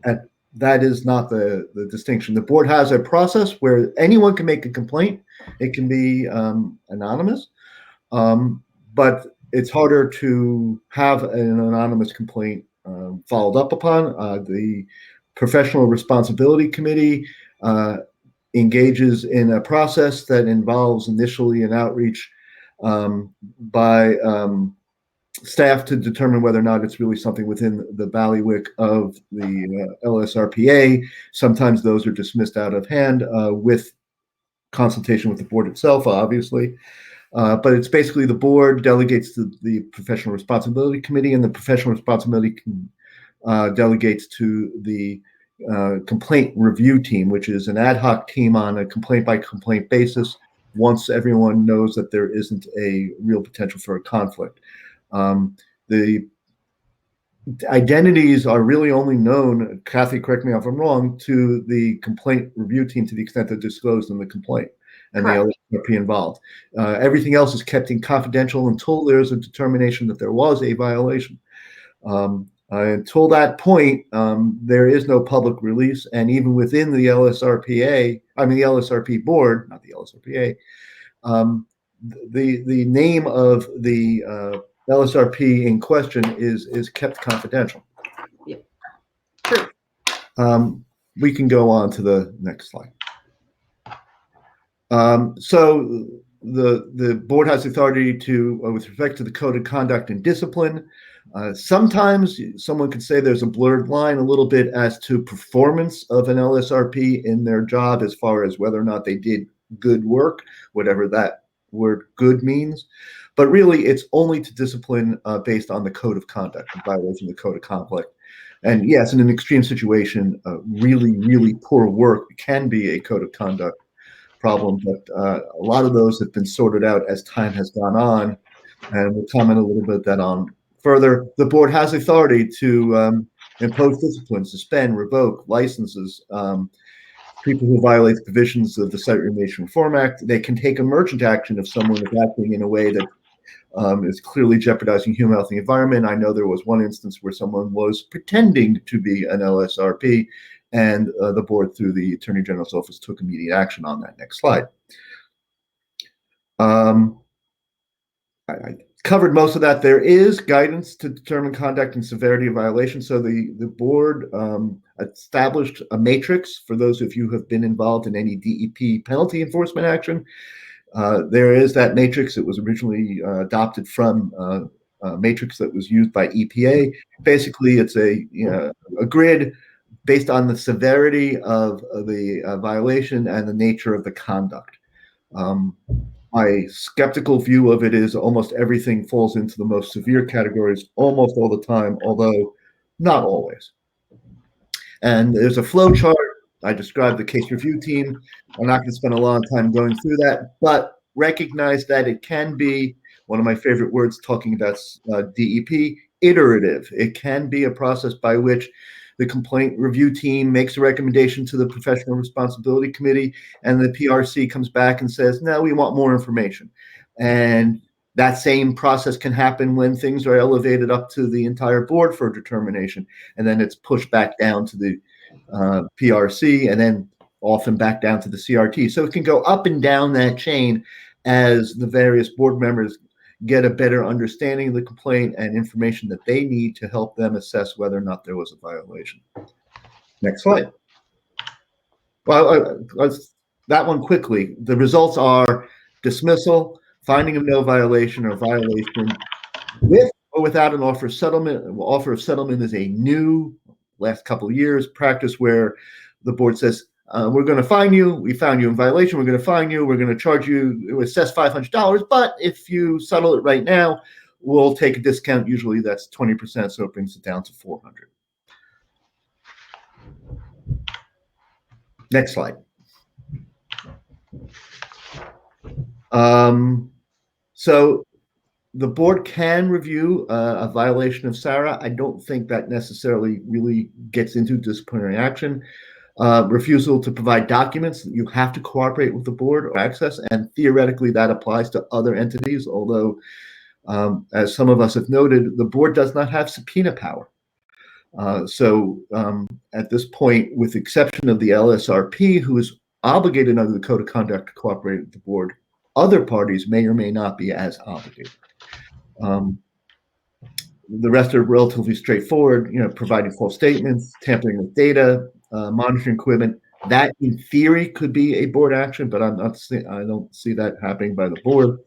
Speaker 7: and that is not the distinction. The board has a process where anyone can make a complaint. It can be anonymous, but it's harder to have an anonymous complaint followed up upon. The Professional Responsibility Committee engages in a process that involves initially an outreach by staff to determine whether or not it's really something within the bailiwick of the LSRPA. Sometimes those are dismissed out of hand with consultation with the board itself, obviously. But it's basically the board delegates to the Professional Responsibility Committee, and the Professional Responsibility delegates to the complaint review team, which is an ad hoc team on a complaint by complaint basis once everyone knows that there isn't a real potential for a conflict. The identities are really only known, Kathy, correct me if I'm wrong, to the complaint review team to the extent they're disclosed in the complaint and the LSRP involved. Everything else is kept in confidential until there's a determination that there was a violation. Until that point, there is no public release, and even within the LSRPA, I mean the LSRP board, not the LSRPA, the name of the LSRP in question is kept confidential.
Speaker 2: Yep. True.
Speaker 7: We can go on to the next slide. So the board has authority to, with respect to the code of conduct and discipline. Sometimes someone could say there's a blurred line a little bit as to performance of an LSRP in their job as far as whether or not they did good work, whatever that word good means. But really, it's only to discipline based on the code of conduct and violation of the code of conduct. And yes, in an extreme situation, really, really poor work can be a code of conduct problem, but a lot of those have been sorted out as time has gone on, and we'll comment a little bit that on further. The board has authority to impose discipline, suspend, revoke licenses, people who violate the provisions of the Site Remediation Reform Act. They can take emergent action if someone is acting in a way that is clearly jeopardizing human health and the environment. I know there was one instance where someone was pretending to be an LSRP, and the board, through the Attorney General's office, took immediate action on that. Next slide. I covered most of that. There is guidance to determine conduct and severity of violation. So the board established a matrix for those of you who have been involved in any DEP penalty enforcement action. There is that matrix. It was originally adopted from a matrix that was used by EPA. Basically, it's a grid based on the severity of the violation and the nature of the conduct. My skeptical view of it is almost everything falls into the most severe categories almost all the time, although not always. And there's a flow chart. I described the case review team. I'm not going to spend a lot of time going through that, but recognize that it can be, one of my favorite words talking about DEP, iterative. It can be a process by which the complaint review team makes a recommendation to the Professional Responsibility Committee, and the PRC comes back and says, no, we want more information. And That same process can happen when things are elevated up to the entire board for determination, and then it's pushed back down to the PRC, and then often back down to the CRT. So it can go up and down that chain as the various board members get a better understanding of the complaint and information that they need to help them assess whether or not there was a violation. Next slide. Well, that one quickly. The results are dismissal, finding of no violation or violation with or without an offer of settlement. Offer of settlement is a new, last couple of years, practice where the board says, we're going to fine you. We found you in violation. We're going to fine you. We're going to charge you, assess $500. But if you settle it right now, we'll take a discount. Usually that's 20%, so it brings it down to $400. Next slide. So the board can review a violation of SARA. I don't think that necessarily really gets into disciplinary action. Refusal to provide documents, you have to cooperate with the board or access, and theoretically that applies to other entities, although as some of us have noted, the board does not have subpoena power. So at this point, with the exception of the LSRP, who is obligated under the Code of Conduct to cooperate with the board, other parties may or may not be as obligated. The rest are relatively straightforward, providing false statements, tampering with data, monitoring equipment. That, in theory, could be a board action, but I don't see that happening by the board.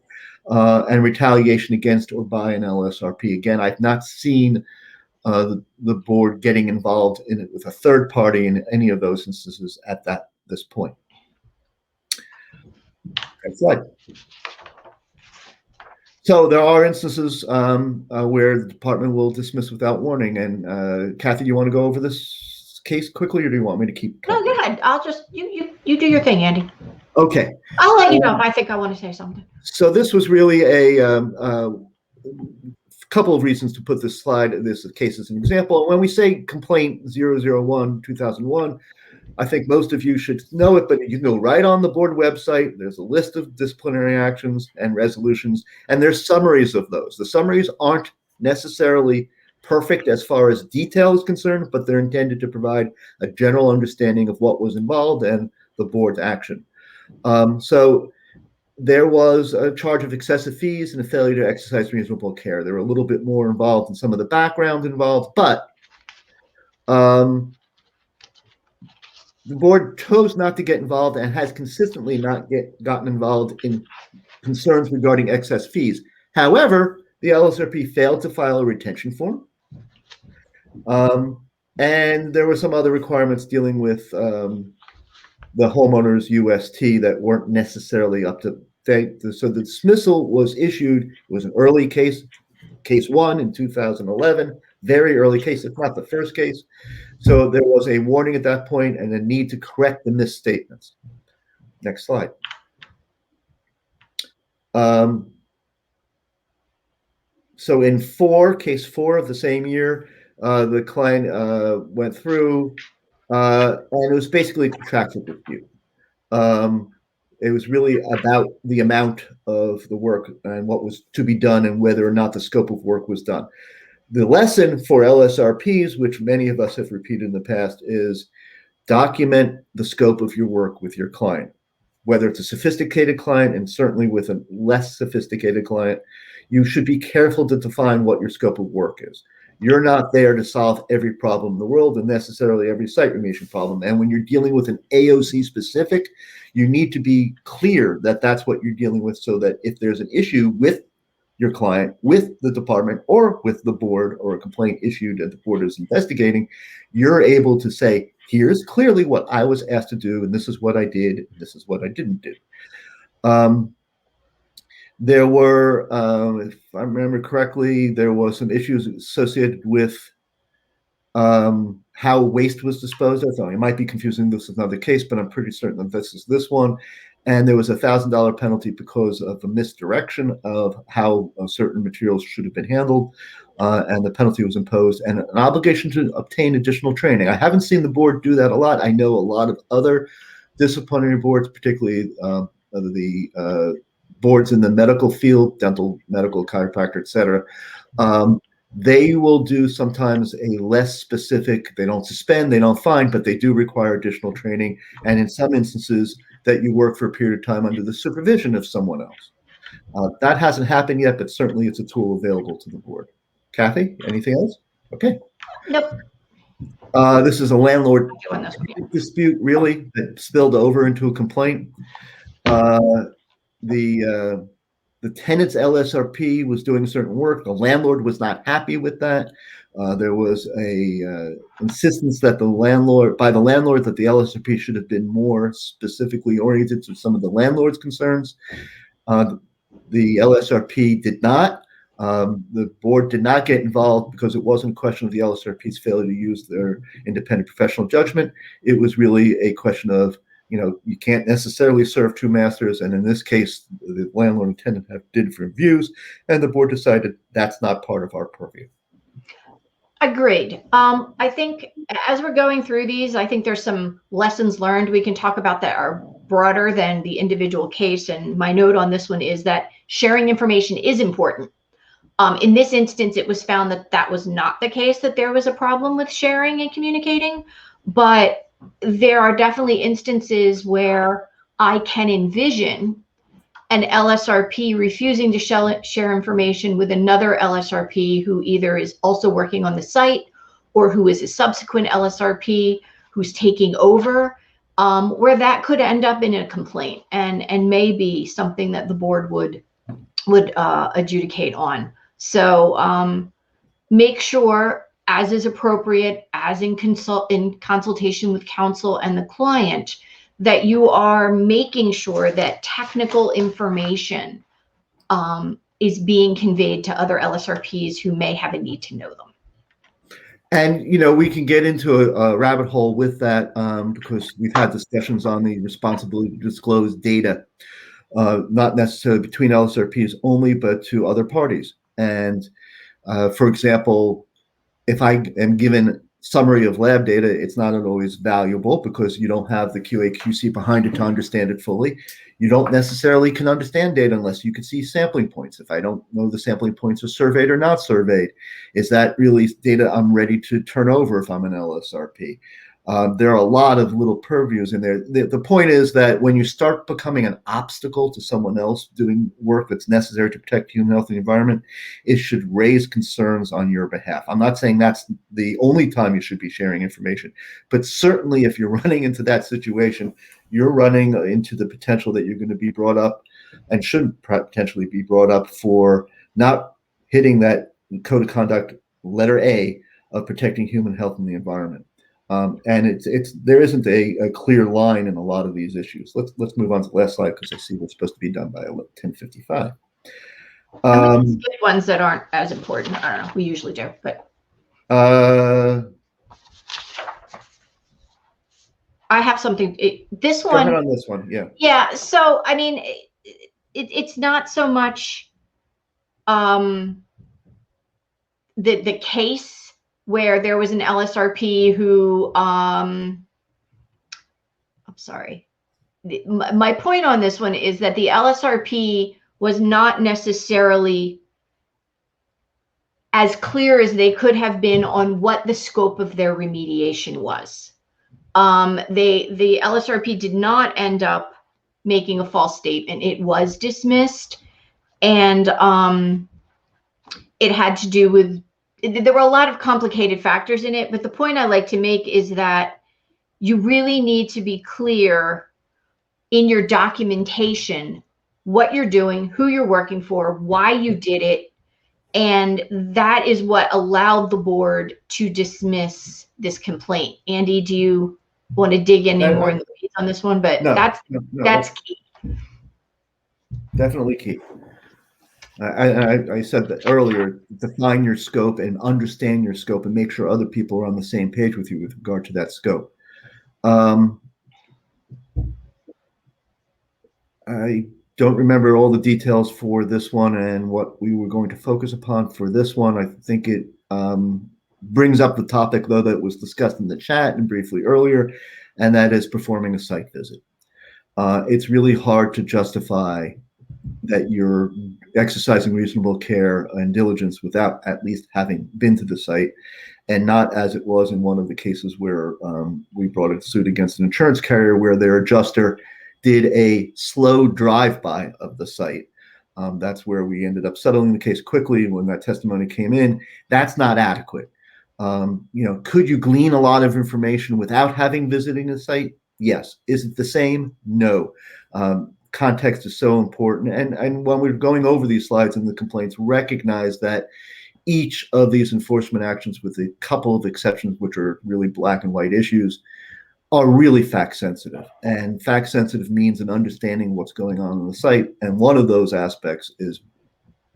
Speaker 7: And retaliation against or by an LSRP. Again, I've not seen the board getting involved in it with a third party in any of those instances at this point. Next slide. So there are instances where the department will dismiss without warning. And Kathy, do you want to go over this case quickly, or do you want me to keep?
Speaker 2: No, go ahead. I'll just you do your thing, Andy.
Speaker 7: Okay.
Speaker 2: I'll let you know if I think I want to say something.
Speaker 7: So this was really a couple of reasons to put this case as an example. When we say complaint 001/2001, I think most of you should know it, but you can go right on the board website. There's a list of disciplinary actions and resolutions, and there's summaries of those. The summaries aren't necessarily perfect as far as detail is concerned, but they're intended to provide a general understanding of what was involved and the board's action. So there was a charge of excessive fees and a failure to exercise reasonable care. They were a little bit more involved in some of the background involved, but the board chose not to get involved and has consistently not gotten involved in concerns regarding excess fees. However, the LSRP failed to file a retention form. And there were some other requirements dealing with the homeowner's UST that weren't necessarily up to date. So the dismissal was issued. It was an early case, case 1 in 2011, very early case. It's not the first case. So there was a warning at that point and a need to correct the misstatements. Next slide. So in case 4 of the same year, the client went through, and it was basically a contractual dispute. It was really about the amount of the work and what was to be done and whether or not the scope of work was done. The lesson for LSRPs, which many of us have repeated in the past, is document the scope of your work with your client. Whether it's a sophisticated client and certainly with a less sophisticated client, you should be careful to define what your scope of work is. You're not there to solve every problem in the world and necessarily every site remediation problem. And when you're dealing with an AOC specific, you need to be clear that that's what you're dealing with, so that if there's an issue with your client, with the department, or with the board, or a complaint issued that the board is investigating, you're able to say, here's clearly what I was asked to do, and this is what I did, this is what I didn't do. There were, if I remember correctly, there was some issues associated with how waste was disposed of. So I might be confusing this with another case, but I'm pretty certain that this is this one. And there was a $1,000 penalty because of the misdirection of how certain materials should have been handled, and the penalty was imposed, and an obligation to obtain additional training. I haven't seen the board do that a lot. I know a lot of other disciplinary boards, particularly the boards in the medical field, dental, medical, chiropractor, et cetera, they will do sometimes a less specific, they don't suspend, they don't fine, but they do require additional training. And in some instances that you work for a period of time under the supervision of someone else. That hasn't happened yet, but certainly it's a tool available to the board. Kathy, anything else? Okay.
Speaker 2: Nope.
Speaker 7: This is a landlord
Speaker 2: Doing this for you.
Speaker 7: dispute, really, that spilled over into a complaint. The tenant's LSRP was doing certain work. The landlord was not happy with that. There was a insistence that the landlord that the LSRP should have been more specifically oriented to some of the landlord's concerns. The LSRP did not. The board did not get involved because it wasn't a question of the LSRP's failure to use their independent professional judgment. It was really a question of, you can't necessarily serve two masters. And in this case, the landlord and tenant have different views, and the board decided that's not part of our purview.
Speaker 2: Agreed. I think as we're going through these, I think there's some lessons learned we can talk about that are broader than the individual case. And my note on this one is that sharing information is important. In this instance, it was found that that was not the case, that there was a problem with sharing and communicating, but there are definitely instances where I can envision an LSRP refusing to share information with another LSRP who either is also working on the site or who is a subsequent LSRP who's taking over, where that could end up in a complaint and may be something that the board would adjudicate on. So make sure, as is appropriate, as in consultation with counsel and the client, that you are making sure that technical information is being conveyed to other LSRPs who may have a need to know them.
Speaker 7: And, we can get into a rabbit hole with that because we've had discussions on the responsibility to disclose data, not necessarily between LSRPs only, but to other parties. And for example, if I am given summary of lab data, it's not always valuable because you don't have the QA/QC behind it to understand it fully. You don't necessarily can understand data unless you can see sampling points. If I don't know the sampling points are surveyed or not surveyed, is that really data I'm ready to turn over if I'm an LSRP? There are a lot of little purviews in there. The point is that when you start becoming an obstacle to someone else doing work that's necessary to protect human health and the environment, it should raise concerns on your behalf. I'm not saying that's the only time you should be sharing information, but certainly if you're running into that situation, you're running into the potential that you're going to be brought up and should potentially be brought up for not hitting that code of conduct letter A of protecting human health and the environment. And there isn't a clear line in a lot of these issues. Let's move on to the last slide because I see what's supposed to be done by 10:55.
Speaker 2: Skip ones that aren't as important. I don't know. We usually do, but I have something. This
Speaker 7: go
Speaker 2: one
Speaker 7: ahead on this one, yeah.
Speaker 2: Yeah. So I mean, it's not so much the case where there was an LSRP who, I'm sorry. My point on this one is that the LSRP was not necessarily as clear as they could have been on what the scope of their remediation was. The LSRP did not end up making a false statement. It was dismissed, and it had to do with, there were a lot of complicated factors in it, but the point I like to make is that you really need to be clear in your documentation what you're doing, who you're working for, why you did it, and that is what allowed the board to dismiss this complaint. Andy, do you want to dig in more in the weeds on this one? But
Speaker 7: No,
Speaker 2: that's key.
Speaker 7: Definitely key. I said that earlier, define your scope and understand your scope and make sure other people are on the same page with you with regard to that scope. I don't remember all the details for this one and what we were going to focus upon for this one. I think it brings up the topic, though, that was discussed in the chat and briefly earlier, and that is performing a site visit. It's really hard to justify that you're exercising reasonable care and diligence without at least having been to the site, and not as it was in one of the cases where we brought a suit against an insurance carrier where their adjuster did a slow drive-by of the site. That's where we ended up settling the case quickly when that testimony came in. That's not adequate. Could you glean a lot of information without having visiting a site? Yes. Is it the same? No. Context is so important. And when we're going over these slides and the complaints, recognize that each of these enforcement actions, with a couple of exceptions, which are really black and white issues, are really fact sensitive. And fact sensitive means an understanding what's going on the site. And one of those aspects is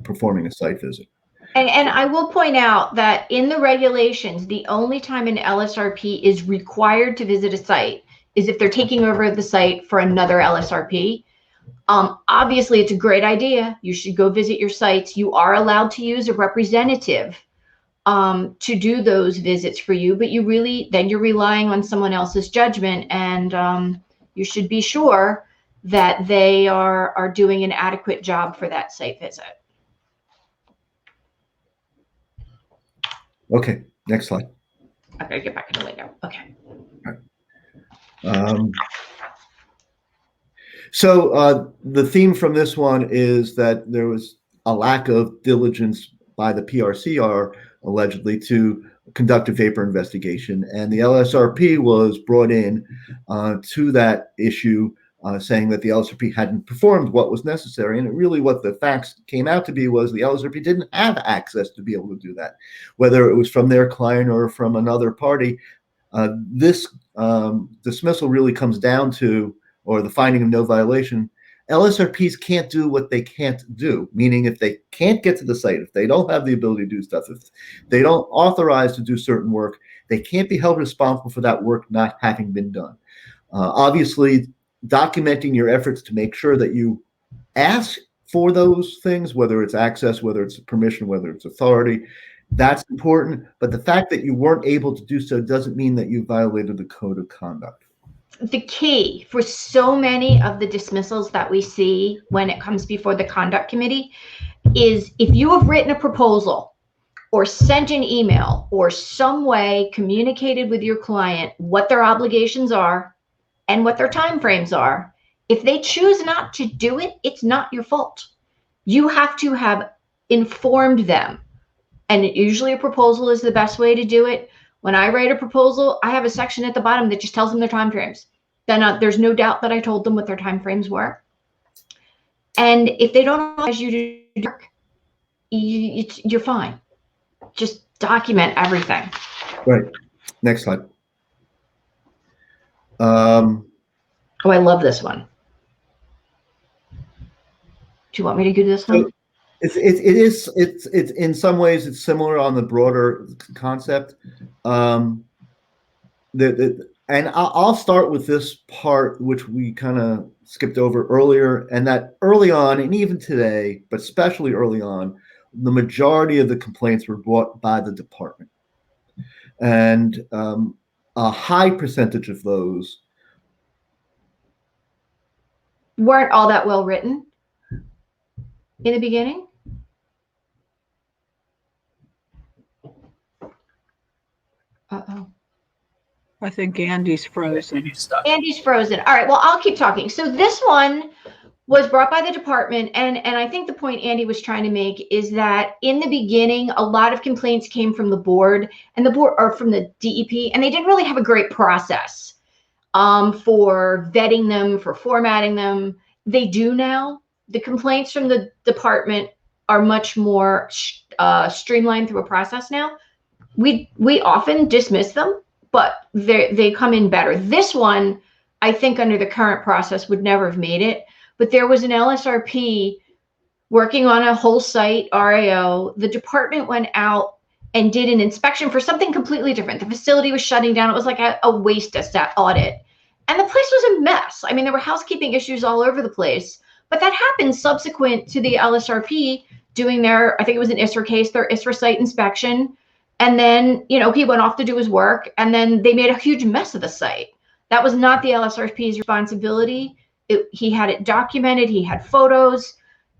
Speaker 7: performing a site visit.
Speaker 2: And I will point out that in the regulations, the only time an LSRP is required to visit a site is if they're taking over the site for another LSRP. Obviously, it's a great idea. You should go visit your sites. You are allowed to use a representative to do those visits for you, but you're relying on someone else's judgment, and you should be sure that they are doing an adequate job for that site visit.
Speaker 7: Okay, next slide.
Speaker 2: I gotta get back in the window. Okay.
Speaker 7: So the theme from this one is that there was a lack of diligence by the PRCR, allegedly, to conduct a vapor investigation. And the LSRP was brought in to that issue, saying that the LSRP hadn't performed what was necessary. And really what the facts came out to be was the LSRP didn't have access to be able to do that, whether it was from their client or from another party. This dismissal really comes down to, or the finding of no violation, LSRPs can't do what they can't do, meaning if they can't get to the site, if they don't have the ability to do stuff, if they don't authorize to do certain work, they can't be held responsible for that work not having been done. Obviously, documenting your efforts to make sure that you ask for those things, whether it's access, whether it's permission, whether it's authority, that's important. But the fact that you weren't able to do so doesn't mean that you violated the code of conduct.
Speaker 2: The key for so many of the dismissals that we see when it comes before the conduct committee is if you have written a proposal or sent an email or some way communicated with your client what their obligations are and what their timeframes are, if they choose not to do it, it's not your fault. You have to have informed them. And usually a proposal is the best way to do it. When I write a proposal, I have a section at the bottom that just tells them their timeframes. Then there's no doubt that I told them what their timeframes were. And if they don't authorize you to do work, you're fine. Just document everything.
Speaker 7: Right. Next slide.
Speaker 2: Oh, I love this one. Do you want me to do this one?
Speaker 7: It is in some ways it's similar on the broader concept. And I'll start with this part, which we kind of skipped over earlier, and that early on, and even today, but especially early on, the majority of the complaints were brought by the department. And a high percentage of those
Speaker 2: weren't all that well written in the beginning. Uh-oh.
Speaker 1: I think Andy's frozen.
Speaker 2: Andy's frozen. All right, well, I'll keep talking. So this one was brought by the department, and I think the point Andy was trying to make is that in the beginning, a lot of complaints came from the board or from the DEP, and they didn't really have a great process for vetting them, for formatting them. They do now. The complaints from the department are much more streamlined through a process now. We often dismiss them, but they come in better. This one, I think under the current process would never have made it, but there was an LSRP working on a whole site RAO. The department went out and did an inspection for something completely different. The facility was shutting down. It was like a waste audit. And the place was a mess. I mean, there were housekeeping issues all over the place, but that happened subsequent to the LSRP doing their, I think it was an ISRA case, their ISRA site inspection. And then, he went off to do his work, and then they made a huge mess of the site. That was not the LSRP's responsibility. He had it documented. He had photos.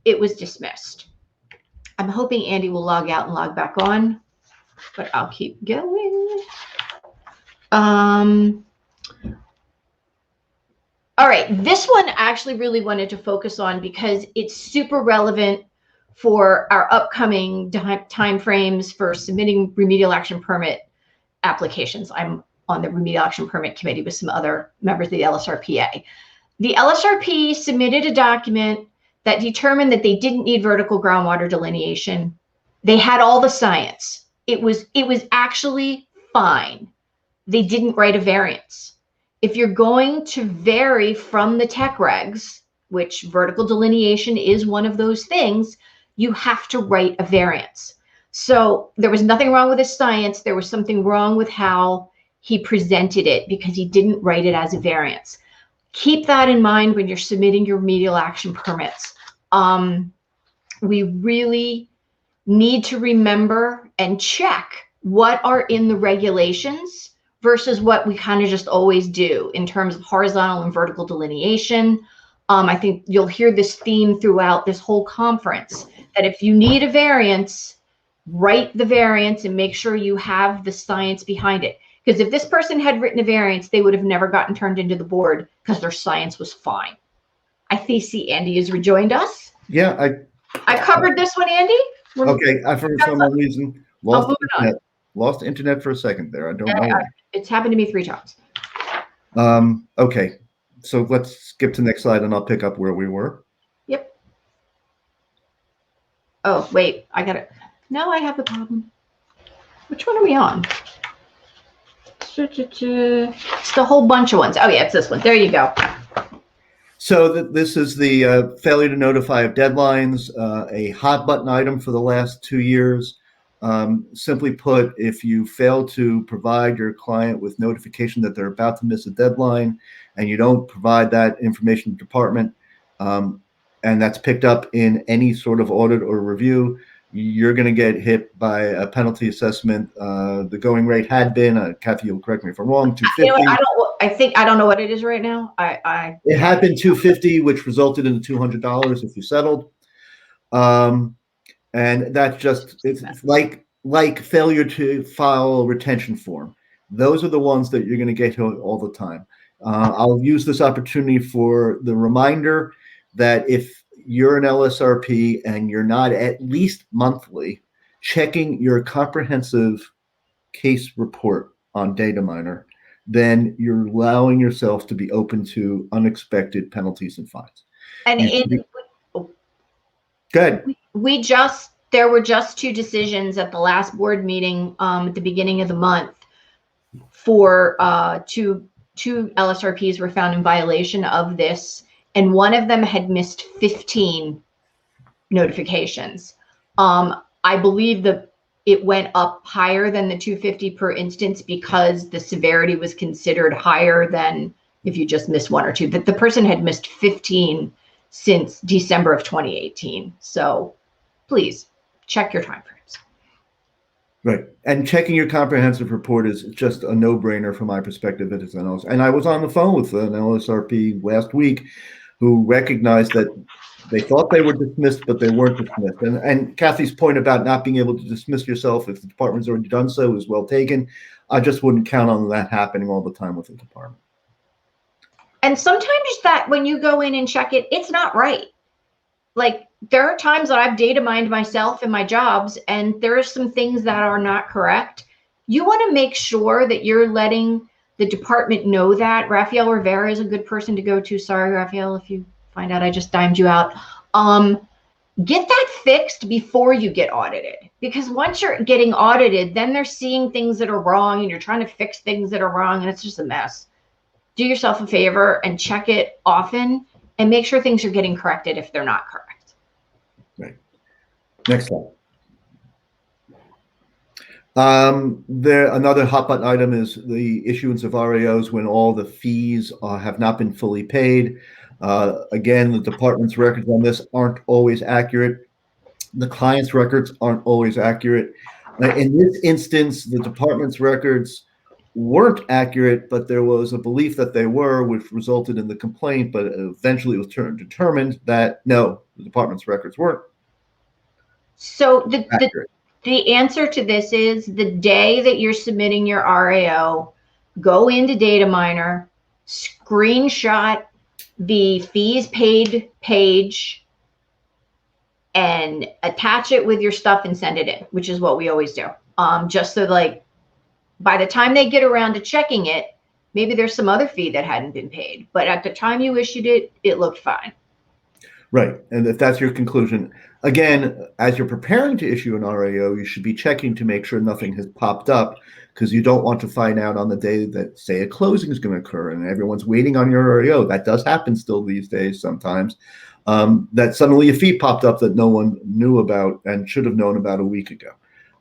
Speaker 2: it was dismissed. I'm hoping Andy will log out and log back on, but I'll keep going. All right, this one I actually really wanted to focus on because it's super relevant for our upcoming time frames for submitting remedial action permit applications. I'm on the remedial action permit committee with some other members of the LSRPA. The LSRP submitted a document that determined that they didn't need vertical groundwater delineation. They had all the science. It was actually fine. They didn't write a variance. If you're going to vary from the tech regs, which vertical delineation is one of those things, you have to write a variance. So there was nothing wrong with his science. There was something wrong with how he presented it because he didn't write it as a variance. Keep that in mind when you're submitting your remedial action permits. We really need to remember and check what are in the regulations versus what we kind of just always do in terms of horizontal and vertical delineation. I think you'll hear this theme throughout this whole conference, that if you need a variance, write the variance and make sure you have the science behind it. Because if this person had written a variance, they would have never gotten turned into the board because their science was fine. I see Andy has rejoined us.
Speaker 7: Yeah,
Speaker 2: I covered this one, Andy.
Speaker 7: okay. I, for some reason,
Speaker 2: I'll move it on.
Speaker 7: lost internet for a second there. I don't know why.
Speaker 2: It's happened to me 3 times.
Speaker 7: Okay, so let's skip to the next slide and I'll pick up where we were.
Speaker 2: Yep. Oh, wait, I got it. No, I have the problem. Which one are we on? It's the whole bunch of ones. Oh, yeah, it's this one. There you go.
Speaker 7: So this is the failure to notify of deadlines, a hot button item for the last 2 years. Simply put, if you fail to provide your client with notification that they're about to miss a deadline and you don't provide that information to the department, and that's picked up in any sort of audit or review, you're going to get hit by a penalty assessment. The going rate had been, Kathy, you'll correct me if I'm wrong, $250.
Speaker 2: You know, I don't know what it is right now.
Speaker 7: It had been $250, which resulted in the $200 if you settled. And that's just, it's like failure to file a retention form. Those are the ones that you're going to get all the time. I'll use this opportunity for the reminder that if you're an LSRP and you're not at least monthly checking your comprehensive case report on DataMiner, then you're allowing yourself to be open to unexpected penalties and fines.
Speaker 2: And
Speaker 7: Good.
Speaker 2: There were just 2 decisions at the last board meeting at the beginning of the month for two LSRPs were found in violation of this, and one of them had missed 15 notifications. I believe that it went up higher than the $250 per instance because the severity was considered higher than if you just missed 1 or 2. That the person had missed 15 since December of 2018. So please check your time frames.
Speaker 7: Right. And checking your comprehensive report is just a no-brainer from my perspective as an LSRP. And I was on the phone with an LSRP last week who recognized that they thought they were dismissed, but they weren't dismissed. And Kathy's point about not being able to dismiss yourself if the department's already done so is well taken. I just wouldn't count on that happening all the time with the department.
Speaker 2: And sometimes that when you go in and check it, it's not right. Like there are times that I've data mined myself in my jobs and there are some things that are not correct. You want to make sure that you're letting the department know that. Rafael Rivera is a good person to go to. Sorry, Rafael, if you find out I just dimed you out. Get that fixed before you get audited, because once you're getting audited, then they're seeing things that are wrong and you're trying to fix things that are wrong and it's just a mess. Do yourself a favor and check it often and make sure things are getting corrected if they're not correct.
Speaker 7: Right. Next slide. Another hot button item is the issuance of RAOs when all the fees have not been fully paid. Again, the department's records on this aren't always accurate. The client's records aren't always accurate. In this instance, the department's records weren't accurate, but there was a belief that they were, which resulted in the complaint. But eventually it was determined that no, the department's records weren't
Speaker 2: So
Speaker 7: accurate.
Speaker 2: the answer to this is the day that you're submitting your RAO, go into Data screenshot the fees paid page and attach it with your stuff and send it in, which is what we always do. Just so like by the time they get around to checking it, maybe there's some other fee that hadn't been paid, but at the time you issued it, it looked fine.
Speaker 7: Right. And if that's your conclusion, again, as you're preparing to issue an RAO, you should be checking to make sure nothing has popped up, because you don't want to find out on the day that, say, a closing is going to occur and everyone's waiting on your RAO. That does happen still these days sometimes. That suddenly a fee popped up that no one knew about and should have known about a week ago.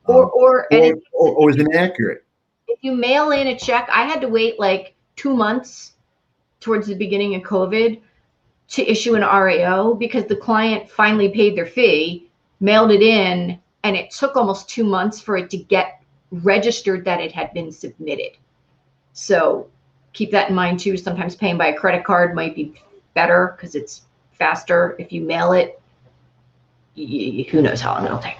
Speaker 7: Or is inaccurate.
Speaker 2: If you mail in a check, I had to wait like 2 months towards the beginning of COVID to issue an RAO because the client finally paid their fee, mailed it in, and it took almost 2 months for it to get registered that it had been submitted. So keep that in mind too. Sometimes paying by a credit card might be better because it's faster. If you mail it, who knows how long it'll take.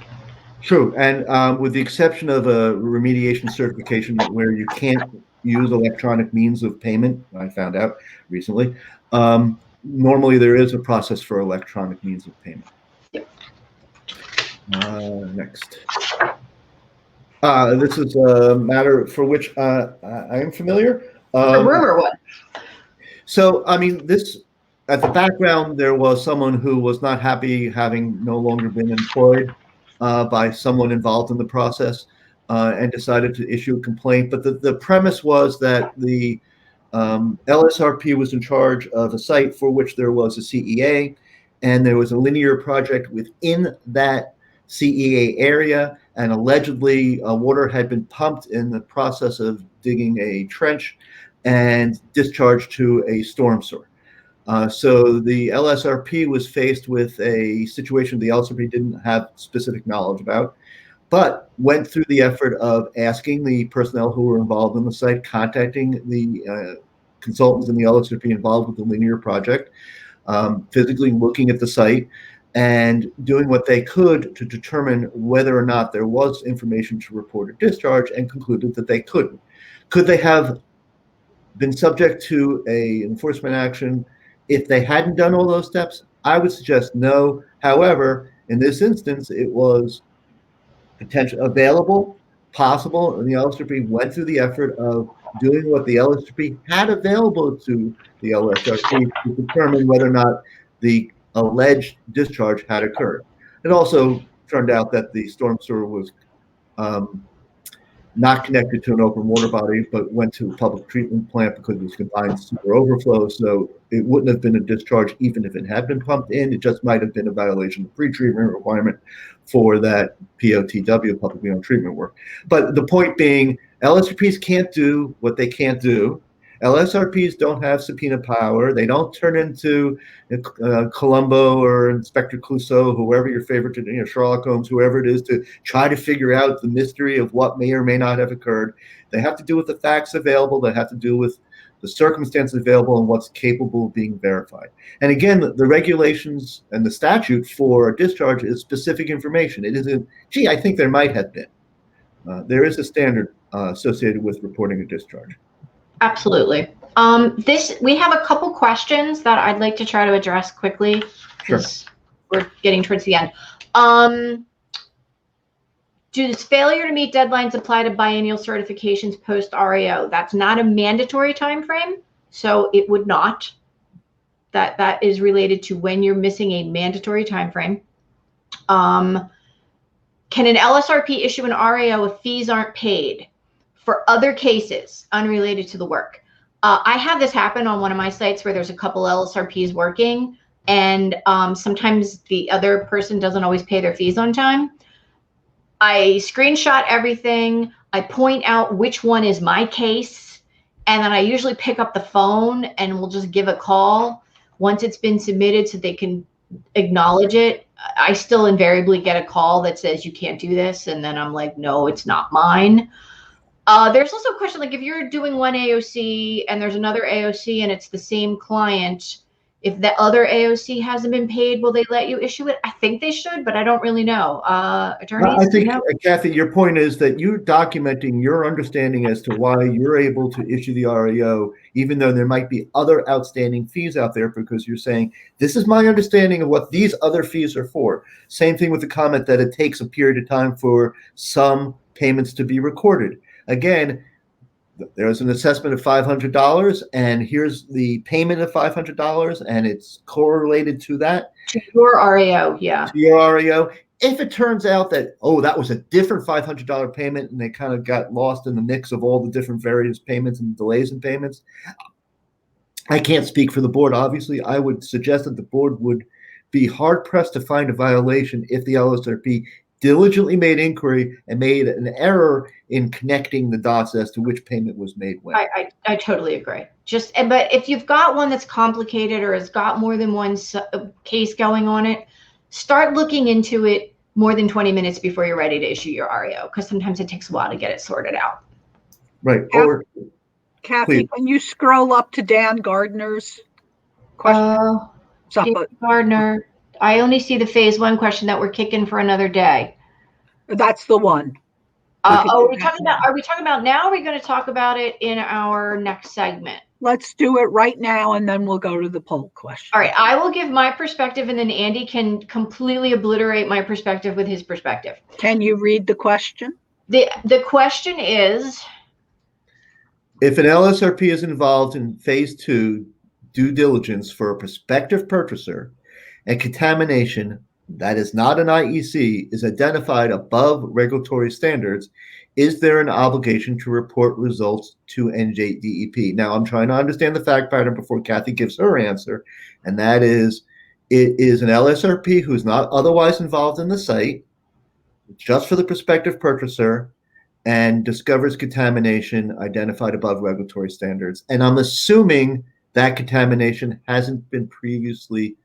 Speaker 7: True. And with the exception of a remediation certification where you can't use electronic means of payment, I found out recently, normally there is a process for electronic means of payment.
Speaker 2: Yep.
Speaker 7: Next. This is a matter for which I am familiar.
Speaker 2: The rumor one.
Speaker 7: So, I mean, this, at the background, there was someone who was not happy having no longer been employed by someone involved in the process and decided to issue a complaint. But the premise was that the LSRP was in charge of a site for which there was a CEA, and there was a linear project within that CEA area, and allegedly water had been pumped in the process of digging a trench and discharged to a storm sewer. So the LSRP was faced with a situation the LSRP didn't have specific knowledge about, but went through the effort of asking the personnel who were involved in the site, contacting the consultants in the LSRP involved with the linear project, physically looking at the site, and doing what they could to determine whether or not there was information to report a discharge, and concluded that they couldn't. Could they have been subject to a enforcement action if they hadn't done all those steps? I would suggest no. However, in this instance, it was potential available, possible, and the LSRP went through the effort of doing what the LSRP had available to the LSRP to determine whether or not the alleged discharge had occurred. It also turned out that the storm sewer was not connected to an open water body, but went to a public treatment plant because it was combined sewer overflow. So it wouldn't have been a discharge even if it had been pumped in. It just might have been a violation of pre-treatment requirement for that POTW, publicly owned treatment work. But the point being, LSRPs can't do what they can't do. LSRPs don't have subpoena power. They don't turn into Columbo or Inspector Clouseau, whoever your favorite, Sherlock Holmes, whoever it is, to try to figure out the mystery of what may or may not have occurred. They have to do with the facts available. They have to do with the circumstances available and what's capable of being verified. And again, the regulations and the statute for a discharge is specific information. It isn't, gee, I think there might have been. There is a standard associated with reporting a discharge.
Speaker 2: Absolutely. We have a couple questions that I'd like to try to address quickly because we're getting towards the end. Does failure to meet deadlines apply to biennial certifications post RAO? That's not a mandatory time frame, so it would not. That is related to when you're missing a mandatory time frame. Can an LSRP issue an RAO if fees aren't paid? For other cases unrelated to the work. I have this happen on one of my sites where there's a couple LSRPs working, and sometimes the other person doesn't always pay their fees on time. I screenshot everything. I point out which one is my case, and then I usually pick up the phone and we'll just give a call once it's been submitted so they can acknowledge it. I still invariably get a call that says you can't do this, and then I'm like, no, it's not mine. There's also a question, like if you're doing one AOC and there's another AOC and it's the same client, If the other AOC hasn't been paid, will they let you issue it? I think they should, but I don't really know. Attorneys,
Speaker 7: I
Speaker 2: do you
Speaker 7: think,
Speaker 2: know?
Speaker 7: Kathy, your point is that you're documenting your understanding as to why you're able to issue the REO, even though there might be other outstanding fees out there, because you're saying, this is my understanding of what these other fees are for. Same thing with the comment that it takes a period of time for some payments to be recorded. Again, there's an assessment of $500, and here's the payment of $500, and it's correlated to that.
Speaker 2: To your REO, yeah.
Speaker 7: To your REO. If it turns out that, oh, that was a different $500 payment and they kind of got lost in the mix of all the different various payments and delays in payments, I can't speak for the board. Obviously, I would suggest that the board would be hard-pressed to find a violation if the LSRP diligently made inquiry and made an error in connecting the dots as to which payment was made when.
Speaker 2: I totally agree. But if you've got one that's complicated or has got more than one case going on it, start looking into it more than 20 minutes before you're ready to issue your REO, because sometimes it takes a while to get it sorted out.
Speaker 7: Right.
Speaker 1: Or, Kathy,
Speaker 7: please.
Speaker 1: can you scroll up to Dan Gardner's question?
Speaker 2: Gardner, I only see the phase 1 question that we're kicking for another day.
Speaker 1: That's the one.
Speaker 2: Are we talking about now? Or are we going to talk about it in our next segment?
Speaker 1: Let's do it right now, and then we'll go to the poll question.
Speaker 2: All right. I will give my perspective, and then Andy can completely obliterate my perspective with his perspective.
Speaker 1: Can you read the question?
Speaker 2: The question is,
Speaker 7: if an LSRP is involved in phase 2 due diligence for a prospective purchaser and contamination that is not an IEC is identified above regulatory standards, is there an obligation to report results to NJDEP? Now, I'm trying to understand the fact pattern before Kathy gives her answer, and that is, it is an LSRP who's not otherwise involved in the site, just for the prospective purchaser, and discovers contamination identified above regulatory standards. And I'm assuming that contamination hasn't been previously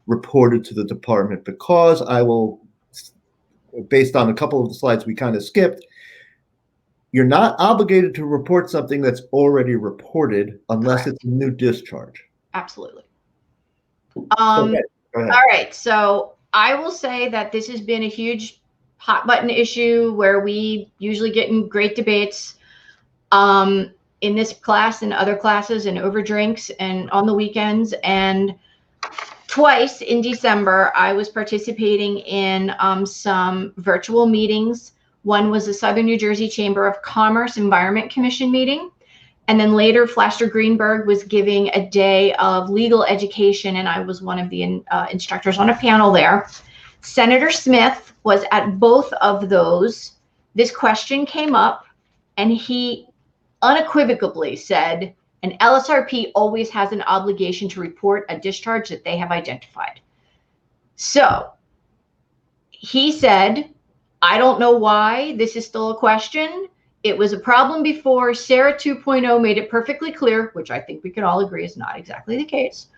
Speaker 7: reported to the department, because I will, based on a couple of the slides we kind of skipped, you're not obligated to report something that's already reported unless it's a new discharge.
Speaker 2: absolutely.
Speaker 7: Okay, go ahead.
Speaker 2: All right. So I will say that this has been a huge hot button issue where we usually get in great debates in this class and other classes and over drinks and on the weekends. And twice in December, I was participating in some virtual meetings. One was the Southern New Jersey Chamber of Commerce Environment Commission meeting. And then later, Flaster Greenberg was giving a day of legal education, and I was one of the instructors on a panel there. Senator Smith was at both of those. This question came up, and he unequivocally said, an LSRP always has an obligation to report a discharge that they have identified. So he said, I don't know why this is still a question. It was a problem before. Sarah 2.0 made it perfectly clear, which I think we can all agree is not exactly the case.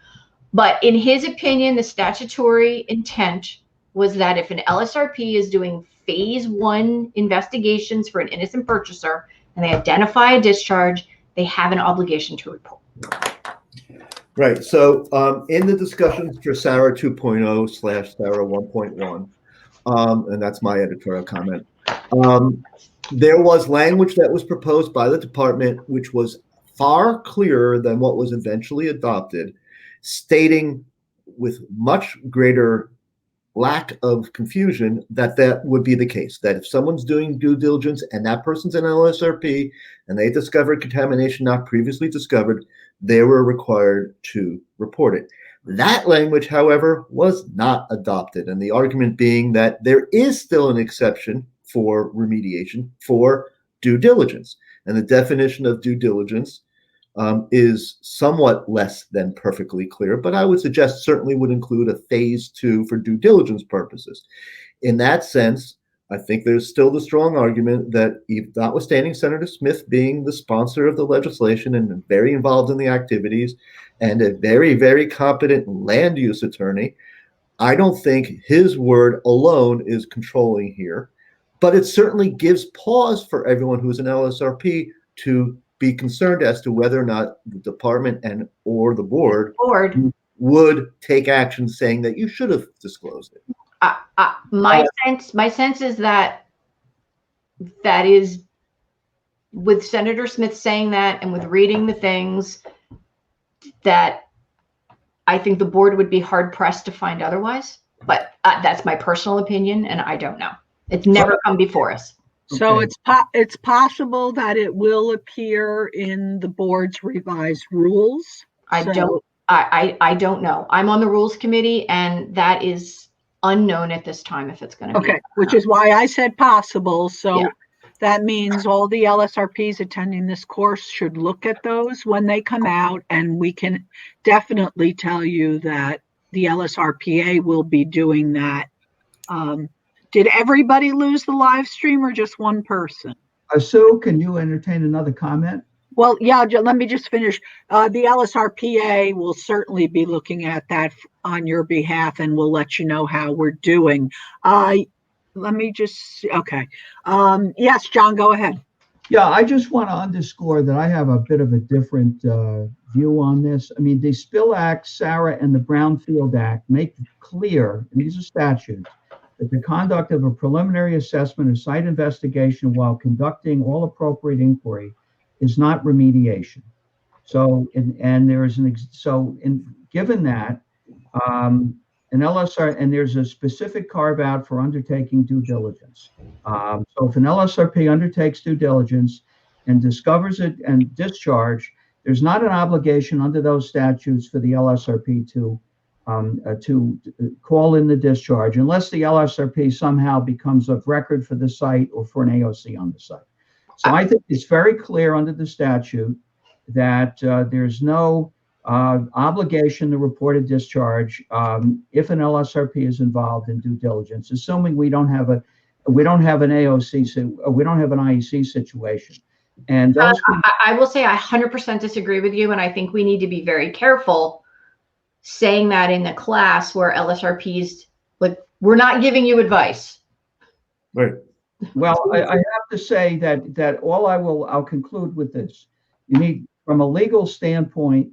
Speaker 2: But in his opinion, the statutory intent was that if an LSRP is doing phase 1 investigations for an innocent purchaser and they identify a discharge, they have an obligation to report.
Speaker 7: Right. So in the discussions for SARA 2.0 / SARA 1.1, and that's my editorial comment, there was language that was proposed by the department, which was far clearer than what was eventually adopted, stating with much greater lack of confusion that that would be the case, that if someone's doing due diligence and that person's an LSRP and they discovered contamination not previously discovered, they were required to report it. That language, however, was not adopted, and the argument being that there is still an exception for remediation for due diligence, and the definition of due diligence is somewhat less than perfectly clear, but I would suggest certainly would include a phase 2 for due diligence purposes. In that sense, I think there's still the strong argument that, notwithstanding Senator Smith being the sponsor of the legislation and very involved in the activities and a very, very competent land use attorney, I don't think his word alone is controlling here, but it certainly gives pause for everyone who's an LSRP to be concerned as to whether or not the department and or the board would take action saying that you should have disclosed it.
Speaker 2: My sense is that is with Senator Smith saying that, and with reading the things, that I think the board would be hard pressed to find otherwise. But that's my personal opinion, and I don't know. It's never come before us.
Speaker 1: So
Speaker 3: Okay.
Speaker 1: it's possible that it will appear in the board's revised rules.
Speaker 2: I
Speaker 1: So-
Speaker 2: don't. I don't know. I'm on the rules committee, and that is unknown at this time if it's going to be.
Speaker 1: Okay, which is why I said possible. So
Speaker 2: Yeah.
Speaker 1: that means all the LSRPs attending this course should look at those when they come out, and we can definitely tell you that the LSRPA will be doing that. Did everybody lose the live stream or just one person?
Speaker 3: Sue, can you entertain another comment?
Speaker 1: Well, yeah, let me just finish. The LSRPA will certainly be looking at that on your behalf, and we'll let you know how we're doing. Let me just, okay. Yes, John, go ahead.
Speaker 3: Yeah, I just want to underscore that I have a bit of a different view on this. I mean, the Spill Act, SARA, and the Brownfield Act make clear, and these are statutes, that the conduct of a preliminary assessment or site investigation while conducting all appropriate inquiry is not remediation. So, given that, an LSR, and there's a specific carve out for undertaking due diligence. So if an LSRP undertakes due diligence and discovers it and discharge, there's not an obligation under those statutes for the LSRP to call in the discharge unless the LSRP somehow becomes of record for the site or for an AOC on the site. So I think it's very clear under the statute that there's no obligation to report a discharge if an LSRP is involved in due diligence, assuming we don't have an AOC, we don't have an IEC situation. And those
Speaker 2: I will say I 100% disagree with you, and I think we need to be very careful saying that in the class where LSRPs, like, we're not giving you advice.
Speaker 7: Right.
Speaker 3: Well, I have to say that I'll conclude with this. You need, from a legal standpoint,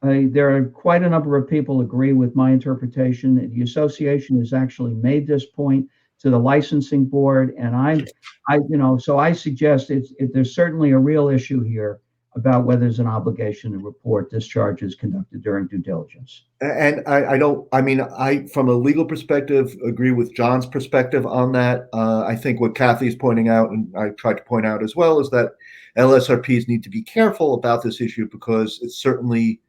Speaker 3: there are quite a number of people agree with my interpretation. The association has actually made this point to the licensing board, and so I suggest there's certainly a real issue here about whether there's an obligation to report discharges conducted during due diligence.
Speaker 7: And I from a legal perspective, agree with John's perspective on that. I think what Kathy's pointing out, and I tried to point out as well, is that LSRPs need to be careful about this issue because it's certainly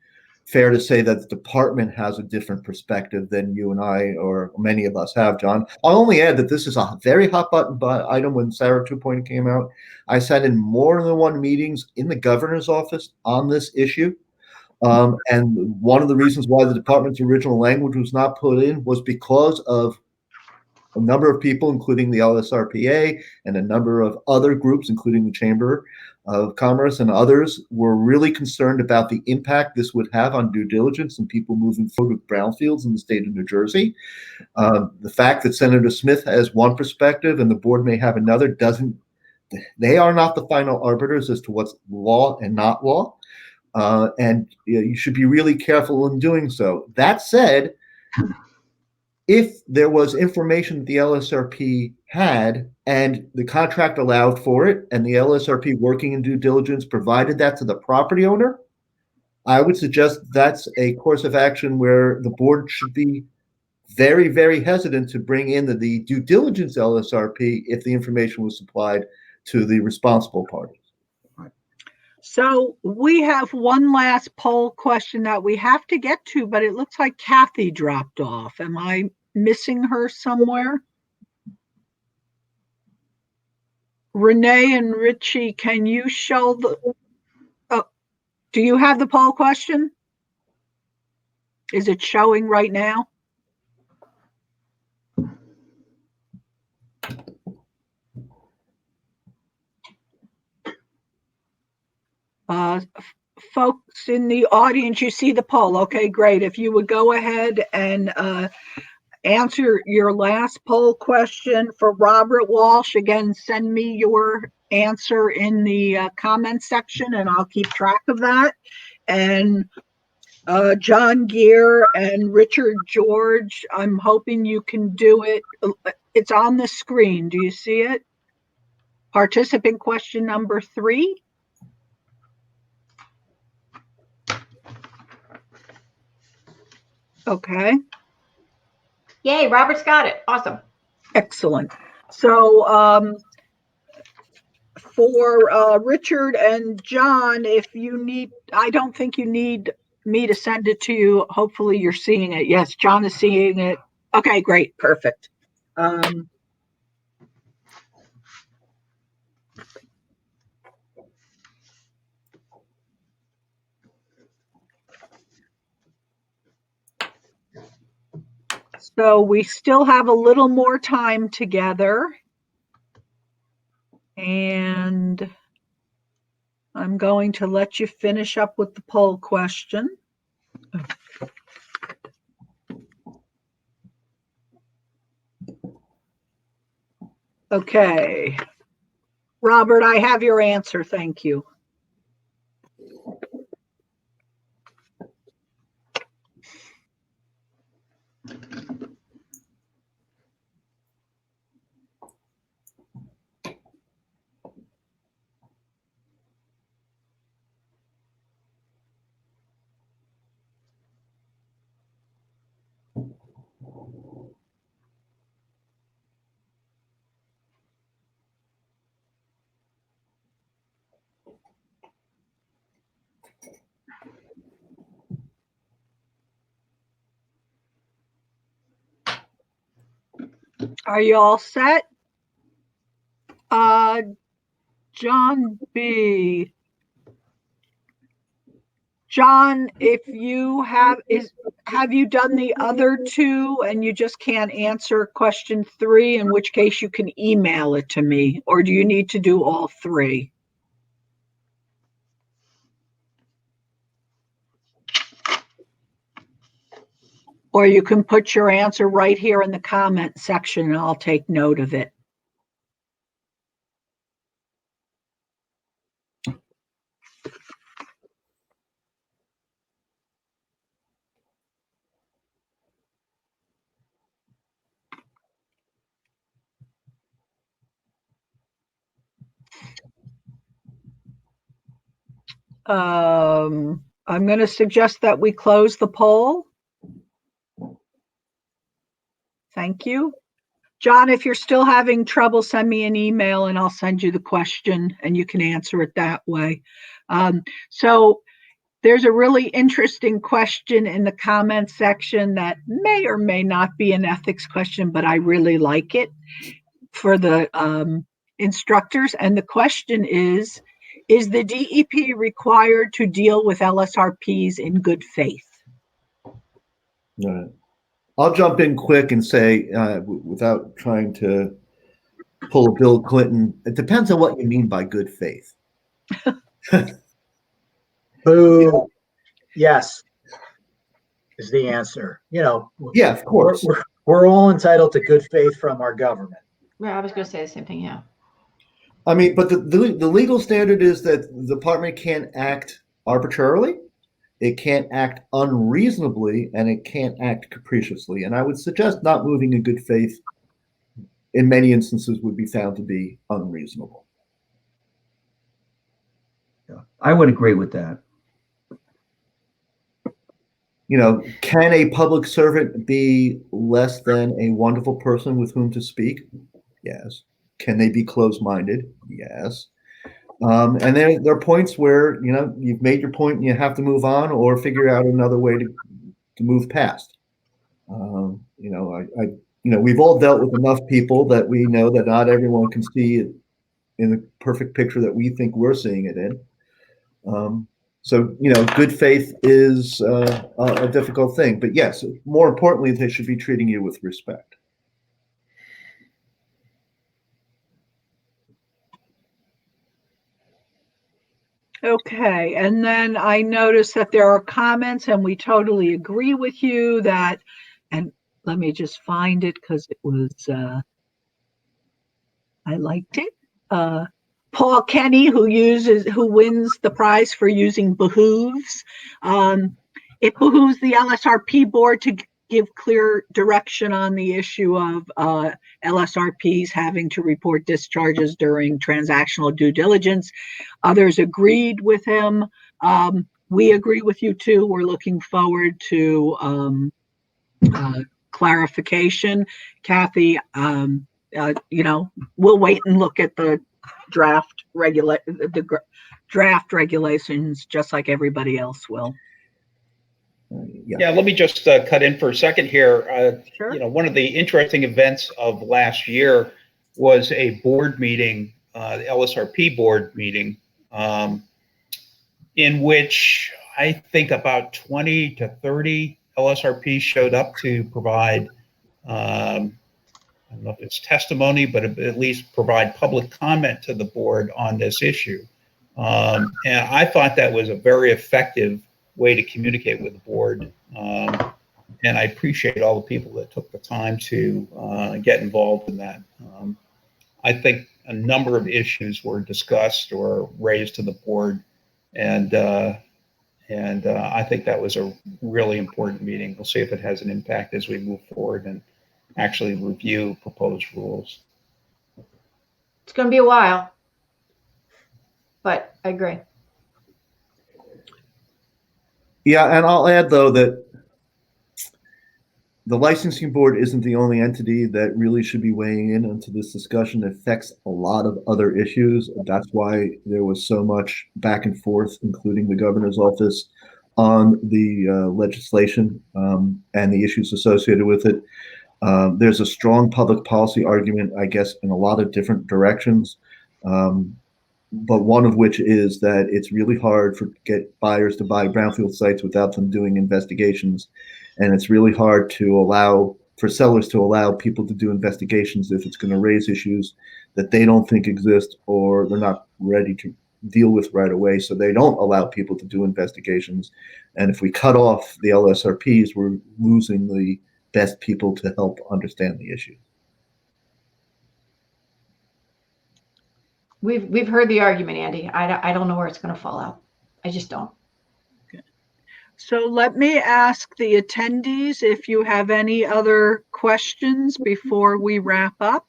Speaker 7: fair to say that the department has a different perspective than you and I or many of us have, John. I'll only add that this is a very hot button item when SARA 2.0 came out. I sat in more than one meetings in the governor's office on this issue. And one of the reasons why the department's original language was not put in was because of a number of people, including the LSRPA and a number of other groups, including the Chamber of Commerce and others, were really concerned about the impact this would have on due diligence and people moving forward with brownfields in the state of New Jersey. The fact that Senator Smith has one perspective and the board may have another they are not the final arbiters as to what's law and not law. And you should be really careful in doing so. That said, if there was information that the LSRP had and the contract allowed for it, and the LSRP working in due diligence provided that to the property owner, I would suggest that's a course of action where the board should be very, very hesitant to bring in the due diligence LSRP if the information was supplied to the responsible parties.
Speaker 1: So we have one last poll question that we have to get to, but it looks like Kathy dropped off. Am I missing her somewhere? Renee and Richie, can you show do you have the poll question? Is it showing right now? Folks in the audience, you see the poll. Okay, great. If you would go ahead and answer your last poll question for Robert Walsh. Again, send me your answer in the comment section and I'll keep track of that. And John Gear and Richard George, I'm hoping you can do it. It's on the screen. Do you see it? Participant question number 3. Okay,
Speaker 2: Yay, Robert's got it. Awesome.
Speaker 1: excellent. So for Richard and John, if you need, I don't think you need me to send it to you. Hopefully you're seeing it. Yes, John is seeing it. Okay, great, perfect. So we still have a little more time together. And I'm going to let you finish up with the poll question. Okay. Robert, I have your answer. Thank you. Are you all set? John B. John, if you have you done the other 2 and you just can't answer question 3, in which case you can email it to me, or do you need to do all 3? Or you can put your answer right here in the comment section and I'll take note of it. I'm going to suggest that we close the poll. Thank you. John, if you're still having trouble, send me an email and I'll send you the question and you can answer it that way. So there's a really interesting question in the comment section that may or may not be an ethics question, but I really like it for the instructors. And the question is the DEP required to deal with LSRPs in good faith?
Speaker 7: No. I'll jump in quick and say, without trying to pull a Bill Clinton, it depends on what you mean by good faith.
Speaker 5: Boo. Yes, is the answer. You know,
Speaker 7: Yeah, of course.
Speaker 5: we're all entitled to good faith from our government.
Speaker 2: Yeah, I was going to say the same thing. Yeah.
Speaker 7: I mean, but the legal standard is that the department can't act arbitrarily, it can't act unreasonably, and it can't act capriciously. And I would suggest not moving in good faith in many instances would be found to be unreasonable.
Speaker 3: Yeah, I would agree with that.
Speaker 7: You know, can a public servant be less than a wonderful person with whom to speak? Yes. Can they be closed-minded? Yes. And there are points where, you know, you've made your point and you have to move on or figure out another way to move past. You know, we've all dealt with enough people that we know that not everyone can see it in the perfect picture that we think we're seeing it in. So, you know, good faith is a difficult thing. But yes, more importantly, they should be treating you with respect.
Speaker 1: Okay, and then I noticed that there are comments and we totally agree with you that, and let me just find it because it was, I liked it. Paul Kenny, who wins the prize for using behooves. it behooves the LSRP board to give clear direction on the issue of LSRPs having to report discharges during transactional due diligence. Others agreed with him. We agree with you too. We're looking forward to clarification. Kathy, we'll wait and look at the draft regulations just like everybody else will.
Speaker 6: Yeah, let me just cut in for a second here.
Speaker 1: Sure.
Speaker 6: One of the interesting events of last year was a board meeting, the LSRP board meeting, in which I think about 20 to 30 LSRPs showed up to provide, I don't know if it's testimony, but at least provide public comment to the board on this issue. And I thought that was a very effective way to communicate with the board. And I appreciate all the people that took the time to get involved in that. I think a number of issues were discussed or raised to the board, and I think that was a really important meeting. We'll see if it has an impact as we move forward and actually review proposed rules.
Speaker 2: It's going to be a while, but I agree.
Speaker 7: Yeah, and I'll add, though, that the licensing board isn't the only entity that really should be weighing in into this discussion. It affects a lot of other issues. That's why there was so much back and forth, including the governor's office, on the legislation and the issues associated with it. There's a strong public policy argument, I guess, in a lot of different directions. But one of which is that it's really hard to get buyers to buy brownfield sites without them doing investigations. And it's really hard for sellers to allow people to do investigations if it's going to raise issues that they don't think exist or they're not ready to deal with right away. So they don't allow people to do investigations. And if we cut off the LSRPs, we're losing the best people to help understand the issue.
Speaker 2: We've heard the argument, Andy. I don't know where it's going to fall out. I just don't.
Speaker 1: Okay. So let me ask the attendees if you have any other questions before we wrap up.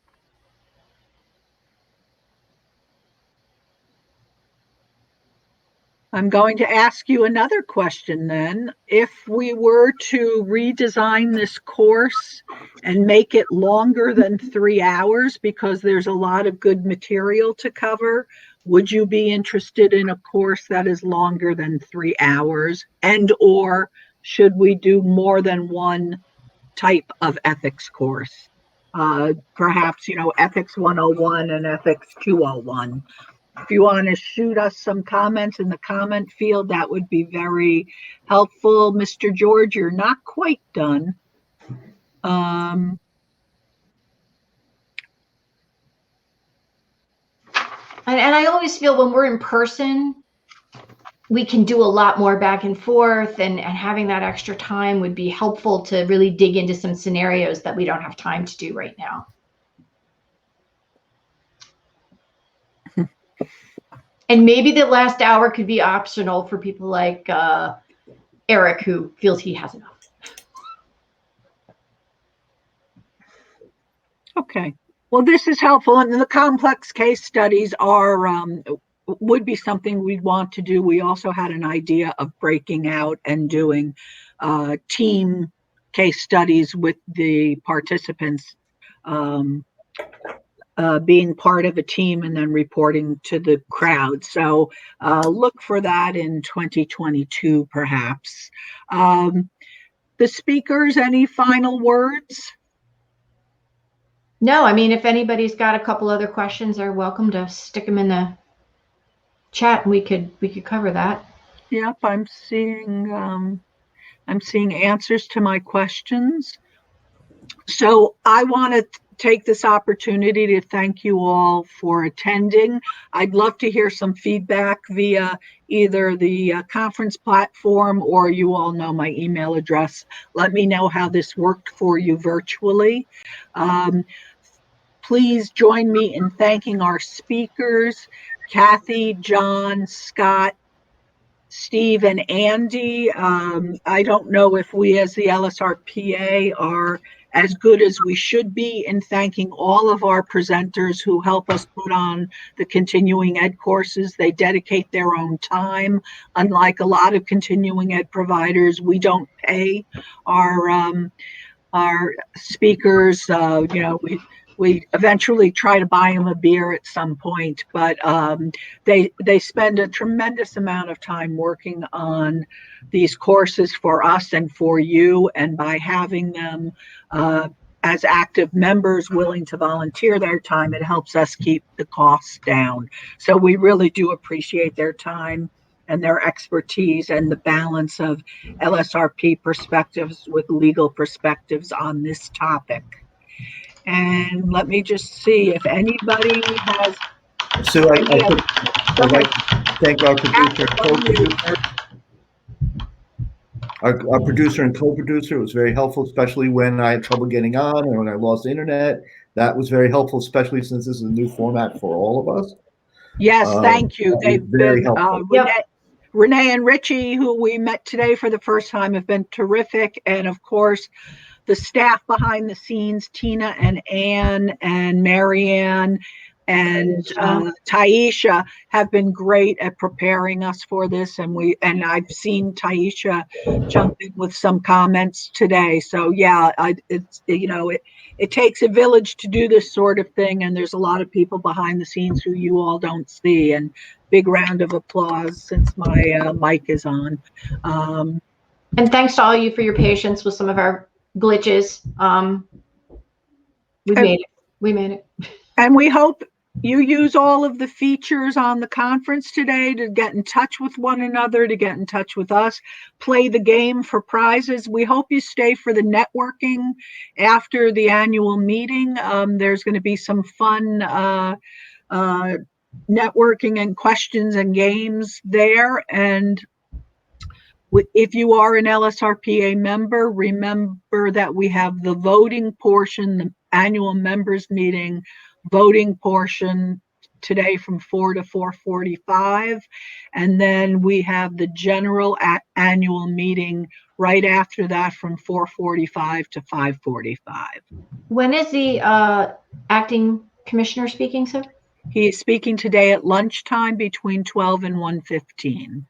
Speaker 1: I'm going to ask you another question then. If we were to redesign this course and make it longer than 3 hours because there's a lot of good material to cover, would you be interested in a course that is longer than 3 hours? And or should we do more than one type of ethics course? Perhaps, Ethics 101 and Ethics 201. If you want to shoot us some comments in the comment field, that would be very helpful. Mr. George, you're not quite done.
Speaker 2: And I always feel when we're in person, we can do a lot more back and forth, and having that extra time would be helpful to really dig into some scenarios that we don't have time to do right now. And maybe the last hour could be optional for people like Eric, who feels he has enough.
Speaker 1: Okay. Well, this is helpful, and the complex case studies would be something we'd want to do. We also had an idea of breaking out and doing team case studies with the participants being part of a team and then reporting to the crowd. So look for that in 2022, perhaps. The speakers, any final words?
Speaker 2: No, I mean, if anybody's got a couple other questions, they're welcome to stick them in the chat, and we could cover that.
Speaker 1: Yep, I'm seeing answers to my questions. So I want to take this opportunity to thank you all for attending. I'd love to hear some feedback via either the conference platform, or you all know my email address. Let me know how this worked for you virtually. Please join me in thanking our speakers, Kathy, John, Scott, Steve and Andy. I don't know if we as the LSRPA are as good as we should be in thanking all of our presenters who help us put on the continuing ed courses. They dedicate their own time. Unlike a lot of continuing ed providers, we don't pay our speakers. We eventually try to buy them a beer at some point, but they spend a tremendous amount of time working on these courses for us and for you. And by having them as active members willing to volunteer their time, it helps us keep the costs down. So we really do appreciate their time and their expertise and the balance of LSRP perspectives with legal perspectives on this topic. And let me just see if anybody has.
Speaker 7: Sue, I'd like to thank our producer and co-producer. Our producer and co-producer was very helpful, especially when I had trouble getting on or when I lost internet. That was very helpful, especially since this is a new format for all of us.
Speaker 1: Yes, thank you. They've
Speaker 7: very
Speaker 1: been
Speaker 7: helpful.
Speaker 1: Renee and Richie, who we met today for the first time, have been terrific. And of course, the staff behind the scenes, Tina and Ann and Marianne and Taisha, have been great at preparing us for this. And I've seen Taisha jump in with some comments today. So yeah, it takes a village to do this sort of thing. And there's a lot of people behind the scenes who you all don't see. And big round of applause since my mic is on.
Speaker 2: And thanks to all of you for your patience with some of our glitches. We made it.
Speaker 1: And we hope you use all of the features on the conference today to get in touch with one another, to get in touch with us, play the game for prizes. We hope you stay for the networking after the annual meeting. There's going to be some fun networking and questions and games there. And if you are an LSRPA member, remember that we have the voting portion, the annual members meeting voting portion today from 4 to 4:45. And then we have the general annual meeting right after that from 4:45 to 5:45.
Speaker 2: When is the acting commissioner speaking, sir?
Speaker 1: He is speaking today at lunchtime between 12 and 1:15.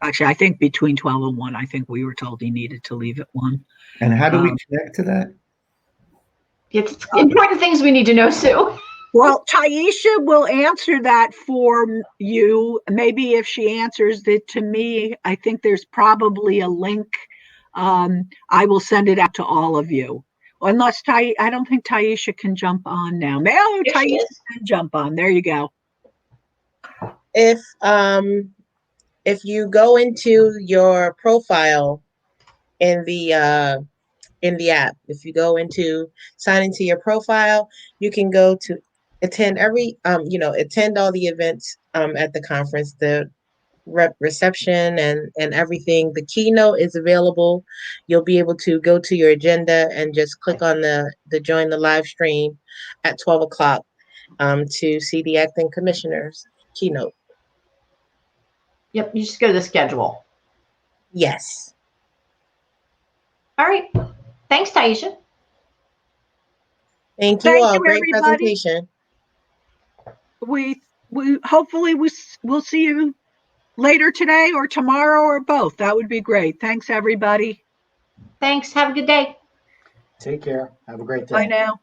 Speaker 1: Actually, I think between 12 and 1. I think we were told he needed to leave at 1.
Speaker 7: And how do we connect to that?
Speaker 2: It's important things we need to know, Sue.
Speaker 1: Well, Taisha will answer that for you. Maybe if she answers it to me, I think there's probably a link. I will send it out to all of you. Unless I don't think Taisha can jump on now. No, Taisha can jump on. There you go.
Speaker 8: If you go into your profile in the app, if you go into sign into your profile, you can go to attend attend all the events at the conference, the reception and everything. The keynote is available. You'll be able to go to your agenda and just click on the join the live stream at 12 o'clock to see the acting commissioner's keynote.
Speaker 2: Yep, you just go to the schedule.
Speaker 8: Yes.
Speaker 2: All right. Thanks, Taisha.
Speaker 8: Thank you
Speaker 1: Thank
Speaker 8: all.
Speaker 1: you,
Speaker 8: Great
Speaker 1: everybody.
Speaker 8: presentation.
Speaker 1: We hopefully we'll see you later today or tomorrow or both. That would be great. Thanks, everybody.
Speaker 2: Thanks. Have a good day.
Speaker 5: Take care. Have a great day.
Speaker 1: Bye now.